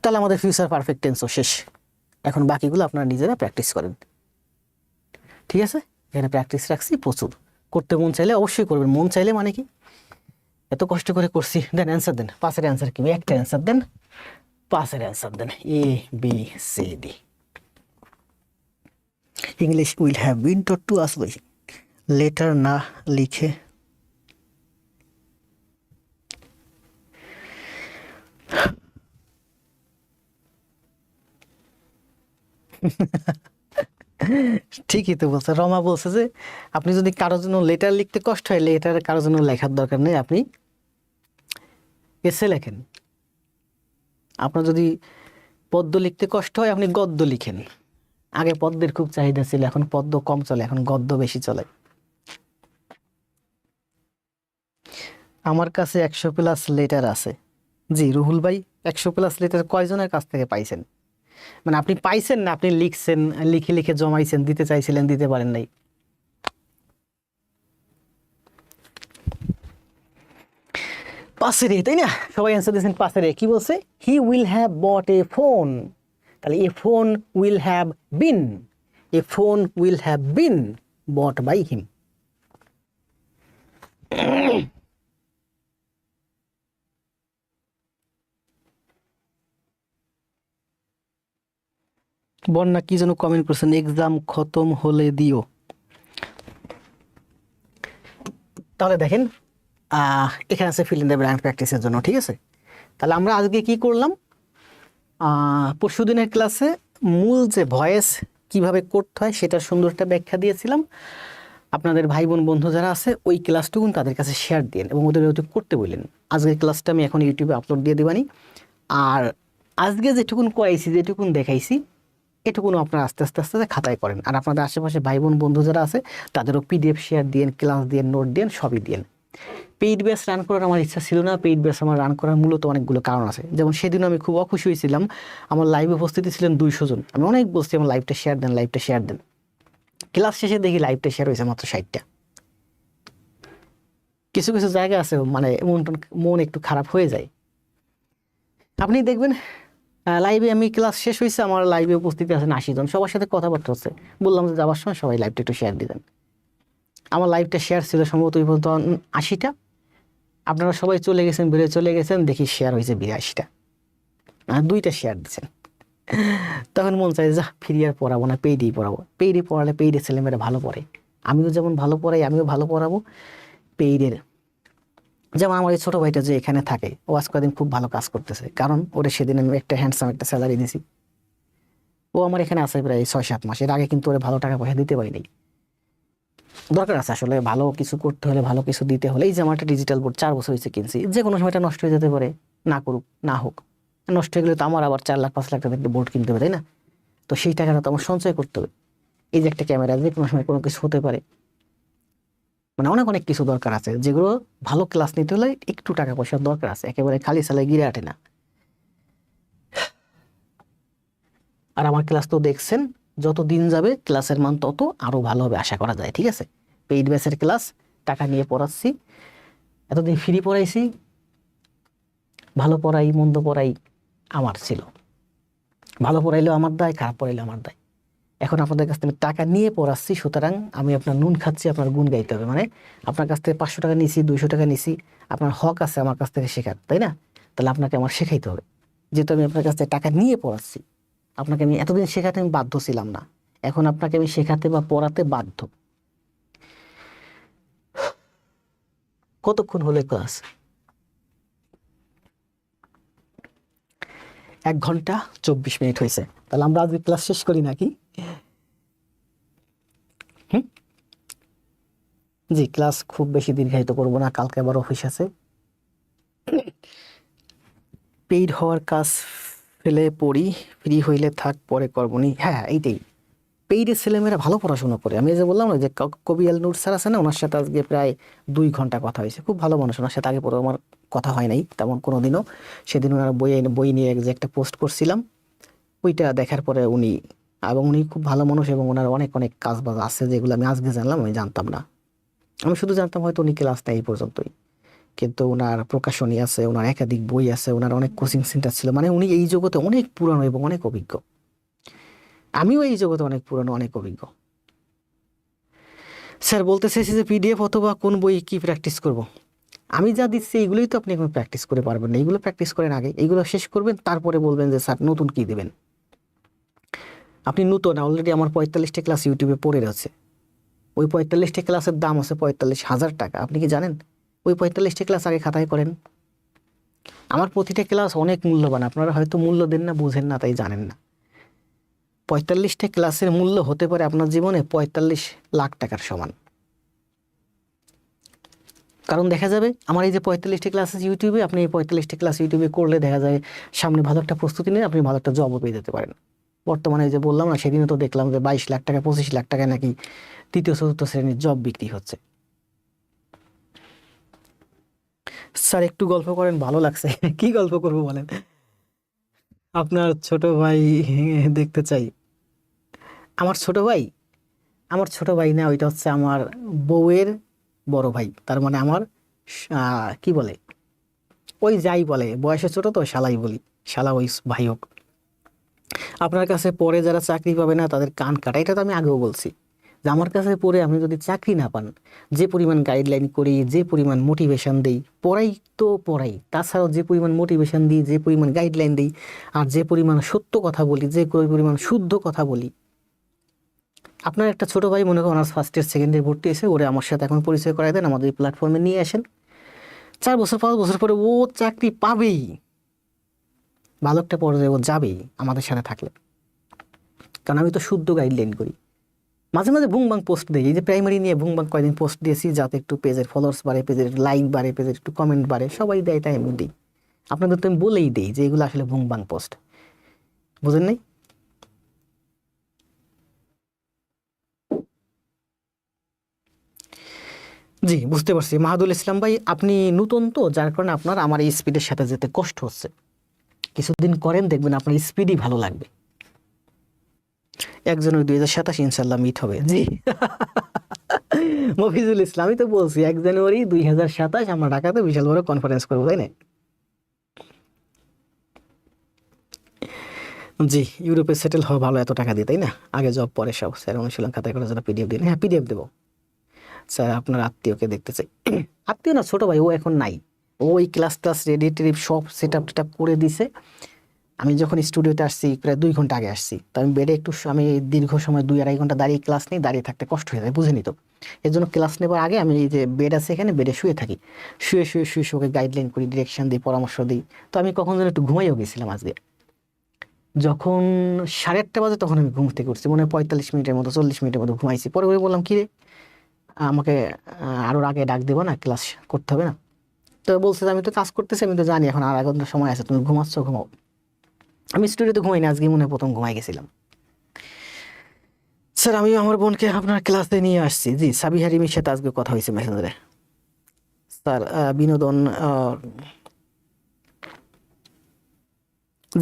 তাহলে আমাদের ফিউচার পারফেক্ট টেন্সও শেষ। এখন বাকিগুলো আপনারা নিজেরা প্র্যাকটিস করেন। ঠিক আছে, এখানে প্র্যাকটিস রাখছি প্রচুর, করতে মন চাইলে অবশ্যই করবেন। মন চাইলে মানে কি, এত কষ্ট করে করছি, দেন অ্যান্সার দেন। পাঁচের অ্যান্সার কি? একটা অ্যান্সার দেন, পাঁচের অ্যান্সার দেন, A B C D. English will have been taught to us by, letter না লিখে ঠিকই তো বলছে। রমা বলছে যে আপনি যদি কারোর জন্য লেটার লিখতে কষ্ট হয়, লেটার কারোর জন্য লেখার দরকার নেই, আপনি এসে লেখেন। আপনার যদি পদ্য লিখতে কষ্ট হয়, আপনি গদ্য লিখেন। আগে পদ্যের খুব চাহিদা ছিল, এখন পদ্য কম চলে, এখন গদ্য বেশি চলে। আমার কাছে 100+ লেটার আছে। জি রুহুল ভাই, 100+ লেটার কয়জনের কাছ থেকে পাইছেন? মানে আপনি পাইছেন না, আপনি লিখছেন, লিখে লিখে জমাইছেন, দিতে চাইছিলেন, দিতে পারেন নাই। পাশের তাই না? সবাই অ্যান্সার দিয়েছেন পাশের। কি বলছে? He will have bought a phone, তাহলে a phone will have been, a phone will have been bought by him. বন্যা কি যেন কমেন্ট করছেন, এক্সাম খতম হলে দিও। তাহলে দেখেন এখানে আছে ফিল ইন দ্য ব্ল্যাঙ্ক প্র্যাকটিসের জন্য। ঠিক আছে, তাহলে আমরা আজকে কি করলাম? পরশুদিনের ক্লাসে মূল যে ভয়েস কিভাবে করতে হয় সেটার সুন্দর একটা ব্যাখ্যা দিয়েছিলাম। আপনাদের ভাই বোন বন্ধু যারা আছে ওই ক্লাসটুকুন তাদের কাছে শেয়ার দিন এবং ওদের ইউটিউব করতে বললেন। আজকের ক্লাসটা আমি এখন ইউটিউবে আপলোড দিয়ে দেবানি। আর আজকে যেটুকুন করাইছি, যেটুকুন দেখাইছি, এটুকুনও আপনারা আস্তে আস্তে আস্তে খাতায় করেন। আর আপনাদের আশেপাশে ভাই বোন বন্ধু যারা আছে তাদেরও পিডিএফ শেয়ার দিন, ক্লাস দিন, নোট দিন, সবই দিন। পেইড ব্যাচ রান করার আমার ইচ্ছা ছিল না। পেইড ব্যাচ আমার রান করার মূলত অনেকগুলো কারণ আছে। যেমন সেদিন আমি খুব অখুশি হয়েছিলাম, আমার লাইভে উপস্থিতি ছিলেন 200 জন। আমি অনেক বলছি আমার লাইভটা শেয়ার দেন, লাইভটা শেয়ার দেন। ক্লাস শেষে দেখি লাইভটা শেয়ার হয়েছে মাত্র 60টা। কিছু কিছু জায়গা আছে মানে মন একটু খারাপ হয়ে যায়। আপনি দেখবেন লাইভে আমি ক্লাস শেষ হয়েছে, আমার লাইভে উপস্থিতি আছেন 80 জন, সবার সাথে কথাবার্তা হচ্ছে। বললাম যে যাওয়ার সময় সবাই লাইভটা একটু শেয়ার দিবেন। আমার লাইভটা শেয়ার ছিল সম্ভবত ওই পর্যন্ত 80টা। আপনারা সবাই চলে গেছেন, বেরিয়ে চলে গেছেন, দেখি শেয়ার হয়েছে 82টা, 2টা শেয়ার দিচ্ছেন। তখন মন চাই যা ফ্রি আর পড়াবো না, পেইডেই পড়াবো। পেইডে পড়ালে পেইডের ছেলেমেয়েরা ভালো পড়ে, আমিও যেমন ভালো পড়াই, আমিও ভালো পড়াবো পেইডের। যেমন আমার এই ছোটো ভাইটা যে এখানে থাকে, ও আজ কদিন খুব ভালো কাজ করতেছে, কারণ ওরে সেদিন আমি একটা হ্যান্ডসাম একটা স্যালারি দিয়েছি। ও আমার এখানে আছে প্রায় 6-7 মাস। এর আগে কিন্তু ওরে ভালো টাকা পয়সা দিতে পারিনি। দরকার আছে আসলে ভালো কিছু করতে হলে, ভালো কিছু দিতে হলে। এই যে আমার একটা ডিজিটাল বোর্ড 4 বছর হয়েছে কিনছি, যে কোনো সময় এটা নষ্ট হয়ে যেতে পারে, না করুক না হোক। নষ্ট হয়ে গেলে তো আমার আবার 4 লাখ 5 লাখ টাকা বোর্ড কিনতে হবে, তাই না? তো সেই টাকাটা তো আমার সঞ্চয় করতে হবে। এই যে একটা ক্যামেরা, যে কোনো সময় কোনো কিছু হতে পারে, মানে অনেক অনেক কিছু দরকার আছে, যেগুলো ভালো ক্লাস নিতে হলে একটু টাকা পয়সার দরকার আছে, একেবারে খালি সালে গিরে আটে না। আর আমার ক্লাস তো দেখছেন, যত দিন যাবে ক্লাসের মান তত আরো ভালো হবে আশা করা যায়। ঠিক আছে, পেইড ব্যাচের ক্লাস টাকা নিয়ে পড়াচ্ছি, এতদিন ফ্রি পড়াইছি, ভালো পড়াই মন্দ পড়াই আমার ছিল। ভালো পড়াইলেও আমার দায়, খারাপ পড়াইলেও আমার দায়। এখন আপনাদের কাছ থেকে টাকা নিয়ে পড়াচ্ছি, সুতরাং আমি আপনার নুন খাচ্ছি, আপনার গুণ গাইতে হবে। মানে আপনার কাছ থেকে 500 টাকা নিছি, 200 টাকা নিছি, আপনার হক আছে আমার কাছ থেকে শেখার, তাই না? তাহলে আপনাকে আমার শেখাইতে হবে। যেহেতু আমি আপনার কাছ থেকে টাকা নিয়ে পড়াচ্ছি, আপনাকে আমি এতদিন শেখাতে আমি বাধ্য ছিলাম না, এখন আপনাকে আমি শেখাতে বা পড়াতে বাধ্য। কতক্ষণ হলে ক্লাস? 1 ঘন্টা 24 মিনিট হয়েছে। তাহলে আমরা আজকে ক্লাস শেষ করি নাকি? হুম, জি, ক্লাস খুব বেশি দীর্ঘায়িত করবো না, কালকে আবার অফিস আছে। পেইড হওয়ার কাজ ফেলে পড়ি, ফ্রি হইলে থাক পরে করবনি। হ্যাঁ, এইটাই। পেইডের ছেলেমেয়েরা ভালো পড়াশোনা করে। আমি এই যে বললাম না যে কবি আল নূর স্যার আছে না, ওনার সাথে আজকে প্রায় 2 ঘন্টা কথা হয়েছে। খুব ভালো মানুষ, ওনার সাথে আগে পরে আমার কথা হয় নাই তেমন কোনো দিনও। সেদিন ওনার বই নিয়ে যে একটা পোস্ট করছিলাম, ওইটা দেখার পরে উনি খুব ভালো মানুষ এবং ওনার অনেক অনেক কাজ বাজ আছে যেগুলো আমি আজকে জানলাম, আমি জানতাম না। আমি শুধু জানতাম হয়তো উনি ক্লাস নেয় এই পর্যন্তই, কিন্তু ওনার প্রকাশনী আছে, ওনার একাধিক বই আছে, ওনার অনেক কোচিং সেন্টার ছিল। মানে উনি এই জগতে অনেক পুরানো এবং অনেক অভিজ্ঞ। আমিও এই জগতে অনেক পুরানো, অনেক অভিজ্ঞ। স্যার বলতে চাইছি যে পিডিএফ অথবা কোন বই কি প্র্যাকটিস করব? আমি যা দিচ্ছি এইগুলোই তো আপনি এখন প্র্যাকটিস করে পারবেন না। এইগুলো প্র্যাকটিস করেন আগে, এইগুলো শেষ করবেন, তারপরে বলবেন যে স্যার নতুন কি দেবেন। আপনি নতুন, অলরেডি আমার 45টা ক্লাস ইউটিউবে পড়ে রয়েছে। ওই 45টা ক্লাসের দাম আছে 45,000 টাকা। আপনি কি জানেন? ওই 45টা ক্লাস আগে খাতায় করেন। আমার প্রতিটা ক্লাস অনেক মূল্যবান, আপনারা হয়তো মূল্য দেন না, বুঝেন না, তাই জানেন না। 45টা ক্লাসের মূল্য হতে পারে আপনার জীবনে 45 লাখ টাকার সমান। কারণ দেখা যাবে আমার এই যে 45টা ক্লাস আছে ইউটিউবে, আপনি এই 45টা ক্লাস ইউটিউবে করলে দেখা যায় সামনে ভালো একটা প্রস্তুতি নিয়ে আপনি ভালো একটা জবও পেয়ে যেতে পারেন। বর্তমানে এই যে বললাম না, সেদিনও তো দেখলাম যে 22 লাখ টাকা 25 লাখ টাকায় নাকি 3য় 4র্থ শ্রেণীর জব বিক্রি হচ্ছে। স্যার একটু গল্প করেন, ভালো লাগছে। কি গল্প করবো বলেন? আপনার ছোট ভাই দেখতে চাই। আমার ছোট ভাই? আমার ছোট ভাই না, ওইটা হচ্ছে আমার বউয়ের বড় ভাই। তার মানে আমার কি বলে, ওই যাই বলে, বয়সে ছোট তো শালাই বলি, শালা ওই ভাই হোক। আপনার কাছে পরে যারা চাকরি পাবে না তাদের কান কাটা, এটা তো আমি আগেও বলছি যে আমার কাছে পড়ে আপনি যদি চাকরি না পান, যে পরিমাণ গাইডলাইন করি, যে পরিমাণ মোটিভেশন দিই, পড়াই তো পড়াই, তাছাড়াও যে পরিমাণ মোটিভেশন দিই, যে পরিমাণ গাইডলাইন দিই, আর যে পরিমাণ সত্য কথা বলি, যে পরিমাণ শুদ্ধ কথা বলি। আপনার একটা ছোট ভাই মনে করেন honours first year second year ভর্তি এসে, ওরে আমার সাথে এখন পরিচয় করাই দেন, আমাদের এই প্ল্যাটফর্মে নিয়ে আসেন। 4 বছর 5 বছর পরে ও চাকরি পাবেই, ভালো একটা পর্যায়ে ও যাবেই আমাদের সাথে থাকলে। কারণ আমি তো শুদ্ধ গাইডলাইন করি। মাঝে মাঝে ভুংবাং পোস্ট দিই, এই যে প্রাইমারি নিয়ে ভুংবাং কয়েকদিন পোস্ট দিয়েছি, যাতে একটু পেজের ফলোয়ার্স বাড়ে, পেজের লাইক বাড়ে, পেজের একটু কমেন্ট বাড়ে, সবাই দেয়, তাই আমি দিই। আপনাদের তো আমি বলেই দিই যে এগুলো আসলে ভুংবাং পোস্ট, বুঝেন নাই? জি, বুঝতে পারছি মাহাদুল ইসলাম ভাই, আপনি নতুন তো, যার কারণে আপনার আমার এই স্পিডের সাথে যেতে কষ্ট হচ্ছে। কিছুদিন করেন, দেখবেন আপনার স্পিডই ভালো লাগবে। একজনের 2027 ইনশাল্লাহ মিট হবে। জি। মফিজুল ইসলাম, আমি তো বলছি 1 জানুয়ারি 2027 আমরা ঢাকাতে বিশাল বড় কনফারেন্স করবো, তাই না? জি, ইউরোপে সেটেল হওয়া ভালো, এত টাকা দিয়ে, তাই না? আগে জব পরে সব। স্যার অনুশীলন খাতায় করার জন্য পিডিএফ দিন। হ্যাঁ, পিডিএফ দেবো। স্যার আপনার আত্মীয়কে দেখতে চাই। আত্মীয় না, ছোট ভাই, ও এখন নাই। ও ওই ক্লাস রেডি টেডি সব সেট আপ টেট আপ করে দিছে। আমি যখন স্টুডিওতে আসছি প্রায় 2 ঘন্টা আগে আসছি, তো আমি বেডে আমি দীর্ঘ সময় 2-2.5 ঘন্টা দাঁড়িয়ে ক্লাস নিই, দাঁড়িয়ে থাকতে কষ্ট হয়ে যায়, বুঝেনি তো। এর জন্য ক্লাস নেবার আগে আমি এই যে বেড আছে এখানে, বেডে শুয়ে থাকি, শুয়ে ওকে গাইডলাইন করি, ডিরেকশন দিই, পরামর্শ দিই। তো আমি কখন যেন একটু ঘুমাইও গেছিলাম আজকে। যখন 8:30 বাজে তখন আমি ঘুম থেকে উঠছি, মনে হয় 45 মিনিটের মতো 40 মিনিটের মতো ঘুমাইছি। পরে বললাম কি রে, আমাকে আরও আগে ডাক দেবো না, ক্লাস করতে হবে না? তো বলছে যে আমি তো কাজ করতেছি, আমি তো জানি এখন আর 1 ঘন্টা সময় আছে, তুমি ঘুমাচ্ছ, ঘুমাও। আমি স্টুডিওতে ঘুমাই না, আজকে মনে হয় প্রথম ঘুমাই গেছিলাম। স্যার আমি আমার বোনকে আপনার ক্লাসে নিয়ে আসছি। জি, সাবিহা রিমির সাথে আজকে কথা হয়েছে মেসেঞ্জারে। স্যার বিনোদন,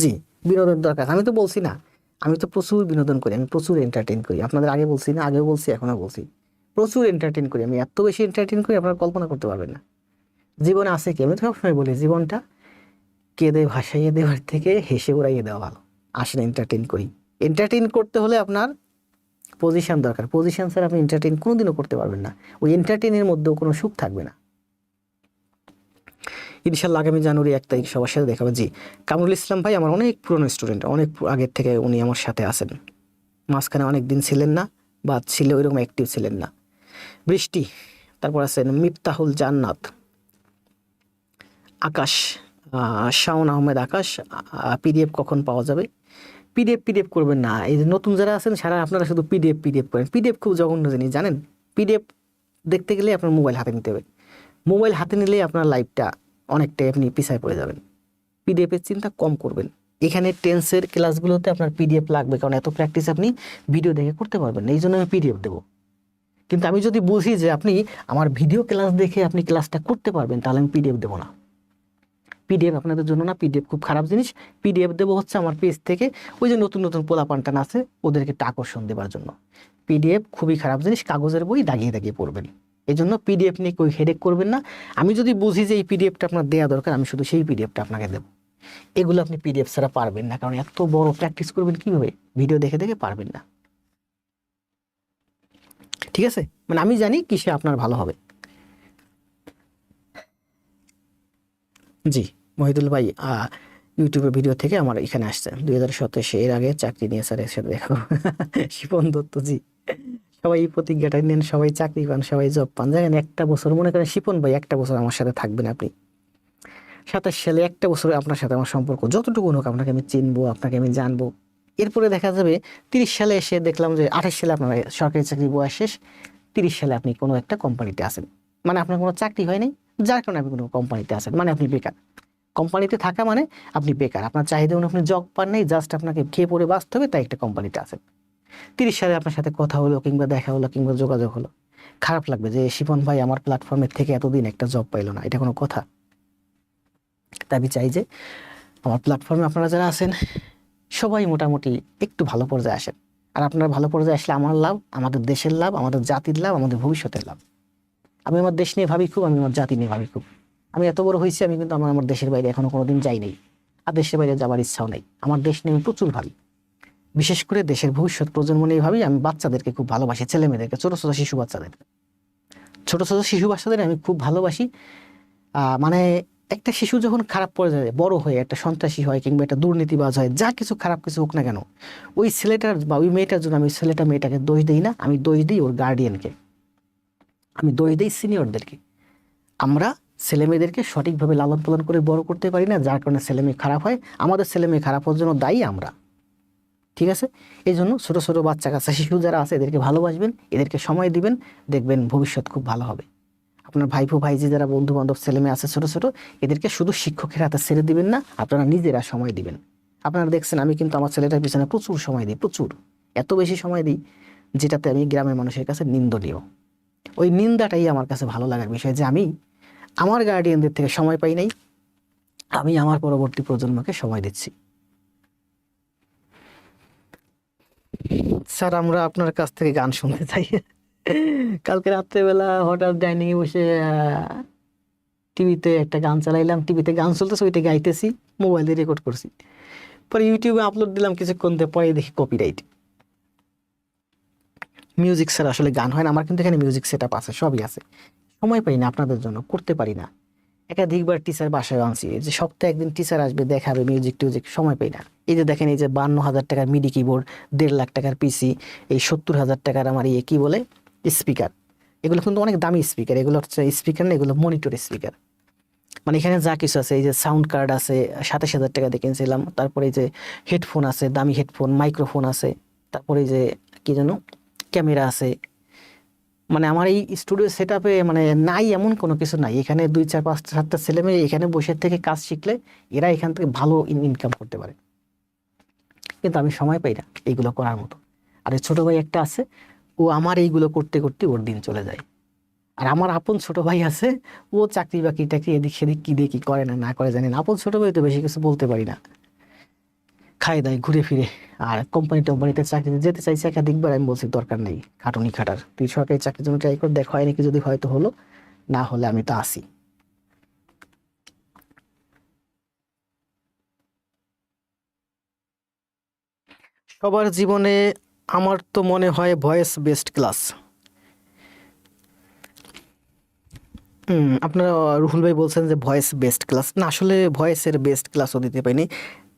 জি, বিনোদন দরকার। আমি তো বলছি না, আমি তো প্রচুর বিনোদন করি, আমি প্রচুর এন্টারটেইন করি। আপনাদের আগে বলছি না, আগেও বলছি, এখনও বলছি, প্রচুর এন্টারটেইন করি। আমি এত বেশি এন্টারটেইন করি আপনারা কল্পনা করতে পারবেন না। জীবনে আছে কি, আমি তো সবসময় বলি জীবনটা কেঁদে ভাসাইয়ে দেওয়ার থেকে হেসে উড়াইয়ে দেওয়া ভালো। আসলে এন্টারটেইন করি। এন্টারটেইন করতে হলে আপনার পজিশন দরকার। পজিশন ছাড়া আপনি এন্টারটেইন কোনোদিনও করতে পারবেন না। ওই এন্টারটেইনের মধ্যেও কোনো সুখ থাকবে না। ইনশাল্লাহ আগামী জানুয়ারি 1 তারিখ সবার সাথে দেখা হবে। জি, কামরুল ইসলাম ভাই আমার অনেক পুরনো স্টুডেন্ট, অনেক আগের থেকে উনি আমার সাথে আছেন, মাঝখানে অনেক দিন ছিলেন না বা ছিল ওইরকম অ্যাক্টিভ ছিলেন না। বৃষ্টি, তারপর আছেন মিফতাহুল জান্নাত, আকাশ, শাওন আহমেদ আকাশ। পিডিএফ কখন পাওয়া যাবে? পিডিএফ করবেন না, এই যে নতুন যারা আছেন সারা আপনারা শুধু পিডিএফ করেন। পিডিএফ খুব জঘন্য জিনিস জানেন। পিডিএফ দেখতে গেলে আপনার মোবাইল হাতে নিতে হবে, মোবাইল হাতে নিলেই আপনার লাইফটা অনেকটাই আপনি পিছায় পড়ে যাবেন। পিডিএফের চিন্তা কম করবেন। এখানে টেন্সের ক্লাসগুলোতে আপনার পিডিএফ লাগবে, কারণ এত প্র্যাকটিস আপনি ভিডিও দেখে করতে পারবেন না, এই জন্য আমি পিডিএফ দেবো। কিন্তু আমি যদি বুঝি যে আপনি আমার ভিডিও ক্লাস দেখে আপনি ক্লাসটা করতে পারবেন, তাহলে আমি পিডিএফ দেবো না। পিডিএফ আপনাদের জন্য না, পিডিএফ খুব খারাপ জিনিস। পিডিএফ দেবো হচ্ছে আমার পেজ থেকে ওই যে নতুন নতুন পোলাপানটান আছে ওদেরকে একটা আকর্ষণ দেওয়ার জন্য। পিডিএফ খুবই খারাপ জিনিস, কাগজের বই দাগিয়ে দাগিয়ে পড়বেন। এই জন্য পিডিএফ নিয়ে কেউ হেডেক করবেন না। আমি যদি বুঝি যে এই পিডিএফটা আপনার দেওয়া দরকার, আমি শুধু সেই পিডিএফটা আপনাকে দেবো। এগুলো আপনি পিডিএফ ছাড়া পারবেন না, কারণ এত বড় প্র্যাকটিস করবেন কীভাবে? ভিডিও দেখে দেখে পারবেন না। ঠিক আছে, মানে আমি জানি কিসে আপনার ভালো হবে। জি, মহিদুল ভাই ইউটিউবের ভিডিও থেকে আমার এখানে আসছে 2017 এর আগে চাকরি নিয়ে স্যারের সাথে দেখা করবো। শিপন দত্ত, জি সবাই এই প্রতিজ্ঞাটা নেন, সবাই চাকরি পান, সবাই জব পান। জানেন একটা বছর মনে করেন শিপন ভাই একটা বছর আমার সাথে থাকবেন আপনি, 27 সালে একটা বছর আপনার সাথে আমার সম্পর্ক যতটুকু হোক, আপনাকে আমি চিনবো, আপনাকে আমি জানবো। এরপরে দেখা যাবে 30 সালে এসে দেখলাম যে 28 সালে আপনার সরকারি চাকরি বয়স শেষ, 30 সালে আপনি কোনো একটা কোম্পানিতে আছেন, মানে আপনার কোনো চাকরি হয় নাই, যার কারণে আপনি কোনো কোম্পানিতে আছেন, মানে আপনি বেকার। কোম্পানিতে থাকা মানে আপনি বেকার, আপনার চাহিদা অনুযায়ী আপনি জব পান নাই, জাস্ট আপনাকে খেয়ে পড়ে বাঁচতে হবে, তাই একটা কোম্পানিতে আছেন। 30 সালে আপনার সাথে কথা হলো কিংবা দেখা হলো কিংবা যোগাযোগ হলো, খারাপ লাগবে যে শিপন ভাই আমার প্ল্যাটফর্মের থেকে এতদিন একটা জব পাইলো না, এটা কোনো কথা? তাই আমি চাই যে আমার প্ল্যাটফর্মে আপনারা যারা আছেন সবাই মোটামুটি একটু ভালো পর্যায়ে আসেন। আর আপনারা ভালো পর্যায়ে আসলে আমার লাভ, আমাদের দেশের লাভ, আমাদের জাতির লাভ, আমাদের ভবিষ্যতের লাভ। আমি আমার দেশ নিয়ে ভাবি খুব, আমি আমার জাতি নিয়ে ভাবি খুব। আমি এত বড় হয়েছি, আমি কিন্তু আমার দেশের বাইরে এখনো কোনোদিন যাই নাই, আর দেশের বাইরে যাবার ইচ্ছাও নেই। আমার দেশ নিয়ে আমি প্রচুর ভাবি, বিশেষ করে দেশের ভবিষ্যৎ প্রজন্ম নিয়ে ভাবি। আমি বাচ্চাদেরকে খুব ভালোবাসি, ছেলে মেয়েদেরকে, ছোট ছোট শিশু বাচ্চাদের আমি খুব ভালোবাসি। মানে একটা শিশু যখন খারাপ পর্যায়ে বড় হয়ে একটা সন্ত্রাসী হয় কিংবা একটা দুর্নীতিবাজ হয়, যা কিছু খারাপ কিছু হোক না কেন, ওই ছেলেটার বা ওই মেয়েটার জন্য আমি ছেলেটা মেয়েটাকে দোষ দিই না, আমি দোষ দিই ওর গার্ডিয়ানকে, আমি দোষ দিই সিনিয়রদেরকে। আমরা ছেলে মেয়েদেরকে সঠিকভাবে লালন পালন করে বড় করতে পারি না, যার কারণে ছেলে মেয়ে খারাপ হয়। আমাদের ছেলে মেয়ে খারাপ হওয়ার জন্য দায়ী আমরা। ঠিক আছে, এই জন্য ছোটো ছোটো বাচ্চা কাচ্চা শিশু যারা আছে এদেরকে ভালোবাসবেন, এদেরকে সময় দিবেন, দেখবেন ভবিষ্যৎ খুব ভালো হবে। আপনার ভাইপো ভাইজি যারা বন্ধু বান্ধব ছেলে মেয়ে আছে ছোটো ছোটো, এদেরকে শুধু শিক্ষকের হাতে ছেড়ে দিবেন না, আপনারা নিজেরা সময় দিবেন। আপনারা দেখছেন আমি কিন্তু আমার ছেলেটার পিছনে প্রচুর সময় দিই, প্রচুর, এত বেশি সময় দিই যেটাতে আমি গ্রামের মানুষের কাছে নিন্দনীয়। ওই নিন্দাটাই আমার কাছে ভালো লাগার বিষয়, যে আমি আমার গার্ডিয়ানদের থেকে সময় পাই নাই, আমি আমার পরবর্তী প্রজন্মকে সময় দিচ্ছি। স্যার আমরা আপনার কাছ থেকে গান শুনতে চাই। কালকে রাত্রেবেলা হঠাৎ ডাইনিং এ বসে টিভিতে একটা গান চালাইলাম, টিভিতে গান চলতেছে, ওইটা গাইতেছি, মোবাইলে রেকর্ড করছি, পরে ইউটিউবে আপলোড দিলাম, কিছুক্ষণ পরে দেখি কপিরাইট। মিউজিক স্যার আসলে গান হয় না, আমার কিন্তু এখানে মিউজিক সেট আপ আছে, সবই আছে, সময় পাই না আপনাদের জন্য, করতে পারি না। একাধিকবার টিচার বাসায় আনছি, যে সপ্তাহে একদিন টিচার আসবে দেখাবে মিউজিক টিউজিক, সময় পাই না। এই যে দেখেন, এই যে 52,000 টাকার মিডি কিবোর্ড, 1.5 লাখ টাকার পিসি, এই 70,000 টাকার আমার কি বলে স্পিকার, এগুলো কিন্তু অনেক দামি স্পিকার, এগুলো হচ্ছে স্পিকার না, এগুলো মনিটর স্পিকার। মানে এখানে যা কিছু আছে, এই যে সাউন্ড কার্ড আছে 27,000 টাকা দিয়ে কিনছিলাম, তারপরে এই যে হেডফোন আছে, দামি হেডফোন, মাইক্রোফোন আছে, তারপরে এই যে কি যেন ক্যামেরা আছে। মানে আমার এই স্টুডিও সেট আপে মানে নাই এমন কোনো কিছু নাই। এখানে 2, 4, 5, 7টা ছেলে মেয়ে এখানে বসে থেকে কাজ শিখলে এরা এখান থেকে ভালো ইনকাম করতে পারে, কিন্তু আমি সময় পাই না এইগুলো করার মতো। আর এই ছোট ভাই একটা আছে, ও আমার এইগুলো করতে করতে ওর দিন চলে যায়। আর আমার আপন ছোট ভাই আছে, ও চাকরি বাকরি টাকরি এদিক সেদিক কি দিয়ে কি করে না না করে জানি না। আপন ছোট ভাই তো বেশি কিছু বলতে পারি না, খাই দায় ঘুরে ফিরে। আর কোম্পানিতে চাকরিতে যেতে চাইছি একাধিকবার, আমি বলছি দরকার নেই খাটুনি খাটার, তুই সরকারি চাকরির জন্য ট্রাই করে দেখ, হয় নাকি, যদি হয়তো হলো, না হলে আমি তো আসি। সবার জীবনে আমার তো মনে হয় ভয়েস বেস্ট ক্লাস। আপনারা রুহুল ভাই বলছেন যে ভয়েস বেস্ট ক্লাস, না আসলে ভয়েসের বেস্ট ক্লাসও দিতে পারিনি।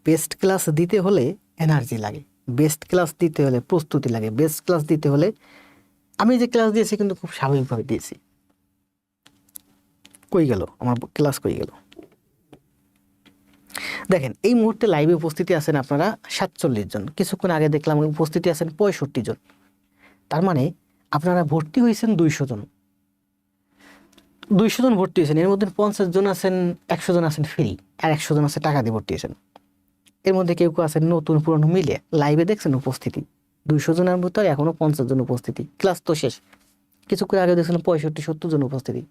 বেস্ট ক্লাস দিতে হলে এনার্জি লাগে, বেস্ট ক্লাস দিতে হলে প্রস্তুতি লাগে, বেস্ট ক্লাস দিতে হলে আমি যে ক্লাস দিয়েছি কিন্তু খুব স্বাভাবিকভাবে দিয়েছি। কই গেল আমার ক্লাস, কই গেল? দেখেন এই মুহূর্তে লাইভে উপস্থিতি আছেন আপনারা 47 জন, কিছুক্ষণ আগে দেখলাম উপস্থিতি আছেন 65 জন। তার মানে আপনারা ভর্তি হয়েছেন 200 জন, 200 জন ভর্তি হয়েছেন। এর মধ্যে 50 জন আছেন, 100 জন আছেন ফ্রি, আর 100 জন আছে টাকা দিয়ে ভর্তি হয়েছেন। এর মধ্যে কেউ কেউ আছেন নতুন পুরনো মিলে লাইভে দেখছেন উপস্থিতি 200 জনের ভিতরে এখনো 50 জন উপস্থিতি, ক্লাস তো শেষ। কিছুক্ষণ আগে দেখছিলাম 65-70 জন উপস্থিতি।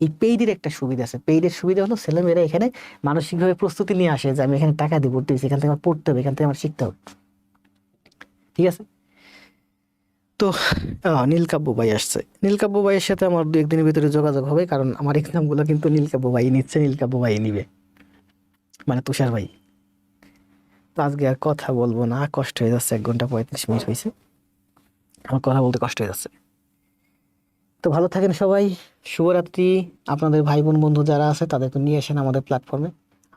এই পেইডের একটা সুবিধা আছে, পেইডের সুবিধা হলো ছেলেমেয়েরা এখানে মানসিকভাবে প্রস্তুতি নিয়ে আসে যে আমি এখানে টাকা দিয়ে ভর্তি হয়েছি, এখান থেকে আমার পড়তে হবে, এখান থেকে আমার শিখতে হবে। ঠিক আছে? তো নীলকাব্য ভাই আসছে, নীলকাব্য ভাইয়ের সাথে আমার 2-1 দিনের ভিতরে যোগাযোগ হবে, কারণ আমার এক্সামগুলো কিন্তু নীলকাব্য ভাই নিচ্ছে, নীলকাব্য ভাই নিবে, মানে তুষার ভাই। তো আজকে আর কথা বলবো না, কষ্ট হয়ে যাচ্ছে, 1 ঘন্টা 35 মিনিট হয়েছে, আমার কথা বলতে কষ্ট হয়ে যাচ্ছে। তো ভালো থাকেন সবাই, শুভরাত্রি। আপনাদের ভাই বোন বন্ধু যারা আছে তাদেরকে নিয়ে আসেন আমাদের প্ল্যাটফর্মে,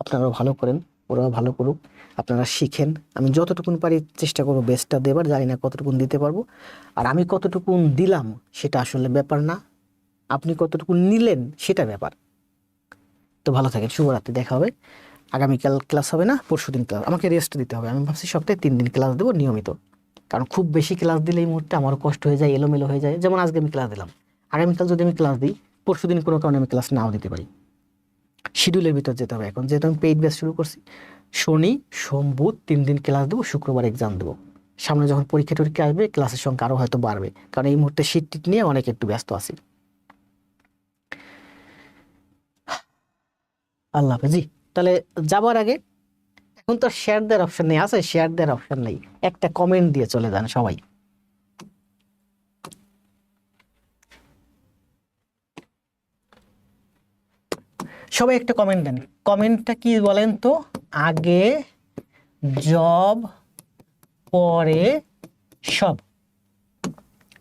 আপনারাও ভালো করেন, ওরাও ভালো করুক, আপনারা শিখেন। আমি যতটুকুন পারি চেষ্টা করবো বেস্টটা দেবার, জানি না কতটুকুন দিতে পারবো, আর আমি কতটুকুন দিলাম সেটা আসলে ব্যাপার না, আপনি কতটুকুন নিলেন সেটা ব্যাপার। তো ভালো থাকেন, শুভরাত্রি, দেখা হবে। আগামীকাল ক্লাস হবে না, পরশুদিন ক্লাস, আমাকে রেস্ট দিতে হবে। আমি ভাবছি সপ্তাহে 3 দিন ক্লাস দেবো নিয়মিত, কারণ খুব বেশি ক্লাস দিলে এই মুহূর্তে আমারও কষ্ট হয়ে যায়, এলোমেলো হয়ে যায়। যেমন আজকে আমি ক্লাস দিলাম, আগামীকাল যদি আমি ক্লাস দিই, পরশুদিন কোনো কারণে আমি ক্লাস নাও দিতে পারি। শিডিউলের ভিতর যেতে হবে। এখন যেহেতু আমি পেইড ব্যাচ শুরু করছি, শনি সোম বুধ 3 দিন ক্লাস দেবো, শুক্রবার এক্সাম দেবো। সামনে যখন পরীক্ষা টরীক্ষা আসবে ক্লাসের সংখ্যা আরও হয়তো বাড়বে, কারণ এই মুহূর্তে শীট টিট নিয়ে অনেক একটু ব্যস্ত আছি। আল্লাহ হাফেজ জি। তাহলে যাবার আগে, এখন তো শেয়ার দেওয়ার অপশন নেই, আছে শেয়ার দেওয়ার অপশন নেই, একটা কমেন্ট দিয়ে চলে যান সবাই। সবাই একটা কমেন্ট দেন, কমেন্টটা কি বলেন তো? আগে জব পরে সব,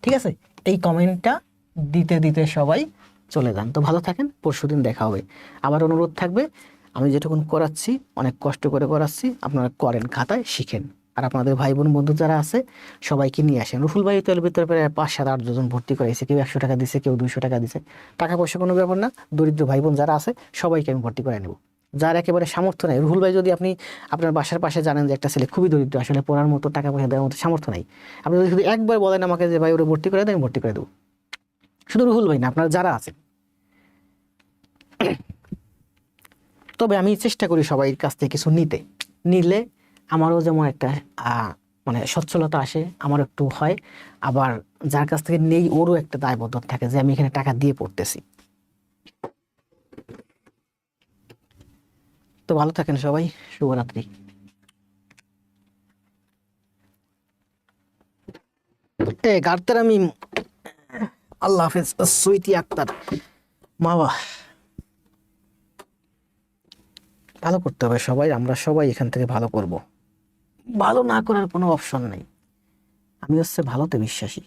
ঠিক আছে? এই কমেন্টটা দিতে দিতে সবাই চলে যান। তো ভালো থাকেন, পরশুদিন দেখা হবে। আবার অনুরোধ থাকবে, আমি যেটুকুন করাচ্ছি অনেক কষ্ট করে করাচ্ছি, আপনারা করেন, খাতায় শিখেন। আর আপনাদের ভাই বোন বন্ধু যারা আছে সবাইকে নিয়ে আসেন। রুফুল ভাই তো এর ভিতরে প্রায় 5-7-8 জন ভর্তি করাইছে, কেউ 100 টাকা দিছে, কেউ 200 টাকা দিছে। টাকা পয়সা কোনো ব্যাপার না, দরিদ্র ভাই বোন যারা আছে সবাইকে আমি ভর্তি করে নেব। যার একেবারে সামর্থ্য নেই, রুহুল ভাই যদি আপনি আপনার বাসার পাশে জানেন যে একটা ছেলে খুবই দরিদ্র, আসলে পড়ার মতো টাকা পয়সা দেওয়ার মতো সামর্থ্য নাই, আপনি যদি শুধু একবার বলেন আমাকে যে ভাই ওরা ভর্তি করে দেন, আমি ভর্তি করে দেবো। শুধু রুহুল ভাই না, আপনারা যারা আছেন। তবে আমি চেষ্টা করি সবাই কাছ থেকে কিছু নিতে, নিলে আমারও যেমন একটা মানে সচ্ছলতা আসে, আমার একটু হয়, আবার যার কাছ থেকে নেই ওরও একটা দায়বদ্ধতা থাকে যে আমি এখানে টাকা দিয়ে পড়তেছি। তো ভালো থাকেন সবাই, শুভরাত্রি। গার্তার আমি, আল্লাহ হাফেজ। সুইটি আক্তার, মাওয়া, ভালো করতে হবে সবাই, আমরা সবাই এখান থেকে ভালো করব, ভালো না করার কোনো অপশন নেই। আমি হচ্ছে ভালোতে বিশ্বাসী।